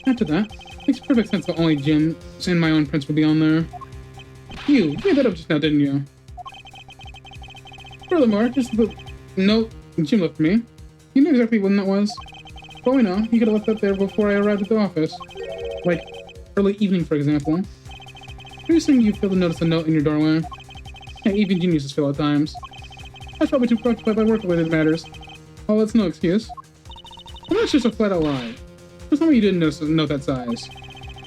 After that, it makes perfect sense that only Jim's and my own prints would be on there. You made that up just now, didn't you? Furthermore, just the note Jim left me. You knew exactly when that was. For all we know, he could have left that there before I arrived at the office. Like, early evening, for example. Are you saying you failed to notice a note in your doorway? Yeah, even geniuses fail at times. I was probably too preoccupied by work-related matters. Oh, that's no excuse. Well, that's just a flat-out lie. There's no way you didn't notice a note that size.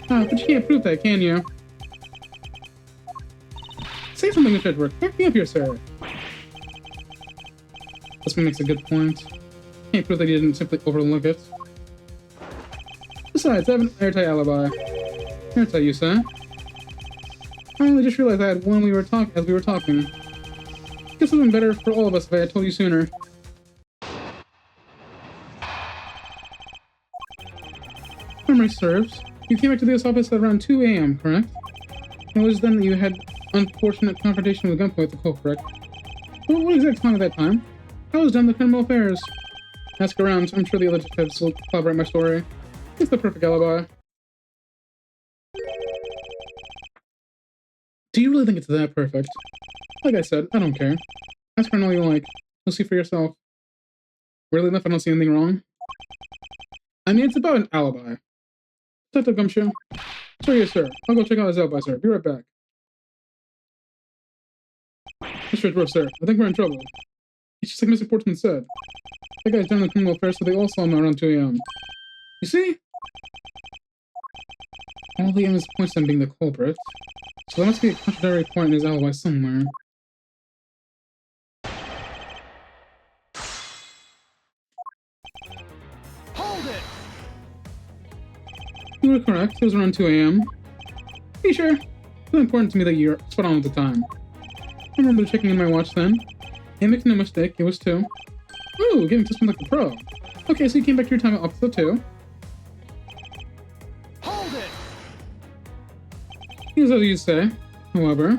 Ah, but you can't prove that, can you? Say something, Mr. Edgeworth. Back me up here, sir. This one makes a good point. Can't prove that he didn't simply overlook it. Besides, I have an airtight alibi. Airtight, you say? I only just realized I had one as we were talking. Guess it would have been better for all of us if I had told you sooner. Memory serves. You came back to this office at around 2 a.m., correct? It was then that you had unfortunate confrontation with gunpoint with the culprit. Well, what exact time at that time? I was done with criminal affairs. Ask around, I'm sure the other detectives will corroborate my story. It's the perfect alibi. Do you really think it's that perfect? Like I said, I don't care. Ask around all you like. You'll see for yourself. Really enough, I don't see anything wrong? I mean, it's about an alibi. Detective Gumshoe? Sure, yes, sir. I'll go check out his alibi, sir. Be right back. Mr. Edgeworth, sir. I think we're in trouble. It's just like Mr. Portsman said. That guy's down in criminal affairs, so they all saw him around 2 a.m. You see? All the evidence points to him being the culprit. So there must be a contradictory point in his alibi somewhere. Hold it! You were correct. It was around 2 a.m. Be sure. It's really important to me that you're spot on at the time. I remember checking in my watch then. And make no mistake, it was 2. Ooh, getting to like a pro. Okay, so you came back to your time at opposite 2. Hold it! You Seems as you say. However,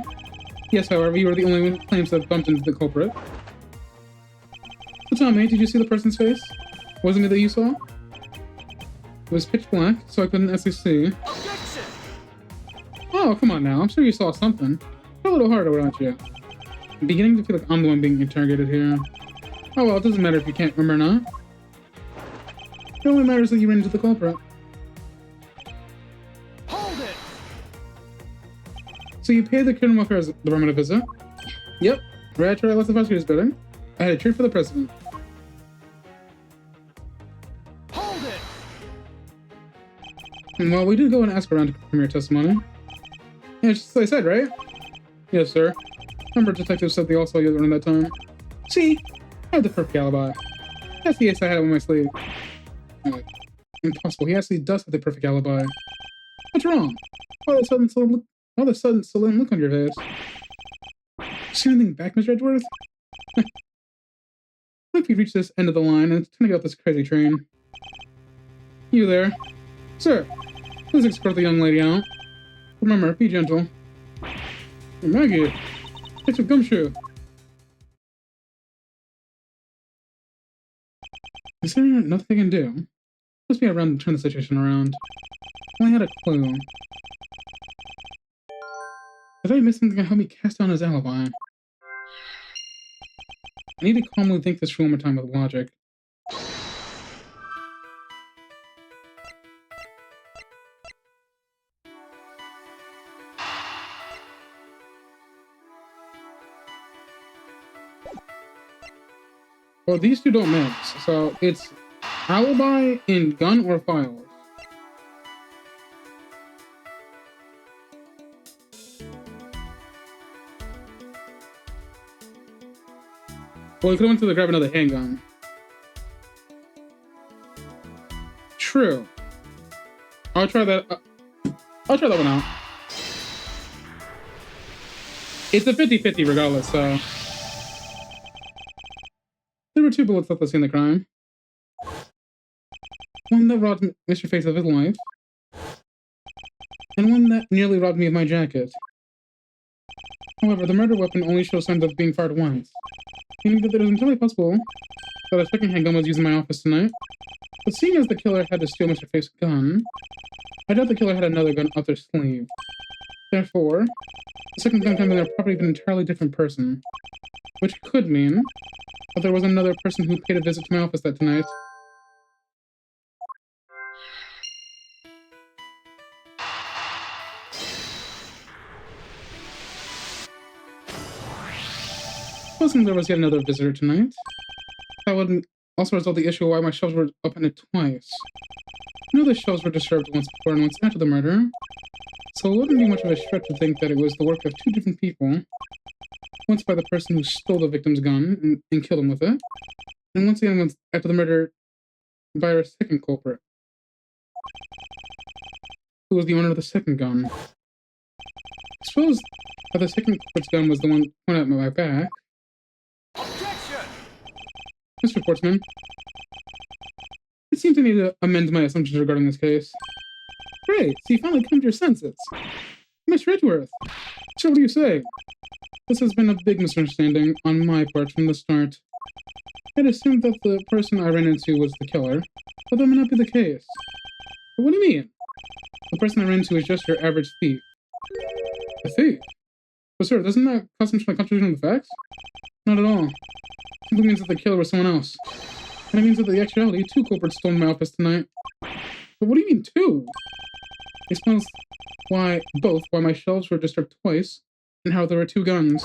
however, you were the only one who claims to have bumped into the culprit. So tell me, did you see the person's face? Wasn't it that you saw? It was pitch black, so I couldn't actually see. Objection! Oh, come on now. I'm sure you saw something. Try a little harder, aren't you? I'm beginning to feel like I'm the one being interrogated here. Oh well, it doesn't matter if you can't remember or not. It only matters that you ran into the culprit. Hold it! So you paid the criminal affairs department a visit? Yep. Right after I left the prosecutor's building, I had a treat for the president. Hold it! And well, we did go and ask around to confirm your testimony. Yeah, just as I said, right? Yes, sir. Remember, detective said they all saw you around that time. See? I had the perfect alibi. That's the ace I had on my sleeve. Impossible. He actually does have the perfect alibi. What's wrong? Why the sudden sullen look on your face? See anything back, Mr. Edgeworth? I think we've reached this end of the line, and it's time to get off this crazy train. You there? Sir, please escort the young lady out. Remember, be gentle. Hey, Maggie, it's a Gumshoe. Is there nothing I can do? Must be around to turn the situation around. I only had a clue. I thought he missed something to help me cast down his alibi. I need to calmly think this through one more time with logic. Well, these two don't mix, so it's alibi in gun or files. Well, he could have went to grab another handgun. True. I'll try that. I'll try that one out. It's a 50-50 regardless, so. There were 2 bullets left at the scene of the crime. One that robbed Mr. Face of his life, and one that nearly robbed me of my jacket. However, the murder weapon only shows signs of being fired once, meaning that it is entirely possible that a second handgun was used in my office tonight. But seeing as the killer had to steal Mr. Face's gun, I doubt the killer had another gun up their sleeve. Therefore, the second gun came from their property of an entirely different person, which could mean that there was another person who paid a visit to my office that night. Supposing there was yet another visitor tonight, that would also resolve the issue of why my shelves were opened twice. I know the shelves were disturbed once before and once after the murder, so it wouldn't be much of a stretch to think that it was the work of 2 different people. Once by the person who stole the victim's gun and killed him with it, and once again after the murder by our second culprit, who was the owner of the second gun. I suppose that the second culprit's gun was the one pointed at my back. Objection! Mr. Portsman, it seems I need to amend my assumptions regarding this case. Great, so you finally come to your senses. Mr. Edgeworth, so what do you say? This has been a big misunderstanding on my part from the start. I'd assumed that the person I ran into was the killer, but that may not be the case. But what do you mean? The person I ran into is just your average thief. A thief? But sir, doesn't that constitute a contradiction of the facts? Not at all. It simply means that the killer was someone else. And it means that the actuality 2 culprits stole my office tonight. But what do you mean 2? It explains why my shelves were disturbed twice, and how there were 2 guns.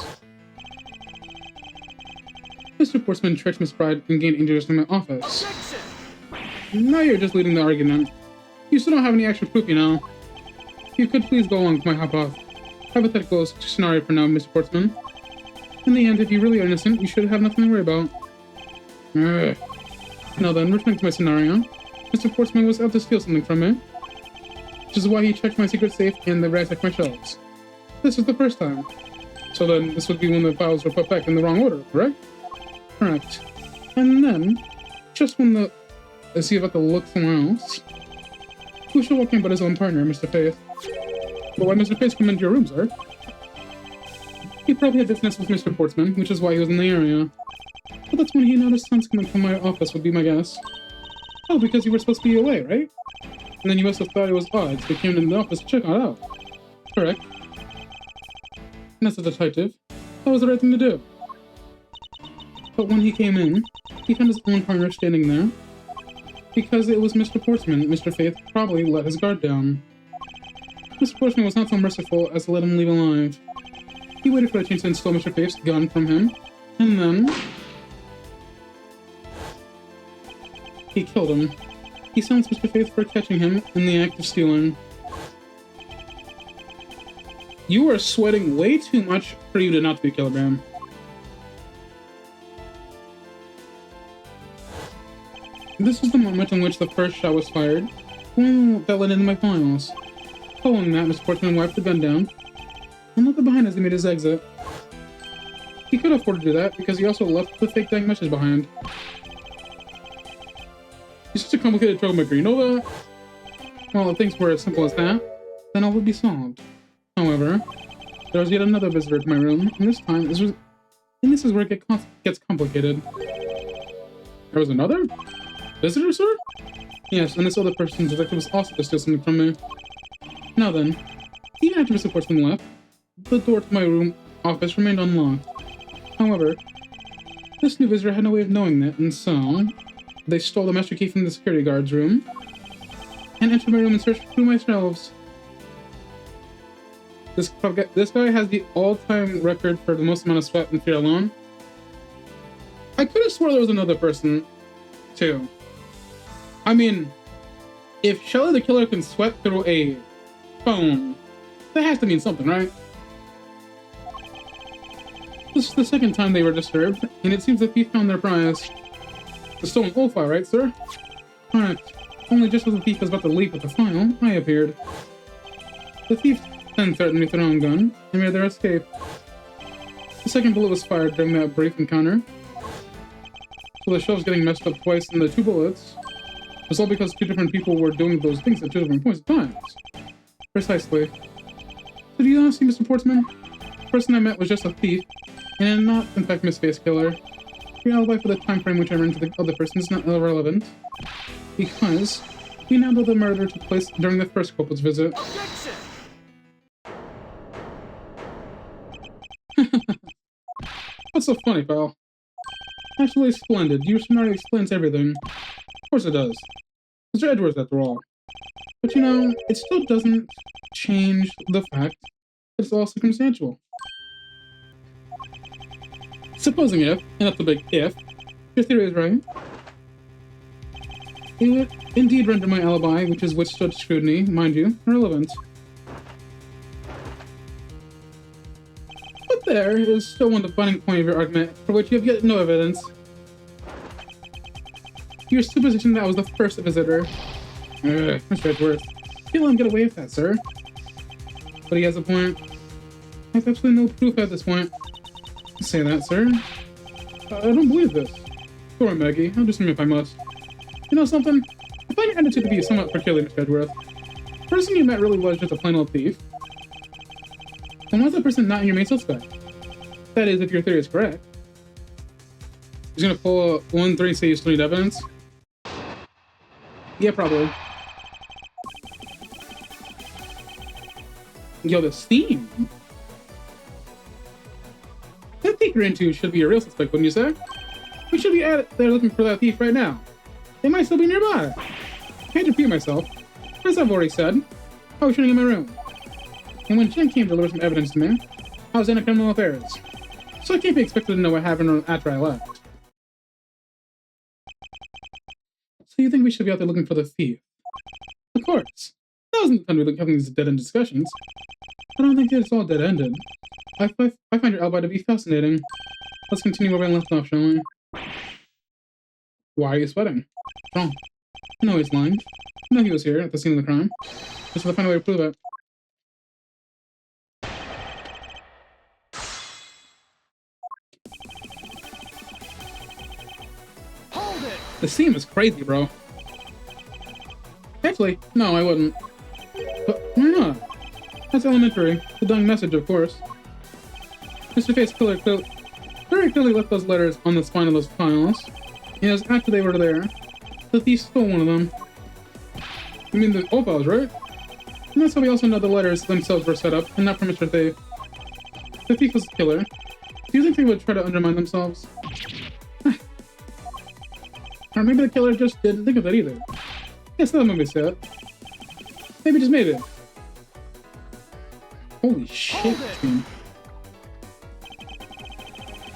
Mr. Portsman tricked Miss Bride and gained injuries in my office. Objection! Now you're just leading the argument. You still don't have any extra proof, you know. If you could please go along with my hypothetical scenario for now, Mr. Portsman. In the end, if you really are innocent, you should have nothing to worry about. Now then, returning to my scenario, Mr. Portsman was out to steal something from me, which is why he checked my secret safe and ransacked my shelves. This was the first time. So then, this would be when the files were put back in the wrong order, correct? Correct. And then, just when is he about to look somewhere else, who should walk in but his own partner, Mr. Faith? But why Mr. Face come into your room, sir? He probably had business with Mr. Portsman, which is why he was in the area. But that's when he noticed sons coming from my office, would be my guess. Oh, because you were supposed to be away, right? And then you must have thought it was odd, so you came into the office to check it out. Correct. And as a detective, that was the right thing to do. But when he came in, he found his own partner standing there. Because it was Mr. Portsman, Mr. Faith probably let his guard down. Mr. Portsman was not so merciful as to let him leave alive. He waited for a chance to steal Mr. Faith's gun from him, and then he killed him. He silenced Mr. Faith for catching him in the act of stealing. You are sweating way too much for you to not be a kilogram. This is the moment in which the first shot was fired. Ooh, that led into my files. Following that, Mr. Portsman wiped the gun down and left it behind as he made his exit. He could afford to do that because he also left the fake dank message behind. He's such a complicated troublemaker, you know that? Well, if things were as simple as that, then all would be solved. However, there was yet another visitor to my room, and this is where it gets complicated. There was another? Visitor, sir? Yes, and this other person's detective was also to steal something from me. Now then, even after Mr. Portsman left, the door to my room office remained unlocked. However, this new visitor had no way of knowing that, and so they stole the master key from the security guard's room and entered my room and searched through my shelves. This guy has the all-time record for the most amount of sweat and fear alone. I could have swore there was another person, too. I mean, if Shelly the Killer can sweat through a phone, that has to mean something, right? This is the second time they were disturbed, and it seems the thief found their prize. The stolen old file, right, sir? Correct. Only just as the thief was about to leave with the file, I appeared. The thief then threatened me with their own gun, and made their escape. The second bullet was fired during that brief encounter. So the shelves getting messed up twice in the two bullets was all because two different people were doing those things at two different points in time. Precisely. So do you not see, Mr. Portsman? The person I met was just a thief, and not, in fact, Miss Face Killer. Your alibi for the time frame which I ran into the other person is not irrelevant, because we now know the murder took place during the first culprit's visit. Objection! What's so funny, pal? Actually, splendid. Your scenario explains everything. Of course it does. Mr. Edgeworth, after all. But you know, it still doesn't change the fact that it's all circumstantial. Supposing if, and that's a big if, your theory is right, it would indeed render my alibi, which is withstood scrutiny, mind you, irrelevant. But there is still one defining point of your argument, for which you have yet no evidence. Your supposition that I was the first visitor. Mr. Edgeworth, you let him get away with that, sir. But he has a point. I have absolutely no proof at this point. Say that, sir. I don't believe this. Go on, Maggie. I'll just admit if I must. You know something? I find your attitude to be somewhat peculiar, Mr. Edgeworth. The person you met really was just a plain old thief. And why is that person not in your main suspect? That is, if your theory is correct. He's gonna pull a 1-3 and say you still need evidence? Yeah, probably. Yo, this theme! That thief you're into should be a real suspect, wouldn't you say? We should be at there looking for that thief right now. They might still be nearby. I hate to repeat myself. As I've already said, I was shooting in my room. And when Jen came to deliver some evidence to me, I was in a criminal affairs. So I can't be expected to know what happened after I left. So you think we should be out there looking for the thief? Of course. That wasn't the time to be having these dead-end discussions. I don't think it's all dead-ended. I find your alibi to be fascinating. Let's continue where we left off, shall we? Why are you sweating? What's wrong? I know he's lying. I know he was here at the scene of the crime. Just to find a way to prove it. Hold it! The scene was crazy, bro. Actually, no, I wouldn't. But why not? That's elementary. The dying message, of course. Mr. Face Killer very clearly left those letters on the spine of those files. And it was after they were there, the thief stole one of them. You mean the old files, right? And that's how we also know the letters themselves were set up, and not for Mr. Thief. The thief was the killer. Do you think they would try to undermine themselves? Or maybe the killer just didn't think of that either. Yes, that movie set. Maybe, just maybe. Holy shit, team.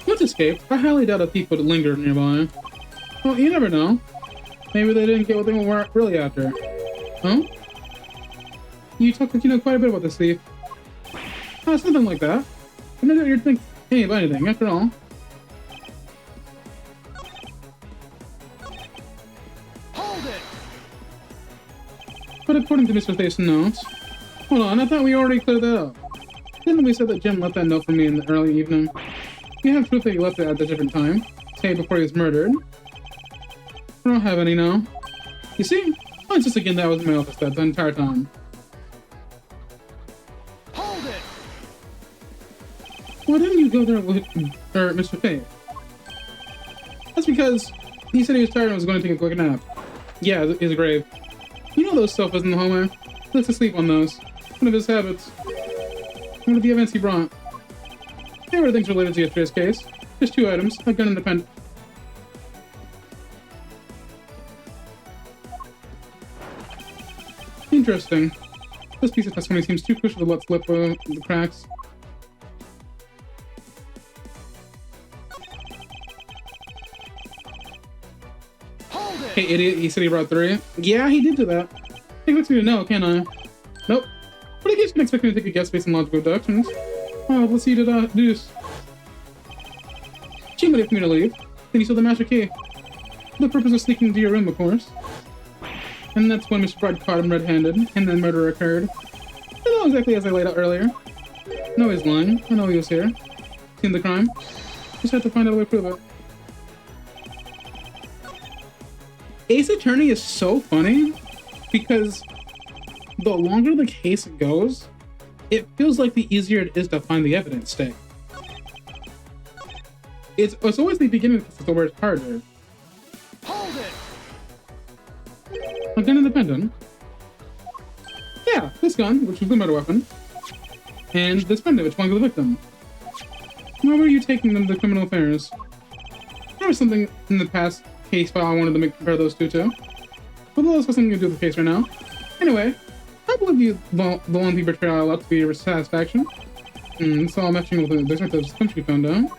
Once escaped, I highly doubt a thief would linger nearby. Well, you never know. Maybe they didn't get what they were really after. Huh? You talk like you know quite a bit about this thief. Oh, it's nothing like that. I know that you'd think any of anything, after all. Hold it! But according to Mr. Thieves' notes... Hold on, I thought we already cleared that up. Didn't we say that Jim left that note for me in the early evening? You have proof that he left it at a different time, say before he was murdered. I don't have any now. You see? Oh, it's just again that was in my office that the entire time. Hold it! Why didn't you go there with Mr. Faith? That's because he said he was tired and was going to take a quick nap. Yeah, his grave. You know those sofas in the hallway? He likes to sleep on those. One of his habits. One of the events he brought. There were things related to yesterday's case. Just 2 items, a gun and a pen. Interesting. This piece of testimony seems too crucial to let slip the cracks. Hold it! Hey, idiot, he said he brought 3. Yeah, he did do that. He expects me to know, can't I? Nope. But I guess you can expect me to take a guess based on logical deductions. Oh, let's see to deduce. She waited for me to leave. Then he stole the master key. For the purpose of sneaking into your room, of course. And that's when Mr. Bride caught him red-handed, and then murder occurred. I know exactly as I laid out earlier. No, he's lying. I know he was here. Seen the crime. Just had to find out a way to prove it. Ace Attorney is so funny because the longer the case goes, it feels like the easier it is to find the evidence stay. It's always the beginning of the case where it's harder. Hold it! A gun independent. Yeah, this gun, which was the murder weapon. And this pendant, which belonged to the victim. Why were you taking them to criminal affairs? There was something in the past case file I wanted to compare those two to. But those has something to do with the case right now. Anyway, I believe you the one thief betrayal up to be your satisfaction. So I'm matching with the detective's country found out.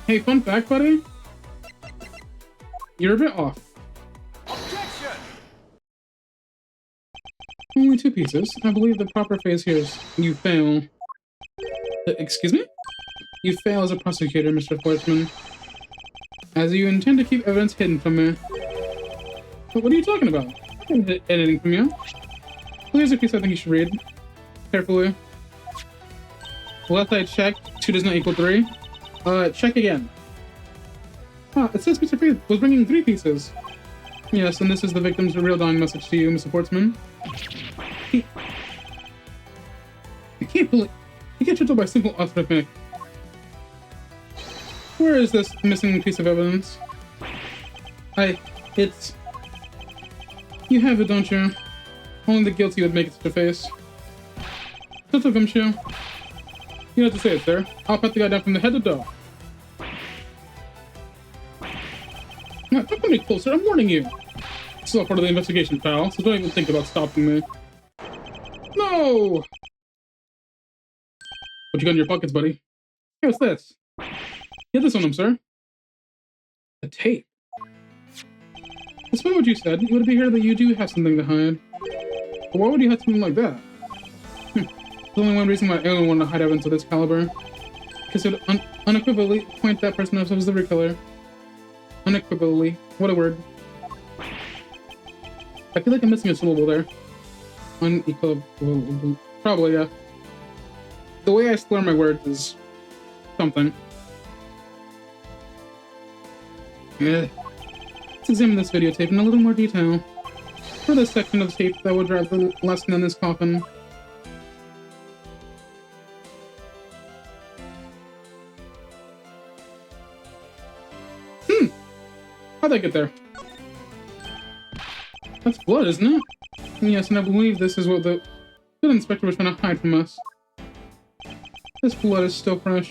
Hey, fun fact, buddy. You're a bit off. Objection! Only 2 pieces. I believe the proper phrase here is you fail. Excuse me? You fail as a prosecutor, Mr. Fortsman. As you intend to keep evidence hidden from me. But what are you talking about? I didn't hide anything from you. Well, here's a piece I think you should read. Carefully. Last I checked, 2 does not equal 3. Check again. Ah, it says Mr. Faith was bringing 3 pieces. Yes, and this is the victim's real dying message to you, Mr. Portsman. I can't believe... You get tricked by simple arithmetic. Where is this missing piece of evidence? It's... You have it, don't you? Only the guilty would make it to the face. Shut up, Gumshoe. You don't have to say it, sir. I'll pat the guy down from the head to toe. Don't come any closer, I'm warning you. This is all part of the investigation, pal, so don't even think about stopping me. No! What you got in your pockets, buddy? Hey, what's this? Get this on him, sir. A tape. Despite what you said, it would appear that you do have something to hide. But why would you have something like that? There's only one reason why anyone wanted to hide evidence of this caliber. Because it would unequivocally point that person up as the real killer. Unequivocally. What a word. I feel like I'm missing a syllable there. Unequivocally. Probably, yeah. The way I slur my words is something. Yeah. Let's examine this videotape in a little more detail. for this section of tape that would drive the lesson in this coffin. How'd I get there? That's blood, isn't it? Yes, and I believe this is what the good inspector was trying to hide from us. This blood is still fresh.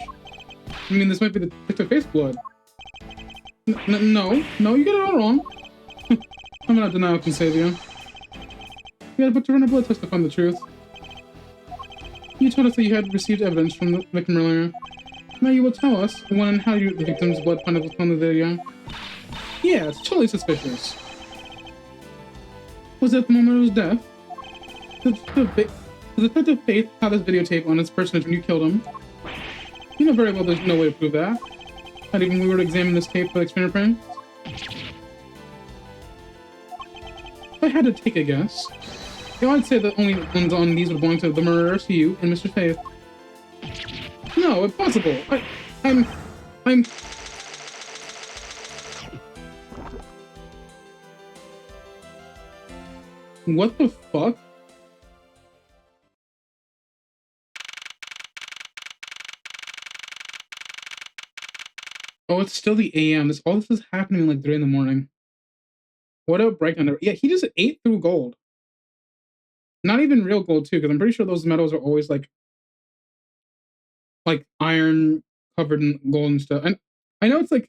I mean, this might be the face blood. No, you got it all wrong. I'm not denial can save you. You gotta put to run a blood test to find the truth. You told us that you had received evidence from the victim earlier. Now you will tell us when and how the victim's blood found was on the video. Yeah, it's totally suspicious. Was it at the moment of his death? The detective Faith had this videotape on his personage when you killed him. You know very well there's no way to prove that. Not even if we were to examine this tape for its fingerprints. If I had to take a guess, I'd say the only ones on these would belong to the murderers, you and Mr. Faith. No, impossible. I'm... What the fuck? Oh, it's still the AM. All this is happening like 3 in the morning. What a breakdown. Yeah, he just ate through gold. Not even real gold, too, because I'm pretty sure those metals are always like iron covered in gold and stuff. And I know it's like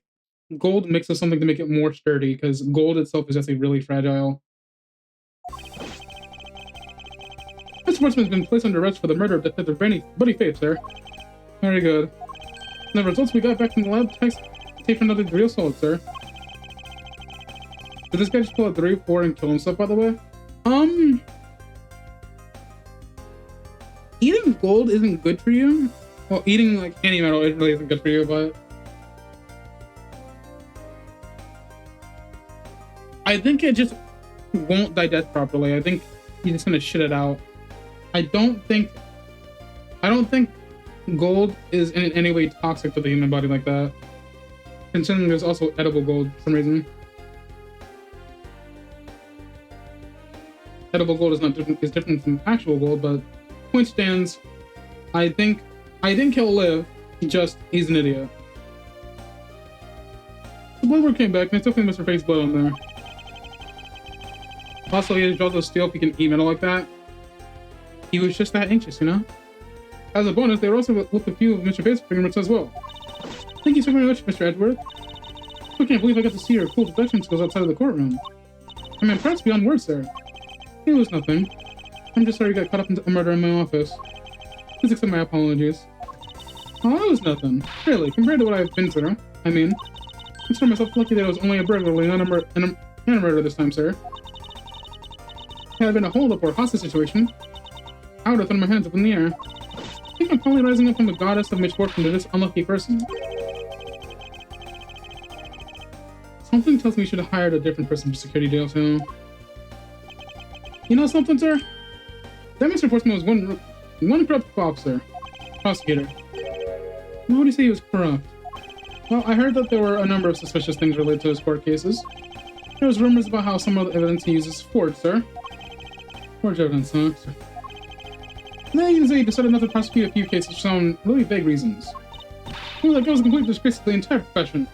gold mixes something to make it more sturdy, because gold itself is just like really fragile. This sportsman has been placed under arrest for the murder of Detective Buddy Faith, sir. Very good. The results we got back from the lab take another real solid, sir. Did this guy just pull a 3-4 and kill himself, by the way? Eating gold isn't good for you. Well, eating like any metal it really isn't good for you, but I think it just won't digest properly. I think you're just gonna shit it out. I don't think gold is in any way toxic to the human body like that. Considering there's also edible gold for some reason. Edible gold is different from actual gold, but point stands. I think he'll live. He's an idiot. The blood work came back, and I still think Mr. Faith's blood on there. Also, he draws a steel if he can eat metal like that. He was just that anxious, you know? As a bonus, they were also with a few of Mr. Faith's fingerprints as well. Thank you so very much, Mr. Edgeworth. I can't believe I got to see your cool deduction skills outside of the courtroom. I'm impressed beyond words, sir. It was nothing. I'm just sorry you got caught up in a murder in my office. Please accept my apologies. Oh, it was nothing. Really, compared to what I've been through. I mean, I consider myself lucky that it was only a burglary and a murder this time, sir. Had it been a hold-up or a hostage situation, I would have thrown my hands up in the air. I think I'm probably rising up from the goddess of misfortune to this unlucky person. Something tells me you should have hired a different person for security detail, too. You know something, sir? That Mr. Portsman was one corrupt officer. Prosecutor. Why would you say he was corrupt? Well, I heard that there were a number of suspicious things related to his court cases. There was rumors about how some of the evidence he uses is forged, sir. Forged evidence, huh? Then you can say he decided not to prosecute a few cases for some really vague reasons. It was like it was a complete disgrace to the entire profession.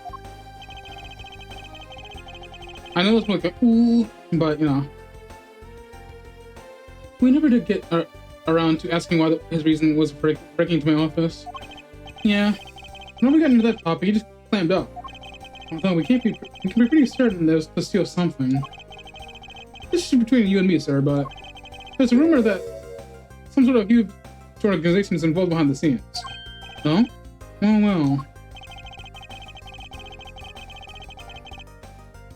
I know it's like a ooh, but you know. We never did get around to asking why his reason was for breaking into my office. Yeah. When we got into that topic, he just clammed up. Although we can be pretty certain there's to steal something. This is between you and me, sir, but there's a rumor that some sort of huge organization is involved behind the scenes. No? Oh well.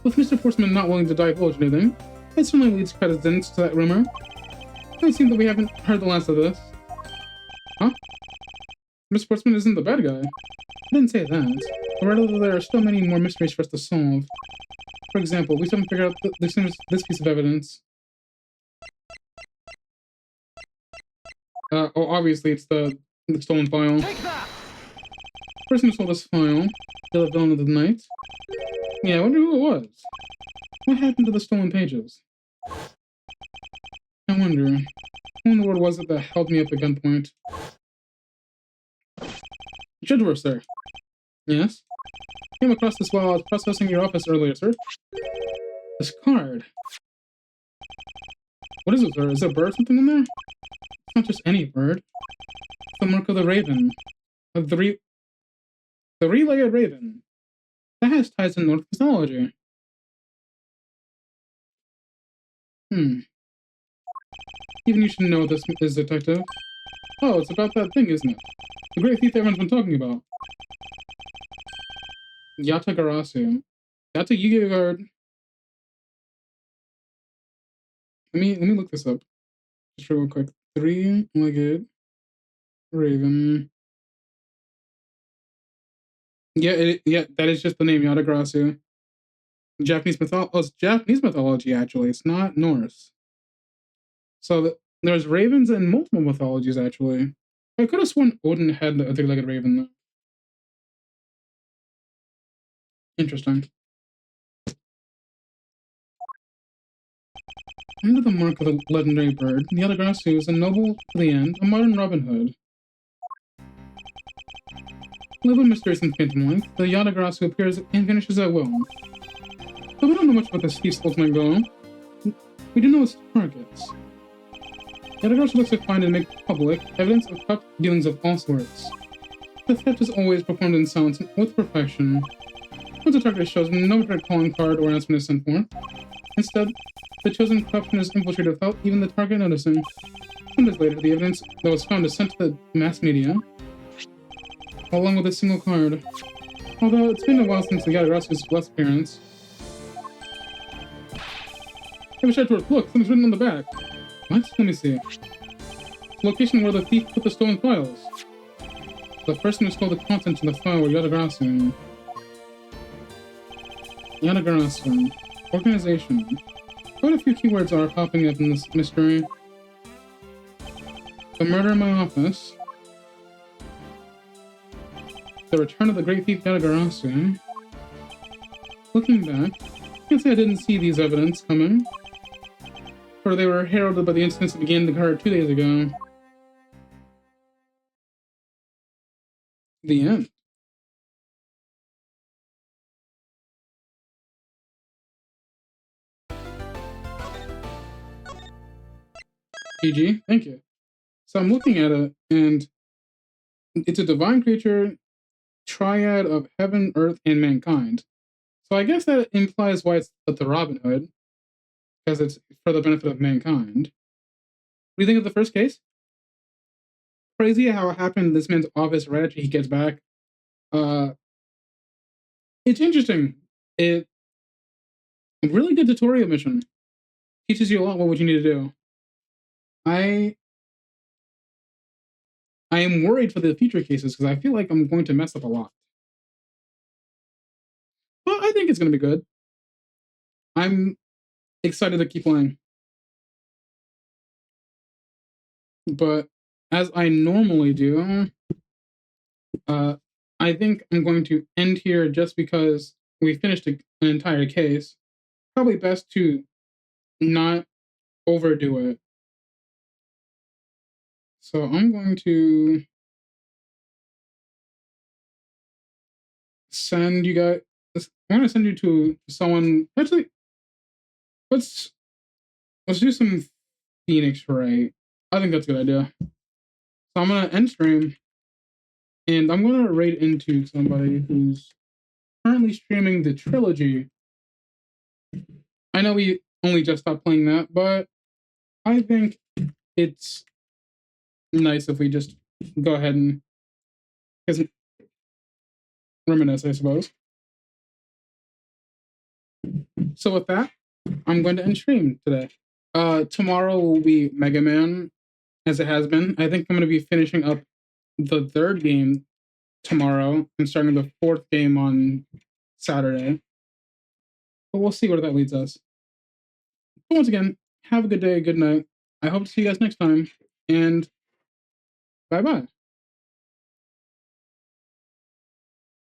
With Mr. Portsman not willing to divulge anything, it certainly leads credence to that rumor. It seems that we haven't heard the last of this. Huh? Mr. Portsman isn't the bad guy. I didn't say that. But rather, there are still many more mysteries for us to solve. For example, we still haven't figured out this piece of evidence. Obviously, it's the stolen file. Take that! The person who stole this file, the villain of the night. Yeah, I wonder who it was. What happened to the stolen pages? I wonder, who in the world was it that held me up at gunpoint? Edgeworth, sir. Yes? Came across this while I was processing your office earlier, sir. This card. What is it, sir? Is there a bird or something in there? It's not just any bird. It's the mark of the raven. Of the three-legged raven. That has ties in Norse mythology. Even you should know this is, detective. Oh, it's about that thing, isn't it? The great thief everyone's been talking about. Yatagarasu. That's a Yu-Gi-Oh card. Let me look this up. Just real quick. Three-legged raven. Yeah, that is just the name, Yatagarasu. Japanese mythology. Oh, it's Japanese mythology, actually. It's not Norse. So there's ravens in multiple mythologies, actually. I could have sworn Odin had a three-legged raven, though. Interesting. Under the mark of the legendary bird, the Yatagarasu is a noble to the end, a modern Robin Hood. Live with mysterious and phantom life, the Yatagarasu appears and vanishes at will. But we don't know much about this thief's ultimate goal. We do know its targets. Yatagarasu looks to find and make public evidence of corrupt dealings of all sorts. The theft is always performed in silence and with perfection. Once the target shows, no direct calling card or announcement is sent forth. Instead, the chosen corruption is infiltrated without even the target noticing. Some days later, the evidence that was found is sent to the mass media, along with a single card. Although it's been a while since the Yatagarasu's last appearance. Hey, Edgeworth, look, something's written on the back. What? Let me see. The location where the thief put the stolen files. The person who stole the contents in the file were Yatagarasu. Yatagarasu. Organization. Quite a few keywords are popping up in this mystery. The murder in my office. The return of the great thief Yatagarasu. Looking back, I can't say I didn't see these evidence coming. For they were heralded by the incidents that began to occur 2 days ago. The end. GG, thank you. So I'm looking at it, and it's a divine creature, triad of heaven, earth, and mankind. So I guess that implies why it's the Robin Hood, because it's for the benefit of mankind. What do you think of the first case? Crazy how it happened in this man's office right after he gets back. It's interesting. It really good tutorial mission. Teaches you a lot what you need to do. I am worried for the future cases because I feel like I'm going to mess up a lot. But I think it's going to be good. I'm excited to keep playing. But as I normally do, I think I'm going to end here just because we finished an entire case. Probably best to not overdo it. So I'm going to send you guys. I'm going to send you to someone. Actually, let's do some Phoenix Ray. I think that's a good idea. So I'm going to end stream, and I'm going to raid into somebody who's currently streaming the trilogy. I know we only just stopped playing that, but I think it's nice if we just go ahead and reminisce, I suppose. So with that, I'm going to end stream today. Tomorrow will be Mega Man, as it has been. I think I'm going to be finishing up the third game tomorrow and starting the fourth game on Saturday. But we'll see where that leads us. But once again, have a good day, good night. I hope to see you guys next time, and bye-bye.